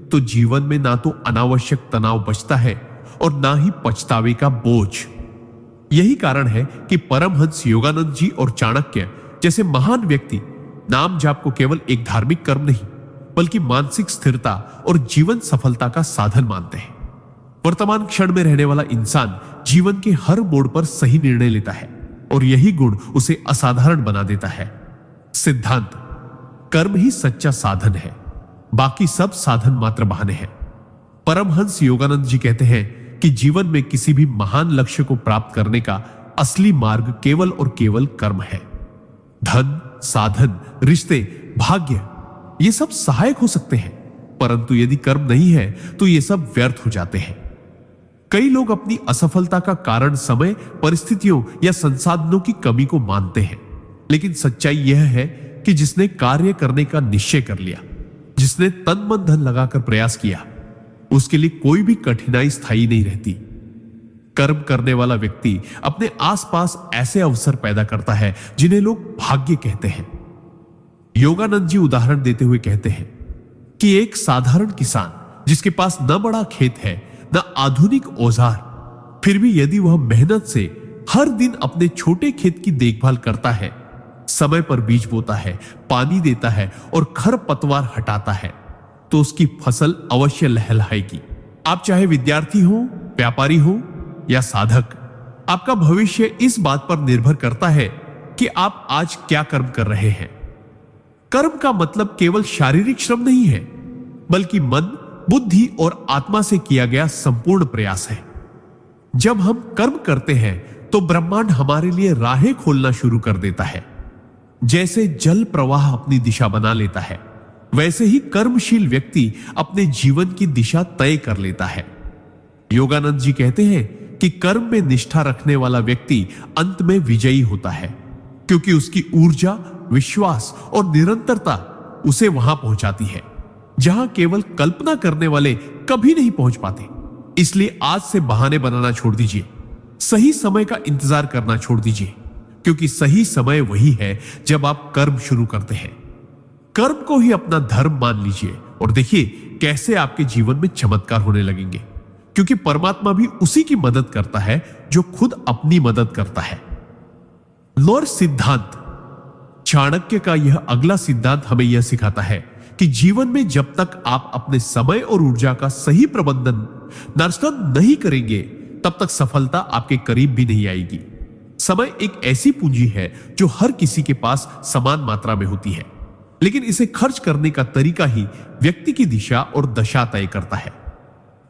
Speaker 1: तो जीवन में ना तो अनावश्यक तनाव बचता है और ना ही पछतावे का बोझ। यही कारण है कि परमहंस योगानंद जी और चाणक्य जैसे महान व्यक्ति नाम जाप को केवल एक धार्मिक कर्म नहीं, बल्कि मानसिक स्थिरता और जीवन सफलता का साधन मानते हैं। वर्तमान क्षण में रहने वाला इंसान जीवन के हर मोड़ पर सही निर्णय लेता है और यही गुण उसे असाधारण बना देता है। सिद्धांत: कर्म ही सच्चा साधन है, बाकी सब साधन मात्र बहाने हैं। परमहंस योगानंद जी कहते हैं कि जीवन में किसी भी महान लक्ष्य को प्राप्त करने का असली मार्ग केवल और केवल कर्म है। धन, साधन, रिश्ते, भाग्य ये सब सहायक हो सकते हैं, परंतु यदि कर्म नहीं है तो ये सब व्यर्थ हो जाते हैं। कई लोग अपनी असफलता का कारण समय, परिस्थितियों या संसाधनों की कमी को मानते हैं, लेकिन सच्चाई यह है कि जिसने कार्य करने का निश्चय कर लिया, जिसने तन मन धन लगाकर प्रयास किया, उसके लिए कोई भी कठिनाई स्थायी नहीं रहती। कर्म करने वाला व्यक्ति अपने आसपास ऐसे अवसर पैदा करता है जिन्हें लोग भाग्य कहते हैं। योगानंद जी उदाहरण देते हुए कहते हैं कि एक साधारण किसान जिसके पास न बड़ा खेत है न आधुनिक औजार, फिर भी यदि वह मेहनत से हर दिन अपने छोटे खेत की देखभाल करता है, समय पर बीज बोता है, पानी देता है और खरपतवार हटाता है, तो उसकी फसल अवश्य लहलहाएगी। आप चाहे विद्यार्थी हो, व्यापारी हो या साधक, आपका भविष्य इस बात पर निर्भर करता है कि आप आज क्या कर्म कर रहे हैं। कर्म का मतलब केवल शारीरिक श्रम नहीं है, बल्कि मन, बुद्धि और आत्मा से किया गया संपूर्ण प्रयास है। जब हम कर्म करते हैं तो ब्रह्मांड हमारे लिए राहें खोलना शुरू कर देता है। जैसे जल प्रवाह अपनी दिशा बना लेता है, वैसे ही कर्मशील व्यक्ति अपने जीवन की दिशा तय कर लेता है। योगानंद जी कहते हैं कि कर्म में निष्ठा रखने वाला व्यक्ति अंत में विजयी होता है, क्योंकि उसकी ऊर्जा, विश्वास और निरंतरता उसे वहां पहुंचाती है जहां केवल कल्पना करने वाले कभी नहीं पहुंच पाते। इसलिए आज से बहाने बनाना छोड़ दीजिए, सही समय का इंतजार करना छोड़ दीजिए, क्योंकि सही समय वही है जब आप कर्म शुरू करते हैं। कर्म को ही अपना धर्म मान लीजिए और देखिए कैसे आपके जीवन में चमत्कार होने लगेंगे, क्योंकि परमात्मा भी उसी की मदद करता है जो खुद अपनी मदद करता है। और सिद्धांत: चाणक्य का यह अगला सिद्धांत हमें यह सिखाता है कि जीवन में जब तक आप अपने समय और ऊर्जा का सही प्रबंधन नर्सद नहीं करेंगे, तब तक सफलता आपके करीब भी नहीं आएगी। समय एक ऐसी पूंजी है जो हर किसी के पास समान मात्रा में होती है, लेकिन इसे खर्च करने का तरीका ही व्यक्ति की दिशा और दशा तय करता है।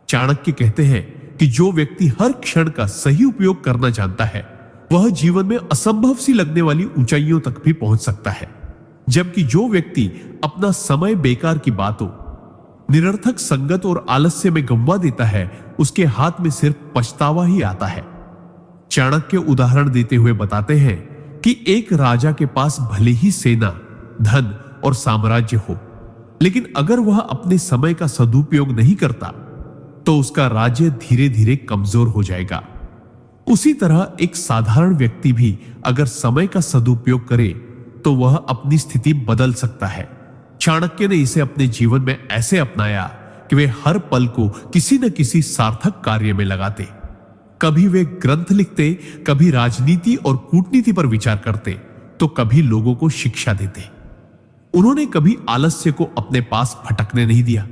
Speaker 1: चाणक्य कहते हैं कि जो व्यक्ति हर क्षण का सही उपयोग करना जानता है, वह जीवन में असंभव सी लगने वाली ऊंचाइयों तक भी पहुंच सकता है, जबकि जो व्यक्ति अपना समय बेकार की बातों, निरर्थक संगत और आलस्य में गंवा देता है, उसके हाथ में सिर्फ पछतावा ही आता है। चाणक्य उदाहरण देते हुए बताते हैं कि एक राजा के पास भले ही सेना, धन और साम्राज्य हो, लेकिन अगर वह अपने समय का सदुपयोग नहीं करता तो उसका राज्य धीरे धीरे कमजोर हो जाएगा। उसी तरह एक साधारण व्यक्ति भी अगर समय का सदुपयोग करे तो वह अपनी स्थिति बदल सकता है। चाणक्य ने इसे अपने जीवन में ऐसे अपनाया कि वे हर पल को किसी न किसी सार्थक कार्य में लगाते। कभी वे ग्रंथ लिखते, कभी राजनीति और कूटनीति पर विचार करते, तो कभी लोगों को शिक्षा देते। उन्होंने कभी आलस्य को अपने पास भटकने नहीं दिया।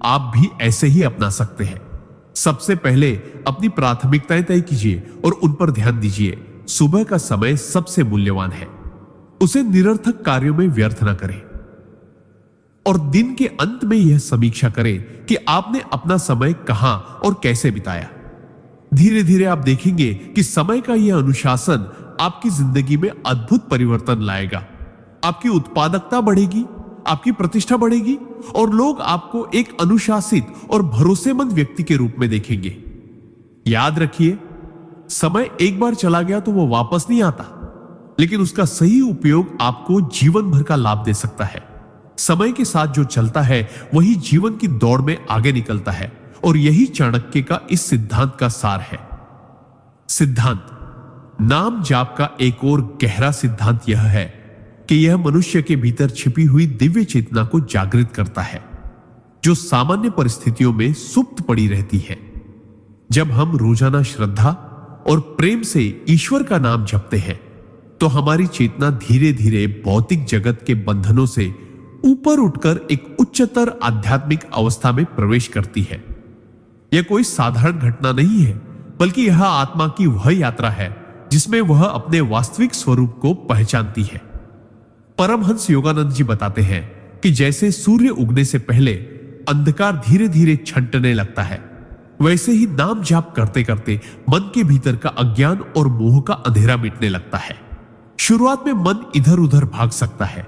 Speaker 1: आप भी ऐसे ही अपना सकते हैं। सबसे पहले अपनी प्राथमिकताएं तय कीजिए और उन पर ध्यान दीजिए। सुबह का समय सबसे मूल्यवान है, उसे निरर्थक कार्यों में व्यर्थ न करें। और दिन के अंत में यह समीक्षा करें कि आपने अपना समय कहां और कैसे बिताया। धीरे धीरे आप देखेंगे कि समय का यह अनुशासन आपकी जिंदगी में अद्भुत परिवर्तन लाएगा। आपकी उत्पादकता बढ़ेगी, आपकी प्रतिष्ठा बढ़ेगी और लोग आपको एक अनुशासित और भरोसेमंद व्यक्ति के रूप में देखेंगे। याद रखिए, समय एक बार चला गया तो वो वापस नहीं आता, लेकिन उसका सही उपयोग आपको जीवन भर का लाभ दे सकता है। समय के साथ जो चलता है वही जीवन की दौड़ में आगे निकलता है, और यही चाणक्य का इस सिद्धांत का सार है। सिद्धांत: नाम जाप का एक और गहरा सिद्धांत यह है कि यह मनुष्य के भीतर छिपी हुई दिव्य चेतना को जागृत करता है, जो सामान्य परिस्थितियों में सुप्त पड़ी रहती है। जब हम रोजाना श्रद्धा और प्रेम से ईश्वर का नाम जपते हैं, तो हमारी चेतना धीरे धीरे भौतिक जगत के बंधनों से ऊपर उठकर एक उच्चतर आध्यात्मिक अवस्था में प्रवेश करती है। यह कोई साधारण घटना नहीं है, बल्कि यह आत्मा की वह यात्रा है जिसमें वह अपने वास्तविक स्वरूप को पहचानती है। परमहंस योगानंद जी बताते हैं कि जैसे सूर्य उगने से पहले अंधकार धीरे धीरे छंटने लगता है, वैसे ही नाम जाप करते करते मन के भीतर का अज्ञान और मोह का अंधेरा मिटने लगता है। शुरुआत में मन इधर उधर भाग सकता है,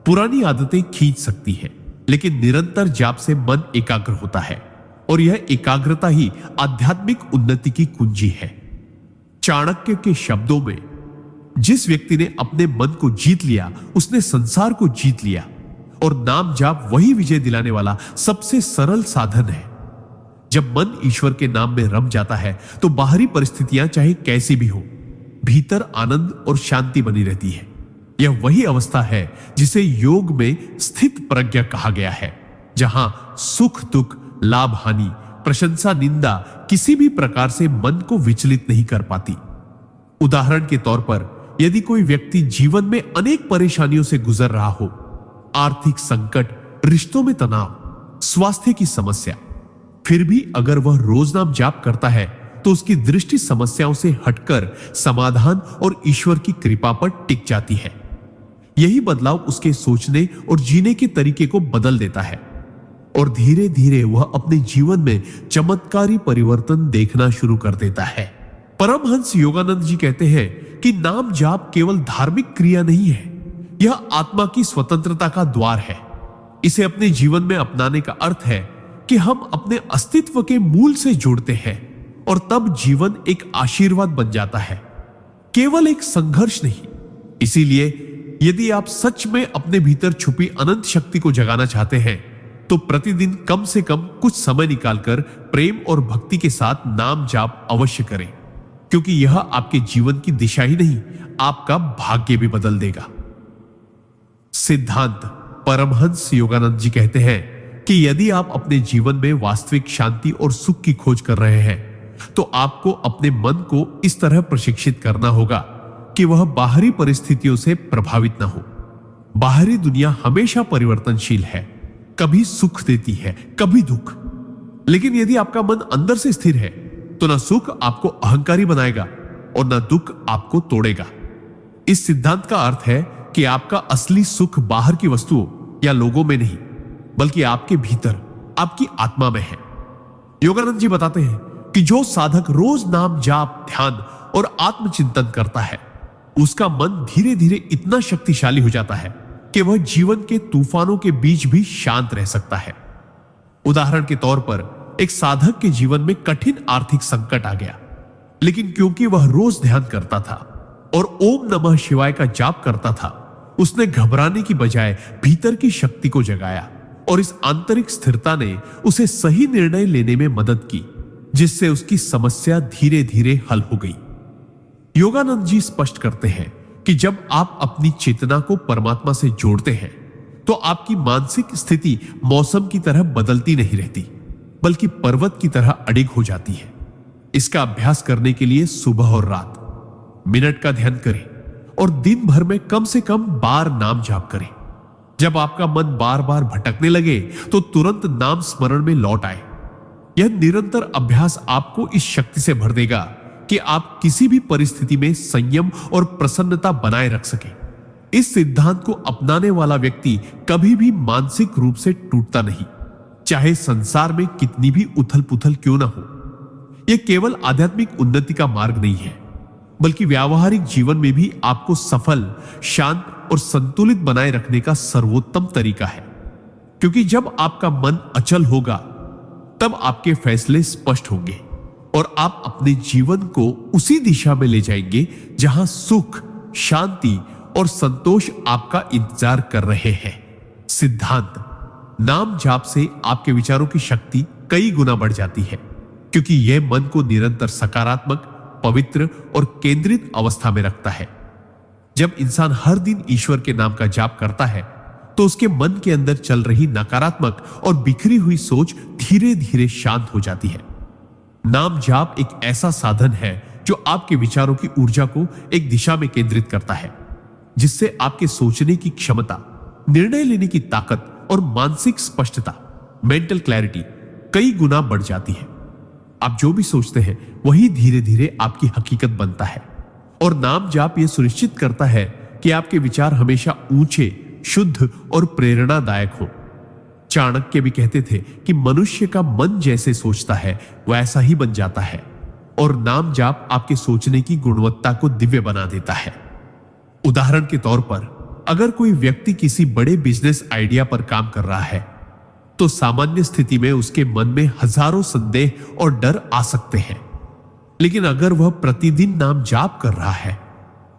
Speaker 1: पुरानी आदतें खींच सकती है, लेकिन निरंतर जाप से मन एकाग्र होता है और यह एकाग्रता ही आध्यात्मिक उन्नति की कुंजी है। चाणक्य के शब्दों में, जिस व्यक्ति ने अपने मन को जीत लिया उसने संसार को जीत लिया, और नाम जाप वही विजय दिलाने वाला सबसे सरल साधन है। जब मन ईश्वर के नाम में रम जाता है तो बाहरी परिस्थितियां चाहे कैसी भी हो, भीतर आनंद और शांति बनी रहती है। यह वही अवस्था है जिसे योग में स्थित प्रज्ञा कहा गया है, जहां सुख दुख, लाभ हानि, प्रशंसा निंदा किसी भी प्रकार से मन को विचलित नहीं कर पाती। उदाहरण के तौर पर, यदि कोई व्यक्ति जीवन में अनेक परेशानियों से गुजर रहा हो, आर्थिक संकट, रिश्तों में तनाव, स्वास्थ्य की समस्या, फिर भी अगर वह रोज नाम जाप करता है तो उसकी दृष्टि समस्याओं से हटकर समाधान और ईश्वर की कृपा पर टिक जाती है। यही बदलाव उसके सोचने और जीने के तरीके को बदल देता है और धीरे धीरे वह अपने जीवन में चमत्कारी परिवर्तन देखना शुरू कर देता है। परमहंस योगानंद जी कहते हैं कि नाम जाप केवल धार्मिक क्रिया नहीं है, यह आत्मा की स्वतंत्रता का द्वार है। इसे अपने जीवन में अपनाने का अर्थ है कि हम अपने अस्तित्व के मूल से जुड़ते हैं और तब जीवन एक आशीर्वाद बन जाता है, केवल एक संघर्ष नहीं। इसीलिए यदि आप सच में अपने भीतर छुपी अनंत शक्ति को जगाना चाहते हैं तो प्रतिदिन कम से कम कुछ समय निकालकर प्रेम और भक्ति के साथ नाम जाप अवश्य करें, क्योंकि यह आपके जीवन की दिशा ही नहीं, आपका भाग्य भी बदल देगा। सिद्धांत परमहंस योगानंद जी कहते हैं कि यदि आप अपने जीवन में वास्तविक शांति और सुख की खोज कर रहे हैं तो आपको अपने मन को इस तरह प्रशिक्षित करना होगा कि वह बाहरी परिस्थितियों से प्रभावित ना हो। बाहरी दुनिया हमेशा परिवर्तनशील है, कभी सुख देती है, कभी दुख। लेकिन यदि आपका मन अंदर से स्थिर है तो ना सुख आपको अहंकारी बनाएगा और ना दुख आपको तोड़ेगा। इस सिद्धांत का अर्थ है कि आपका असली सुख बाहर की वस्तुओं या लोगों में नहीं, बल्कि आपके भीतर, आपकी आत्मा में है। योगानंद जी बताते हैं कि जो साधक रोज नाम जाप, ध्यान और आत्मचिंतन करता है, उसका मन धीरे धीरे इतना शक्तिशाली हो जाता है कि वह जीवन के तूफानों के बीच भी शांत रह सकता है। उदाहरण के तौर पर, एक साधक के जीवन में कठिन आर्थिक संकट आ गया, लेकिन क्योंकि वह रोज ध्यान करता था और ओम नमः शिवाय का जाप करता था, उसने घबराने की बजाय भीतर की शक्ति को जगाया और इस आंतरिक स्थिरता ने उसे सही निर्णय लेने में मदद की, जिससे उसकी समस्या धीरे धीरे हल हो गई। योगानंद जी स्पष्ट करते हैं कि जब आप अपनी चेतना को परमात्मा से जोड़ते हैं तो आपकी मानसिक स्थिति मौसम की तरह बदलती नहीं रहती, बल्कि पर्वत की तरह अडिग हो जाती है। इसका अभ्यास करने के लिए सुबह और रात मिनट का ध्यान करें और दिन भर में कम से कम बार नाम जाप करें। जब आपका मन बार बार भटकने लगे तो तुरंत नाम स्मरण में लौट आए। यह निरंतर अभ्यास आपको इस शक्ति से भर देगा कि आप किसी भी परिस्थिति में संयम और प्रसन्नता बनाए रख सके। इस सिद्धांत को अपनाने वाला व्यक्ति कभी भी मानसिक रूप से टूटता नहीं, चाहे संसार में कितनी भी उथल पुथल क्यों ना हो। यह केवल आध्यात्मिक उन्नति का मार्ग नहीं है, बल्कि व्यावहारिक जीवन में भी आपको सफल, शांत और संतुलित बनाए रखने का सर्वोत्तम तरीका है। क्योंकि जब आपका मन अचल होगा तब आपके फैसले स्पष्ट होंगे और आप अपने जीवन को उसी दिशा में ले जाएंगे जहां सुख, शांति और संतोष आपका इंतजार कर रहे हैं। सिद्धांत: नाम जाप से आपके विचारों की शक्ति कई गुना बढ़ जाती है, क्योंकि यह मन को निरंतर सकारात्मक, पवित्र और केंद्रित अवस्था में रखता है। जब इंसान हर दिन ईश्वर के नाम का जाप करता है तो उसके मन के अंदर चल रही नकारात्मक और बिखरी हुई सोच धीरे धीरे शांत हो जाती है। नाम जाप एक ऐसा साधन है जो आपके विचारों की ऊर्जा को एक दिशा में केंद्रित करता है, जिससे आपके सोचने की क्षमता, निर्णय लेने की ताकत और मानसिक स्पष्टता, मेंटल क्लैरिटी कई गुना बढ़ जाती है। आप जो भी सोचते हैं वही धीरे धीरे आपकी हकीकत बनता है। और नाम जाप यह सुनिश्चित करता है कि आपके विचार हमेशा ऊंचे, शुद्ध और प्रेरणादायक हो। चाणक्य भी कहते थे कि मनुष्य का मन जैसे सोचता है वैसा ही बन जाता है। और नाम जाप आपके सोचने की गुणवत्ता को दिव्य बना देता है। उदाहरण के तौर पर, अगर कोई व्यक्ति किसी बड़े बिजनेस आइडिया पर काम कर रहा है तो सामान्य स्थिति में उसके मन में हजारों संदेह और डर आ सकते हैं। लेकिन अगर वह प्रतिदिन नाम जाप कर रहा है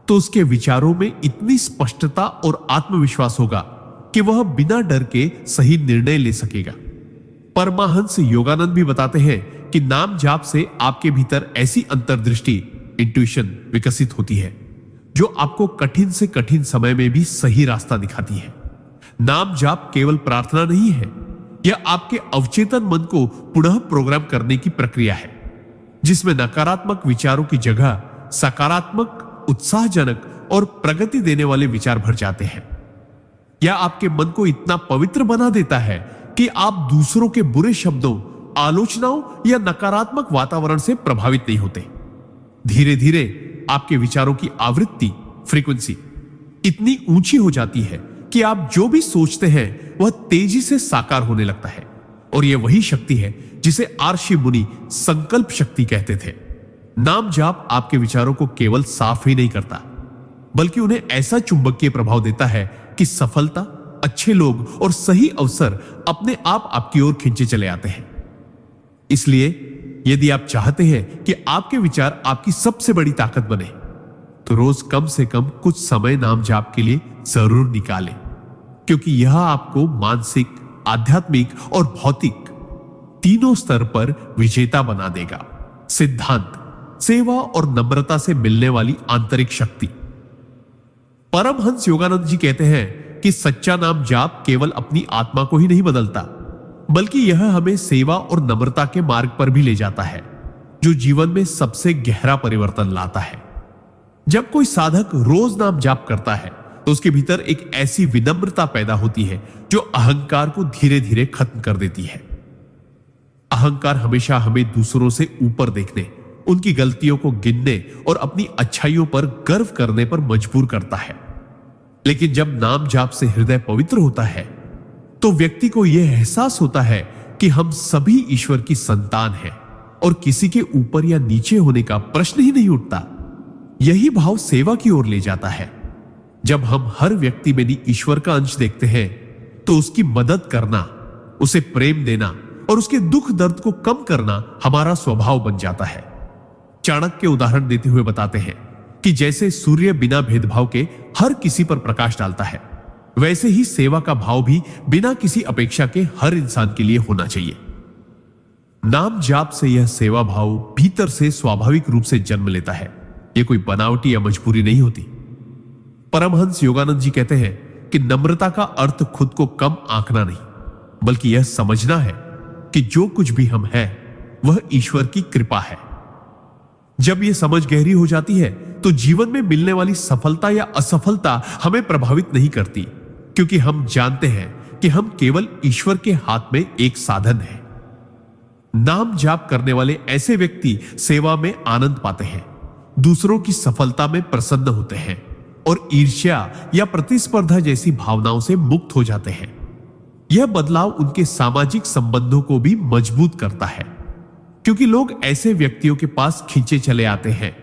Speaker 1: तो उसके विचारों में इतनी स्पष्टता और आत्मविश्वास होगा कि वह बिना डर के सही निर्णय ले सकेगा। परमहंस योगानंद भी बताते हैं कि नाम जाप से आपके भीतर ऐसी अंतर्दृष्टि, इंट्यूशन विकसित होती है जो आपको कठिन से कठिन समय में भी सही रास्ता दिखाती है। नाम जाप केवल प्रार्थना नहीं है, यह आपके अवचेतन मन को पुनः प्रोग्राम करने की प्रक्रिया है, जिसमें नकारात्मक विचारों की जगह सकारात्मक, उत्साहजनक और प्रगति देने वाले विचार भर जाते हैं। यह आपके मन को इतना पवित्र बना देता है कि आप दूसरों के बुरे शब्दों, आलोचनाओं या नकारात्मक वातावरण से प्रभावित नहीं होते। धीरे धीरे आपके विचारों की आवृत्ति, फ्रीक्वेंसी इतनी ऊंची हो जाती है कि आप जो भी सोचते हैं वह तेजी से साकार होने लगता है। और यह वही शक्ति है जिसे आर्षि मुनि संकल्प शक्ति कहते थे। नाम जाप आपके विचारों को केवल साफ ही नहीं करता, बल्कि उन्हें ऐसा चुंबकीय प्रभाव देता है कि सफलता, अच्छे लोग और सही अवसर अपने आप आपकी ओर खींचे चले आते हैं। इसलिए यदि आप चाहते हैं कि आपके विचार आपकी सबसे बड़ी ताकत बने, तो रोज कम से कम कुछ समय नाम जाप के लिए जरूर निकालें, क्योंकि यह आपको मानसिक, आध्यात्मिक और भौतिक तीनों स्तर पर विजेता बना देगा। सिद्धांत, सेवा और नम्रता से मिलने वाली आंतरिक शक्ति। परमहंस योगानंद जी कहते हैं कि सच्चा नाम जाप केवल अपनी आत्मा को ही नहीं बदलता, बल्कि यह हमें सेवा और नम्रता के मार्ग पर भी ले जाता है, जो जीवन में सबसे गहरा परिवर्तन लाता है। जब कोई साधक रोज नाम जाप करता है तो उसके भीतर एक ऐसी विनम्रता पैदा होती है जो अहंकार को धीरे धीरे खत्म कर देती है। अहंकार हमेशा हमें दूसरों से ऊपर देखने, उनकी गलतियों को गिनने और अपनी अच्छाइयों पर गर्व करने पर मजबूर करता है। लेकिन जब नाम जाप से हृदय पवित्र होता है तो व्यक्ति को यह एहसास होता है कि हम सभी ईश्वर की संतान हैं और किसी के ऊपर या नीचे होने का प्रश्न ही नहीं उठता। यही भाव सेवा की ओर ले जाता है। जब हम हर व्यक्ति में ईश्वर का अंश देखते हैं तो उसकी मदद करना, उसे प्रेम देना और उसके दुख दर्द को कम करना हमारा स्वभाव बन जाता है। चाणक्य उदाहरण देते हुए बताते हैं कि जैसे सूर्य बिना भेदभाव के हर किसी पर प्रकाश डालता है, वैसे ही सेवा का भाव भी बिना किसी अपेक्षा के हर इंसान के लिए होना चाहिए। नाम जाप से यह सेवा भाव भीतर से स्वाभाविक रूप से जन्म लेता है। यह कोई बनावटी या मजबूरी नहीं होती। परमहंस योगानंद जी कहते हैं कि नम्रता का अर्थ खुद को कम आंकना नहीं, बल्कि यह समझना है कि जो कुछ भी हम हैं वह ईश्वर की कृपा है। जब यह समझ गहरी हो जाती है तो जीवन में मिलने वाली सफलता या असफलता हमें प्रभावित नहीं करती, क्योंकि हम जानते हैं कि हम केवल ईश्वर के हाथ में एक साधन हैं। नाम जाप करने वाले ऐसे व्यक्ति सेवा में आनंद पाते हैं, दूसरों की सफलता में प्रसन्न होते हैं और ईर्ष्या या प्रतिस्पर्धा जैसी भावनाओं से मुक्त हो जाते हैं। यह बदलाव उनके सामाजिक संबंधों को भी मजबूत करता है, क्योंकि लोग ऐसे व्यक्तियों के पास खींचे चले आते हैं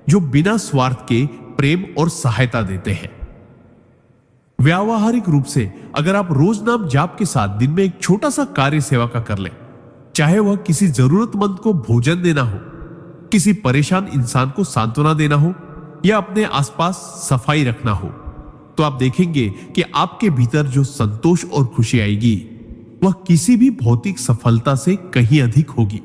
Speaker 1: जो बिना स्वार्थ के प्रेम और सहायता देते हैं। व्यावहारिक रूप से अगर आप रोज नाम जाप के साथ दिन में एक छोटा सा कार्य सेवा का कर लें, चाहे वह किसी जरूरतमंद को भोजन देना हो, किसी परेशान इंसान को सांत्वना देना हो या अपने आसपास सफाई रखना हो, तो आप देखेंगे कि आपके भीतर जो संतोष और खुशी आएगी वह किसी भी भौतिक सफलता से कहीं अधिक होगी।